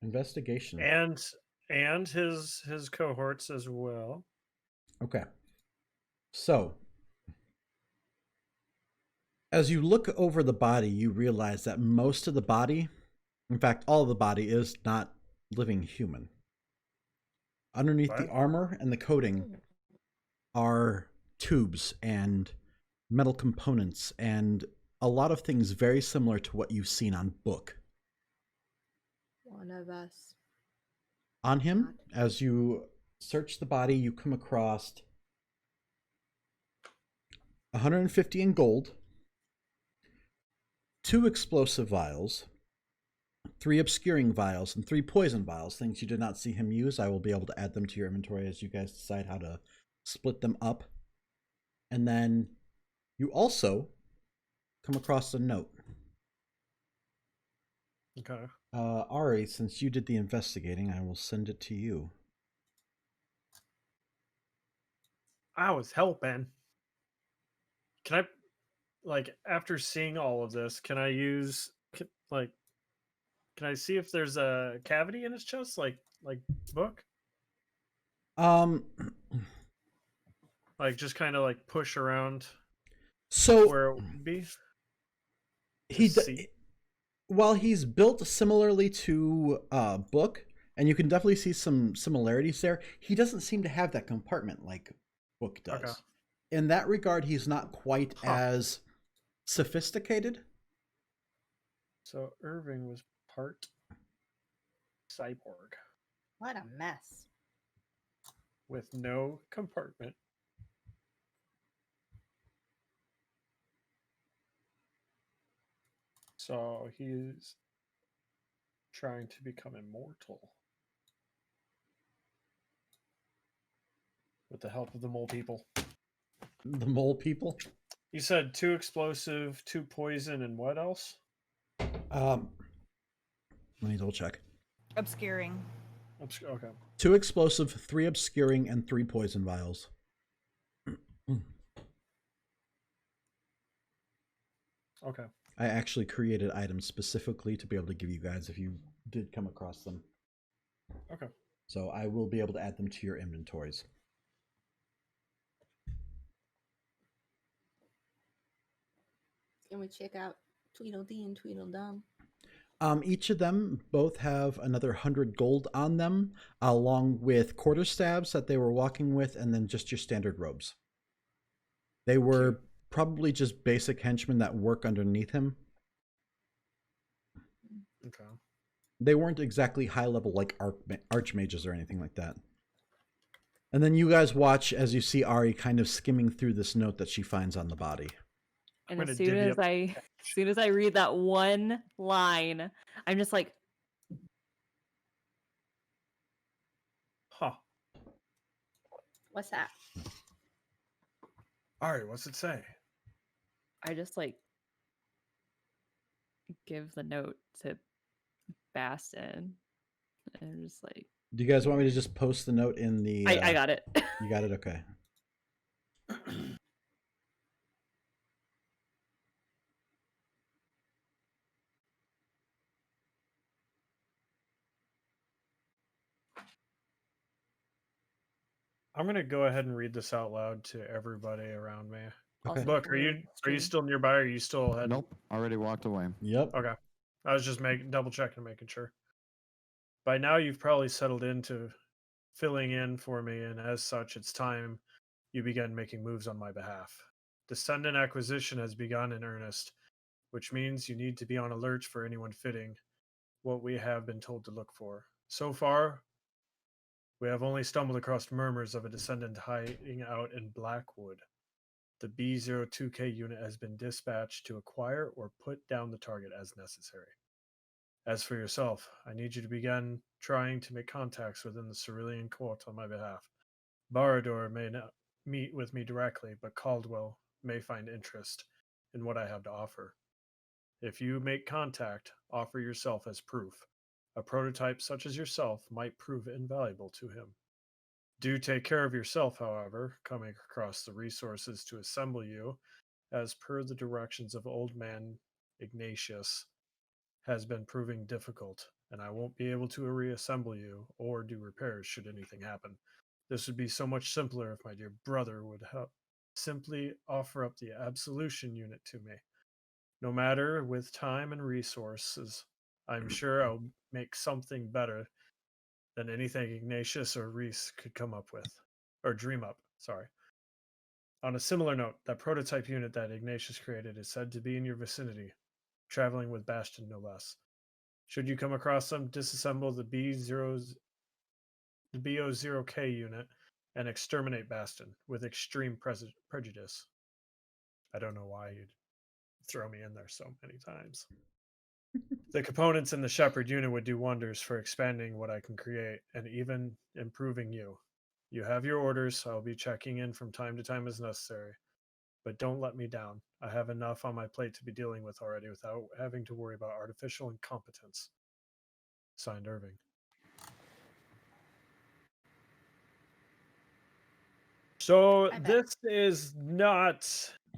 Investigation. And his cohorts as well. Okay. So, as you look over the body, you realize that most of the body, in fact, all of the body, is not living human. Underneath the What? armor and the coating are tubes and metal components and a lot of things very similar to what you've seen on Book. One of us. On him, as you search the body, you come across 150 in gold, 2 explosive vials, 3 obscuring vials, and 3 poison vials, things you did not see him use. I will be able to add them to your inventory as you guys decide how to split them up. And then you also come across a note. Okay. Ari, since you did the investigating, I will send it to you. I was helping. Can I, like, after seeing all of this, can I use, can I see if there's a cavity in his chest, like Book? Like, just kind of like push around So where it would be. he to see. while he's built similarly to Book, and you can definitely see some similarities there, he doesn't seem to have that compartment like Book does. Okay. In that regard, he's not quite as sophisticated. So Irving was part cyborg What a mess. with no compartment. So he's trying to become immortal with the help of the mole people. The mole people. You said 2 explosive, 2 poison, and what else? Let me double check. Obscuring. Okay. 2 explosive, 3 obscuring, and 3 poison vials. Okay. I actually created items specifically to be able to give you guys if you did come across them. Okay. So I will be able to add them to your inventories. Can we check out Tweedledee and Tweedledum? Each of them both have another 100 gold on them, along with quarterstaves that they were walking with, and then just your standard robes. They were probably just basic henchmen that work underneath him. Okay. They weren't exactly high level like archmages or anything like that. And then you guys watch as you see Ari kind of skimming through this note that she finds on the body. And gonna as soon divvy as up- I read that one line, I'm just like, Huh. What's that? Ari, what's it say? I just like give the note to Bastin. And I'm just like, Do you guys want me to just post the note in the... I got it. You got it? Okay. I'm gonna go ahead and read this out loud to everybody around me. Okay. Book, are you still nearby? Or are you still heading? Nope, already walked away. Yep. Okay. I was just double checking, making sure. By now, you've probably settled into filling in for me, and as such, it's time you began making moves on my behalf. Descendant acquisition has begun in earnest, which means you need to be on alert for anyone fitting what we have been told to look for. So far, we have only stumbled across murmurs of a descendant hiding out in Blackwood. The B02K unit has been dispatched to acquire or put down the target as necessary. As for yourself, I need you to begin trying to make contacts within the Cerulean Court on my behalf. Barador may not meet with me directly, but Caldwell may find interest in what I have to offer. If you make contact, offer yourself as proof. A prototype such as yourself might prove invaluable to him. Do take care of yourself, however, coming across the resources to assemble you, as per the directions of old man Ignatius, has been proving difficult, and I won't be able to reassemble you or do repairs should anything happen. This would be so much simpler if my dear brother would simply offer up the absolution unit to me. No matter with time and resources, I'm sure I'll make something better than anything Ignatius or Reese could come up with, or dream up, sorry. On a similar note, that prototype unit that Ignatius created is said to be in your vicinity, traveling with Bastion no less. Should you come across them, disassemble the BO0K unit and exterminate Bastion with extreme prejudice. I don't know why you'd throw me in there so many times. The components in the Shepherd unit would do wonders for expanding what I can create and even improving you. You have your orders. I'll be checking in from time to time as necessary. But don't let me down. I have enough on my plate to be dealing with already without having to worry about artificial incompetence. Signed, Irving. So this is not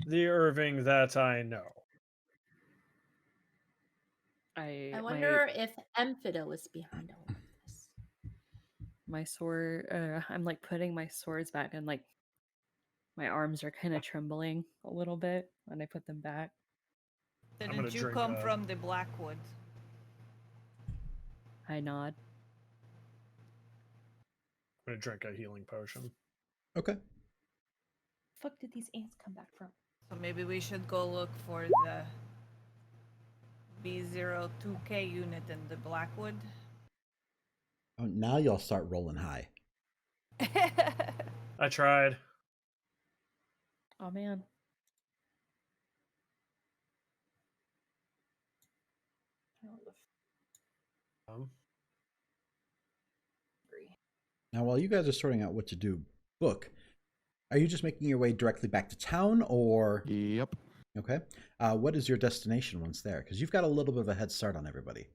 the Irving that I know. I wonder if Amphido is behind all of this. My sword, I'm like putting my swords back, and like my arms are kind of trembling a little bit when I put them back. Didn't you come from the Blackwood? I nod. I'm going to drink a healing potion. Okay. Fuck did these ants come back from? So maybe we should go look for the B02K unit in the Blackwood. Oh, now y'all start rolling high. I tried. Oh man. Now, while you guys are sorting out what to do, Book, are you just making your way directly back to town, or? Yep. Okay. What is your destination once there? Because you've got a little bit of a head start on everybody.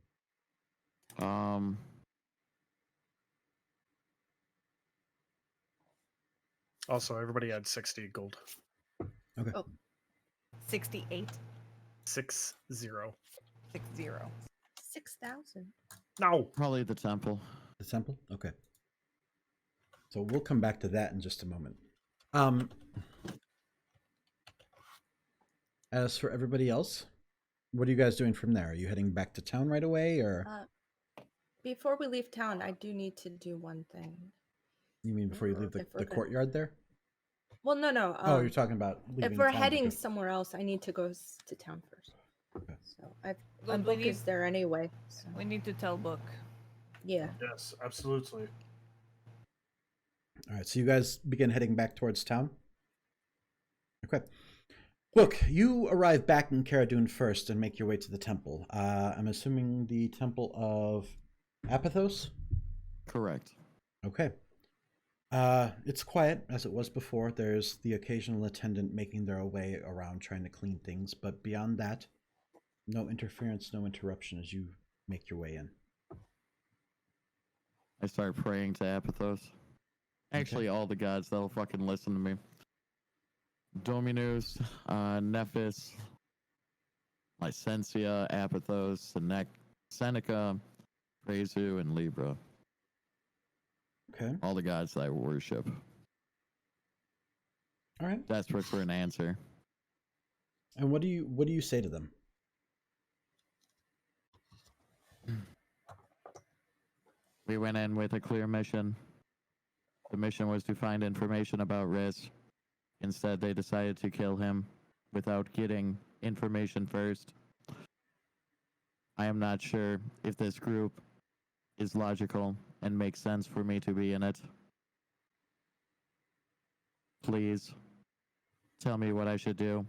Also, everybody had 60 gold. Okay. Oh. 68. 6-0. 60. 6,000. No. Probably the temple. The temple? Okay. So we'll come back to that in just a moment. As for everybody else, what are you guys doing from there? Are you heading back to town right away, or? Before we leave town, I do need to do one thing. You mean before you leave If we're the gonna- courtyard there? Well, no. Oh, you're talking about leaving if we're town to heading go- somewhere else, I need to go to town first. Okay. So Well, my we book is there anyway. So. We need to tell Book. Yeah. Yes, absolutely. All right, so you guys begin heading back towards town? Okay. Look, you arrive back in Cara Dune first and make your way to the temple. I'm assuming the Temple of Apithos? Correct. Okay. It's quiet, as it was before. There's the occasional attendant making their way around trying to clean things, but beyond that, no interference, no interruption as you make your way in. I start praying to Apithos. Actually, all the gods that'll fucking listen to me. Dominus, Nephis, Licentia, Apithos, Seneca, Prezu, and Libra. Okay. All the gods that I worship. All right. Desperate for an answer. And what do you say to them? We went in with a clear mission. The mission was to find information about Riz. Instead, they decided to kill him without getting information first. I am not sure if this group is logical and makes sense for me to be in it. Please, tell me what I should do.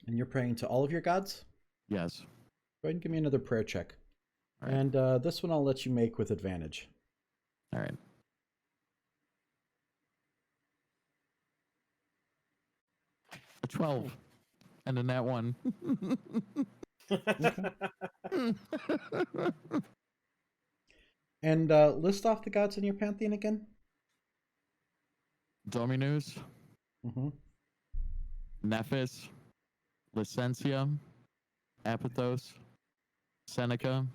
And you're praying to all of your gods? Yes. Go ahead and give me another prayer check. All right. And this one I'll let you make with advantage. All right. A 12. And a nat 1. And list off the gods in your pantheon again. Dominus, Mm-hmm. Nephis, Licentia, Apithos, Seneca,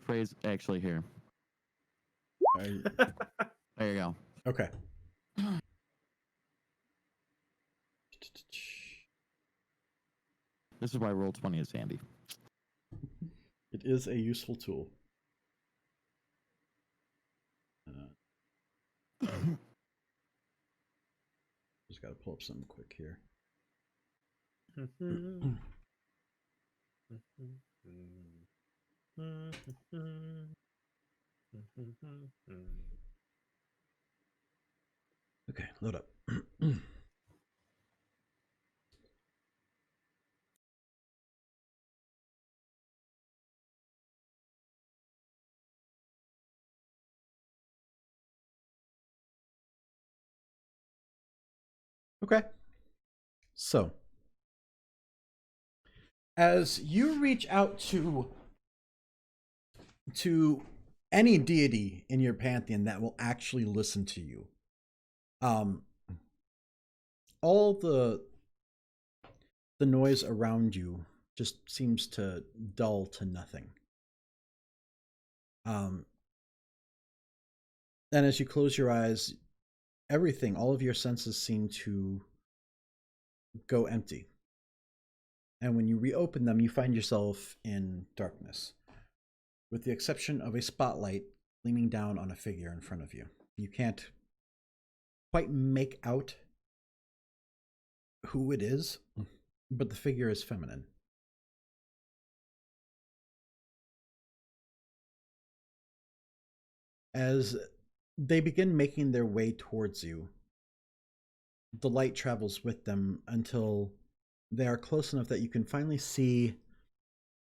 phrase actually here. There you go. Okay. This is why Roll20 is handy. It is a useful tool. Just got to pull up something quick here. Okay, load up. Okay. So, as you reach out to any deity in your pantheon that will actually listen to you, all the noise around you just seems to dull to nothing. And as you close your eyes, everything, all of your senses seem to go empty. And when you reopen them, you find yourself in darkness, with the exception of a spotlight gleaming down on a figure in front of you. You can't quite make out who it is, but the figure is feminine. As they begin making their way towards you, the light travels with them until they are close enough that you can finally see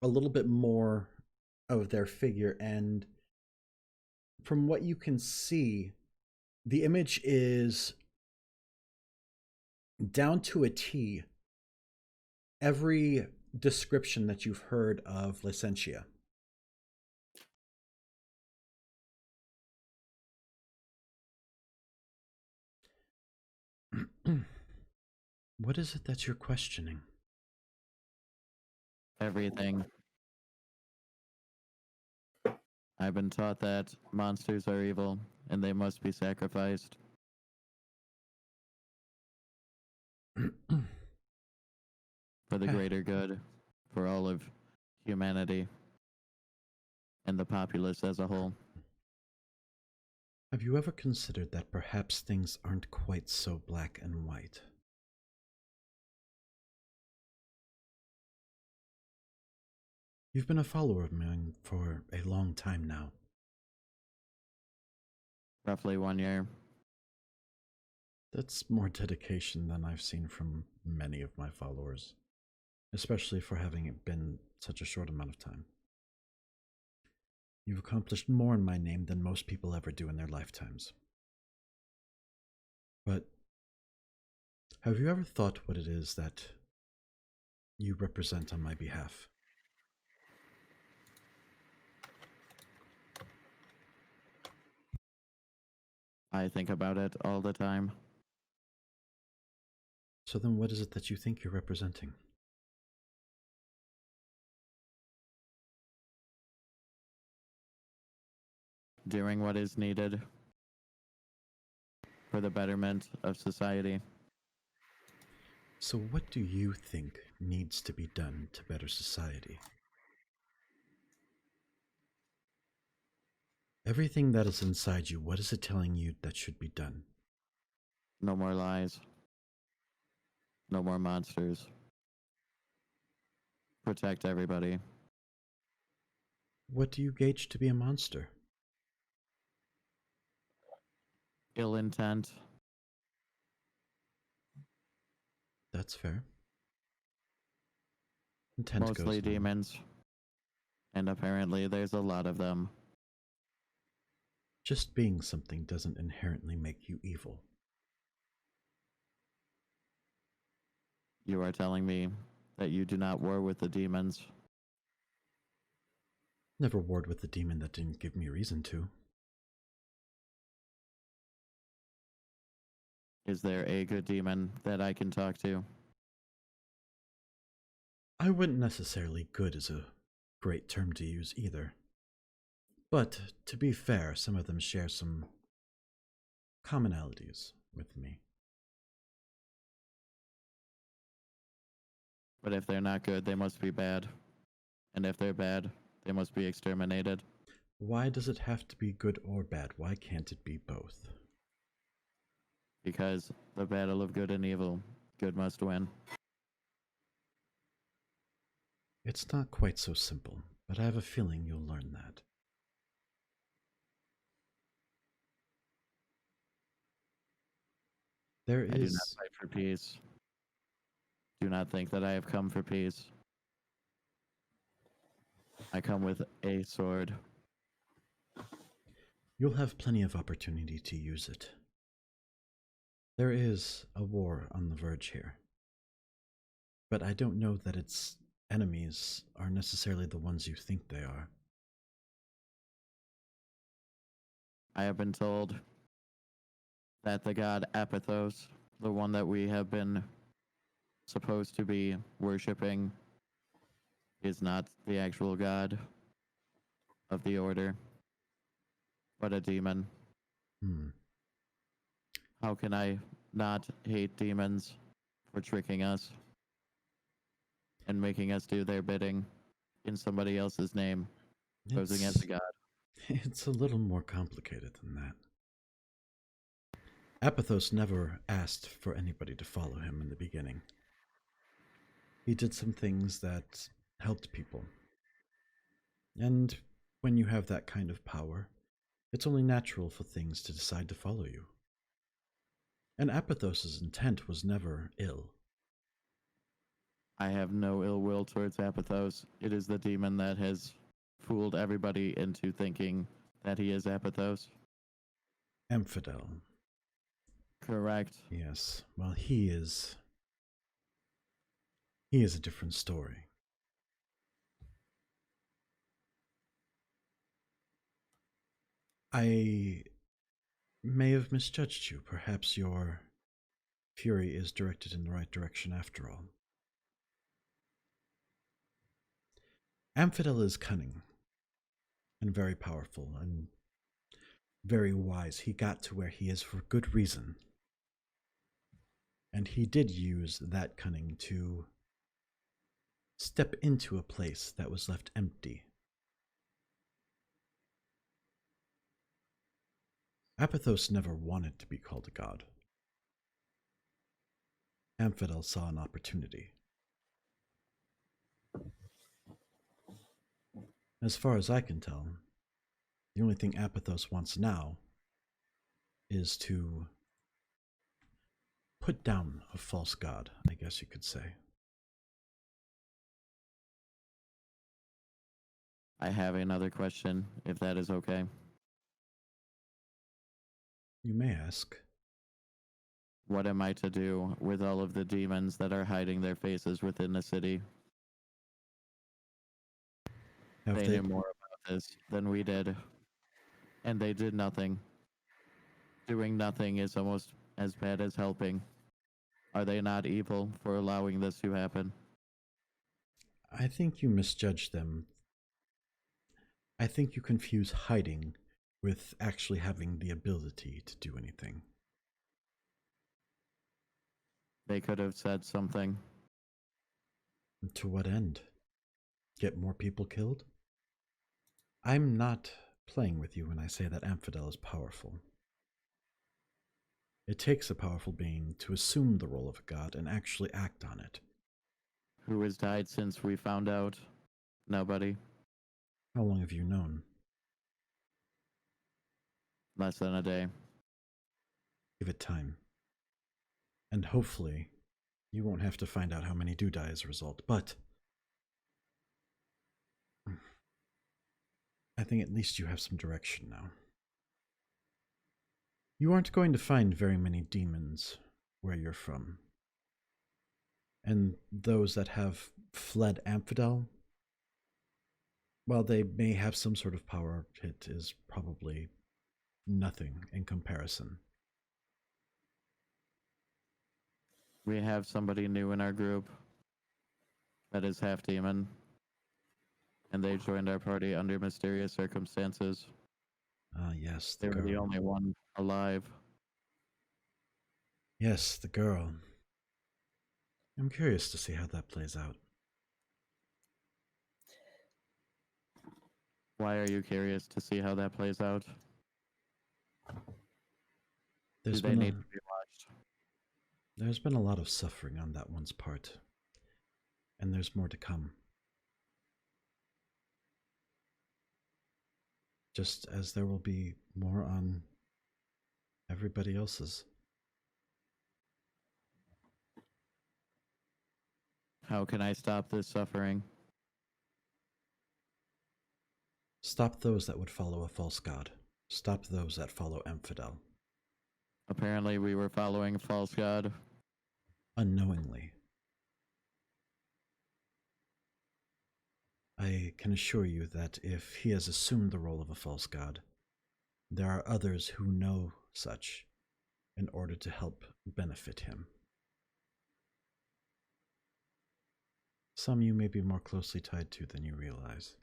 a little bit more of their figure. And from what you can see, the image is down to a T every description that you've heard of Licentia. What is it that you're questioning? Everything. I've been taught that monsters are evil and they must be sacrificed. For the greater good, for all of humanity, and the populace as a whole. Have you ever considered that perhaps things aren't quite so black and white? You've been a follower of mine for a long time now. Roughly 1 year. That's more dedication than I've seen from many of my followers, especially for having it been such a short amount of time. You've accomplished more in my name than most people ever do in their lifetimes. But have you ever thought what it is that you represent on my behalf? I think about it all the time. So then what is it that you think you're representing? Doing what is needed for the betterment of society. So what do you think needs to be done to better society? Everything that is inside you, what is it telling you that should be done? No more lies. No more monsters. Protect everybody. What do you gauge to be a monster? Ill intent. That's fair. Intent Mostly goes nowhere. demons. And apparently there's a lot of them. Just being something doesn't inherently make you evil. You are telling me that you do not war with the demons. Never warred with a demon that didn't give me reason to. Is there a good demon that I can talk to? I wouldn't necessarily good is a great term to use either. But, to be fair, some of them share some commonalities with me. But if they're not good, they must be bad. And if they're bad, they must be exterminated. Why does it have to be good or bad? Why can't it be both? Because the battle of good and evil, good must win. It's not quite so simple, but I have a feeling you'll learn that. There I do not is... fight for peace. Do not think that I have come for peace. I come with a sword. You'll have plenty of opportunity to use it. There is a war on the verge here. But I don't know that its enemies are necessarily the ones you think they are. I have been told that the god Apithos, the one that we have been supposed to be worshipping, is not the actual god of the order, but a demon. How can I not hate demons for tricking us and making us do their bidding in somebody else's name, posing as a god? It's a little more complicated than that. Apithos never asked for anybody to follow him in the beginning. He did some things that helped people. And when you have that kind of power, It's only natural for things to decide to follow you. And Apithos' intent was never ill. I have no ill will towards Apithos. It is the demon that has fooled everybody into thinking that he is Apithos. Amphidel. Correct. Yes. Well, he is a different story. I may have misjudged you. Perhaps your fury is directed in the right direction after all. Amphidel is cunning and very powerful and very wise. He got to where he is for good reason. And he did use that cunning to step into a place that was left empty. Apithos never wanted to be called a god. Amphidel saw an opportunity. As far as I can tell, the only thing Apithos wants now is to put down a false god, I guess you could say. I have another question, if that is okay. You may ask. What am I to do with all of the demons that are hiding their faces within the city? Have They they, knew more about this than we did, and they did nothing. Doing nothing is almost as bad as helping. Are they not evil for allowing this to happen? I think you misjudge them. I think you confuse hiding with actually having the ability to do anything. They could have said something. To what end? Get more people killed? I'm not playing with you when I say that Amphidel is powerful. It takes a powerful being to assume the role of a god and actually act on it. Who has died since we found out? Nobody. How long have you known? Less than a day. Give it time. And hopefully, you won't have to find out how many do die as a result, but I think at least you have some direction now. You aren't going to find very many demons where you're from. And those that have fled Amphidel, while they may have some sort of power, it is probably nothing in comparison. We have somebody new in our group that is half demon, and they joined our party under mysterious circumstances. Ah, yes, They the were the girl. only one alive. Yes, the girl. I'm curious to see how that plays out. Why are you curious to see how that plays out? There's Do they been need to be watched? there's been a lot of suffering on that one's part, and there's more to come. Just as there will be more on everybody else's. How can I stop this suffering? Stop those that would follow a false god. Stop those that follow Amphidel. Apparently we were following a false god. Unknowingly. I can assure you that if he has assumed the role of a false god, there are others who know such in order to help benefit him. Some you may be more closely tied to than you realize.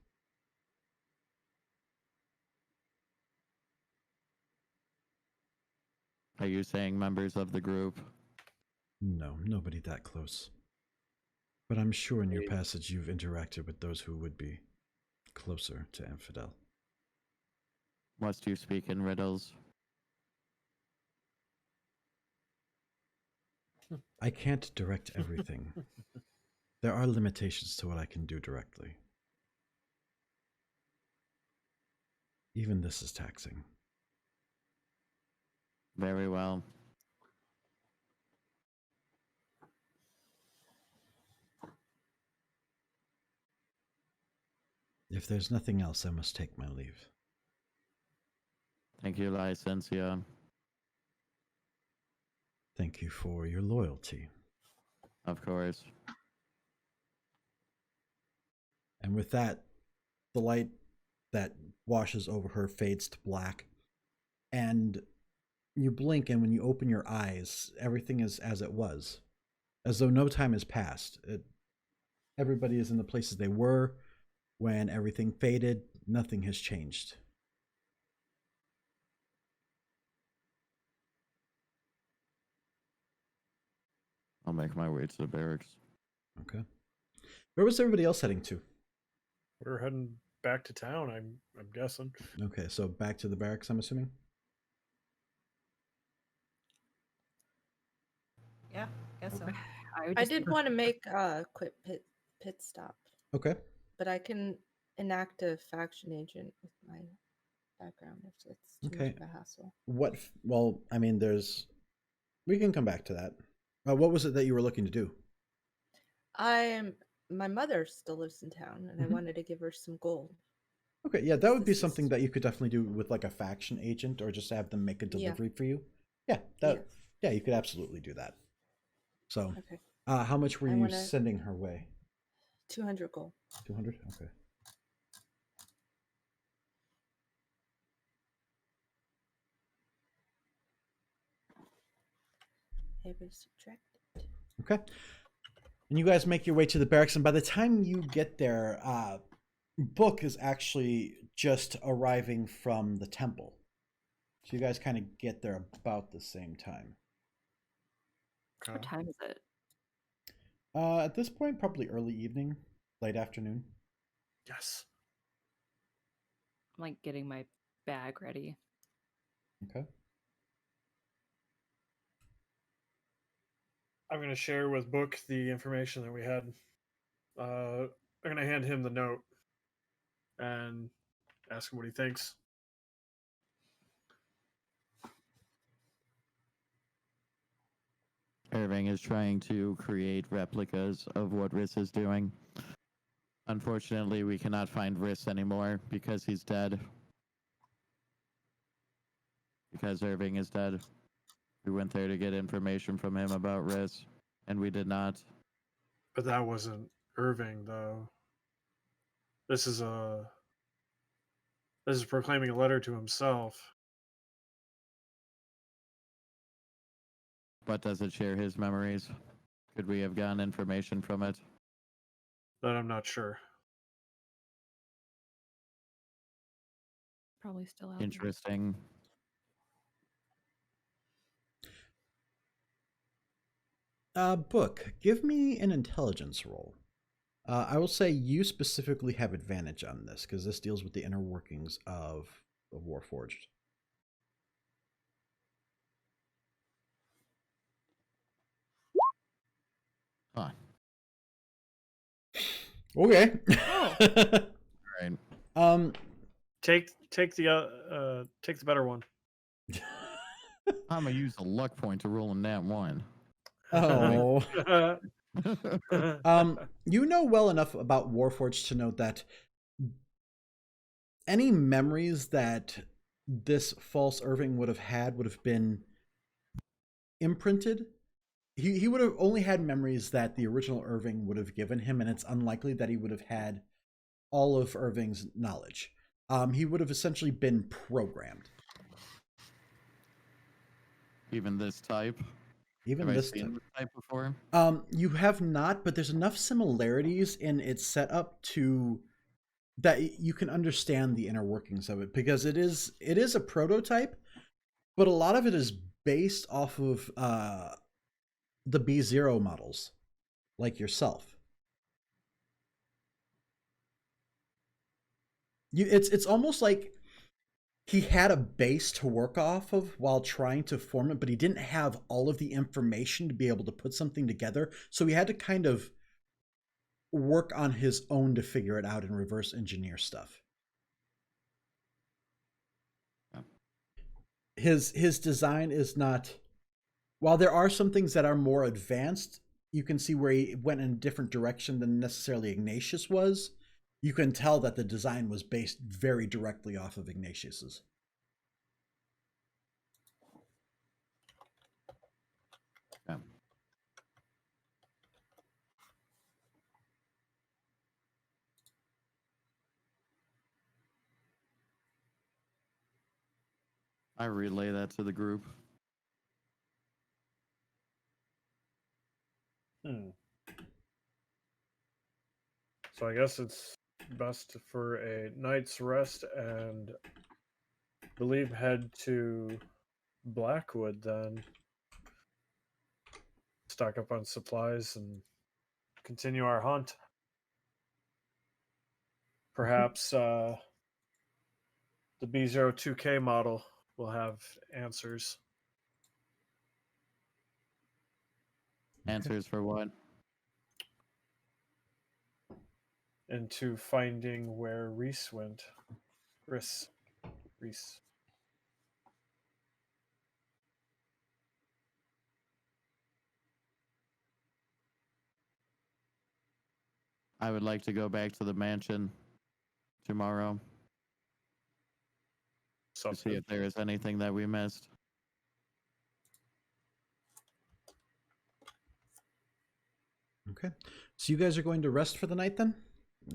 Are you saying members of the group? No, nobody that close. But I'm sure in your Maybe. passage you've interacted with those who would be closer to Amphidel. Must you speak in riddles? I can't direct everything. There are limitations to what I can do directly. Even this is taxing. Very well. If there's nothing else, I must take my leave. Thank you, Licencia. Thank you for your loyalty. Of course. And with that, the light that washes over her fades to black. And you blink, and when you open your eyes, everything is as it was, as though no time has passed. Everybody is in the places they were when everything faded. Nothing has changed. I'll make my way to the barracks. Okay. Where was everybody else heading to? We're heading back to town. I'm guessing. Okay, so back to the barracks, I'm assuming? Yeah, guess so. I did want to make a quick pit stop, Okay. but I can enact a faction agent with my background if it's too Okay. much of a hassle. Well, I mean, we can come back to that. What was it that you were looking to do? My mother still lives in town, and I wanted to give her some gold. Okay, yeah, that would be This is- something that you could definitely do with like a faction agent, or just have them make a Yeah. delivery for you. Yeah, yeah, you could absolutely do that. So, Okay, how much were I you wanna- sending her way? 200 gold. 200? Okay. I will subtract it. Okay. And you guys make your way to the barracks, and by the time you get there, Book is actually just arriving from the temple. So you guys kind of get there about the same time. Okay. What time is it? At this point, probably early evening, late afternoon. Yes. I'm like getting my bag ready. Okay. I'm gonna share with Book the information that we had. I'm gonna hand him the note and ask him what he thinks. Irving is trying to create replicas of what Riss is doing. Unfortunately, we cannot find Riss anymore because he's dead. Because Irving is dead. We went there to get information from him about Riss, and we did not. But that wasn't Irving, though. This is proclaiming a letter to himself. But does it share his memories? Could we have gotten information from it? That I'm not sure. Probably still out. there. Interesting. Book, give me an intelligence roll. I will say you specifically have advantage on this because this deals with the inner workings of Warforged. Huh. Okay. Right. Take the better one. I'm gonna use the luck point to roll in that one. Oh. You know well enough about Warforged to know that any memories that this false Irving would have had would have been imprinted. He would have only had memories that the original Irving would have given him, and it's unlikely that he would have had all of Irving's knowledge. He would have essentially been programmed. Even this type. Even Have this I seen this type before? You have not, but there's enough similarities in its setup to that you can understand the inner workings of it, because it is a prototype, but a lot of it is based off of the B0 models, like yourself. It's almost like he had a base to work off of while trying to form it, but he didn't have all of the information to be able to put something together. So he had to kind of work on his own to figure it out and reverse engineer stuff. his design is not. While there are some things that are more advanced, you can see where he went in a different direction than necessarily Ignatius was. You can tell that the design was based very directly off of Ignatius's. Yeah. I relay that to the group. So I guess it's best for a night's rest and believe head to Blackwood then. Stock up on supplies and continue our hunt. Perhaps the B02K model will have answers. Answers for what? Into finding where Reese went. Reese. I would like to go back to the mansion tomorrow to see if there is anything that we missed. Okay. So you guys are going to rest for the night then?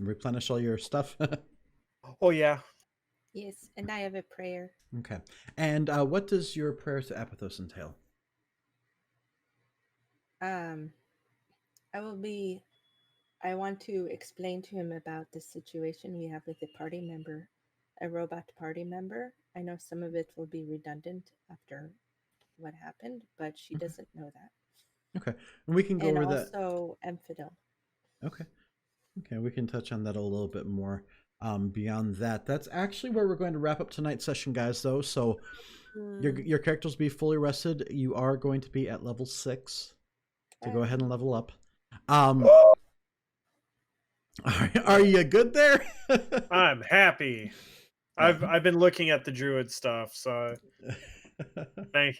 Replenish all your stuff? Oh, yeah. Yes, and I have a prayer. Okay. And what does your prayer to Apithos entail? I want to explain to him about the situation we have with a party member, a robot party member. I know some of it will be redundant after what happened, but she doesn't know that. Okay. And we can go over that. And also Infidel. Okay. Okay, we can touch on that a little bit more beyond that. That's actually where we're going to wrap up tonight's session, guys, though. So your characters will be fully rested. You are going to be at level 6 to go ahead and level up. Are you good there? I'm happy. I've been looking at the druid stuff, so thank.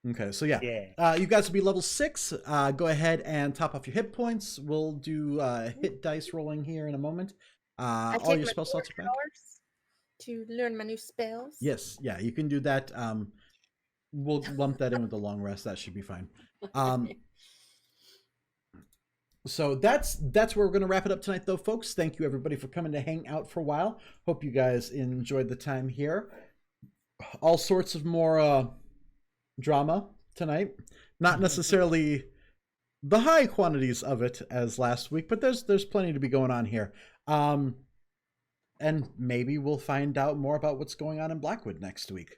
Okay, so yeah. You guys will be level 6. Go ahead and top off your hit points. We'll do hit dice rolling here in a moment. All your spell slots are back. To learn my new spells. Yes, yeah, you can do that. We'll lump that in with the long rest. That should be fine. So that's where we're going to wrap it up tonight, though, folks. Thank you, everybody, for coming to hang out for a while. Hope you guys enjoyed the time here. All sorts of more drama tonight. Not necessarily the high quantities of it as last week, but there's plenty to be going on here. And maybe we'll find out more about what's going on in Blackwood next week.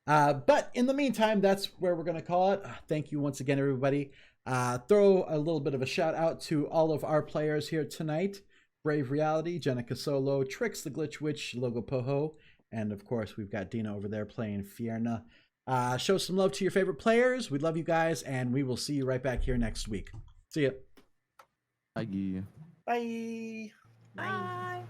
But in the meantime, that's where we're going to call it. Thank you once again, everybody. Throw a little bit of a shout out to all of our players here tonight. Brave Reality, Jenica Solo, Trix the Glitch Witch, Logo Poho, and of course we've got Dina over there playing Fierna. Show some love to your favorite players. We love you guys, and we will see you right back here next week. See ya. Bye. Bye. Bye.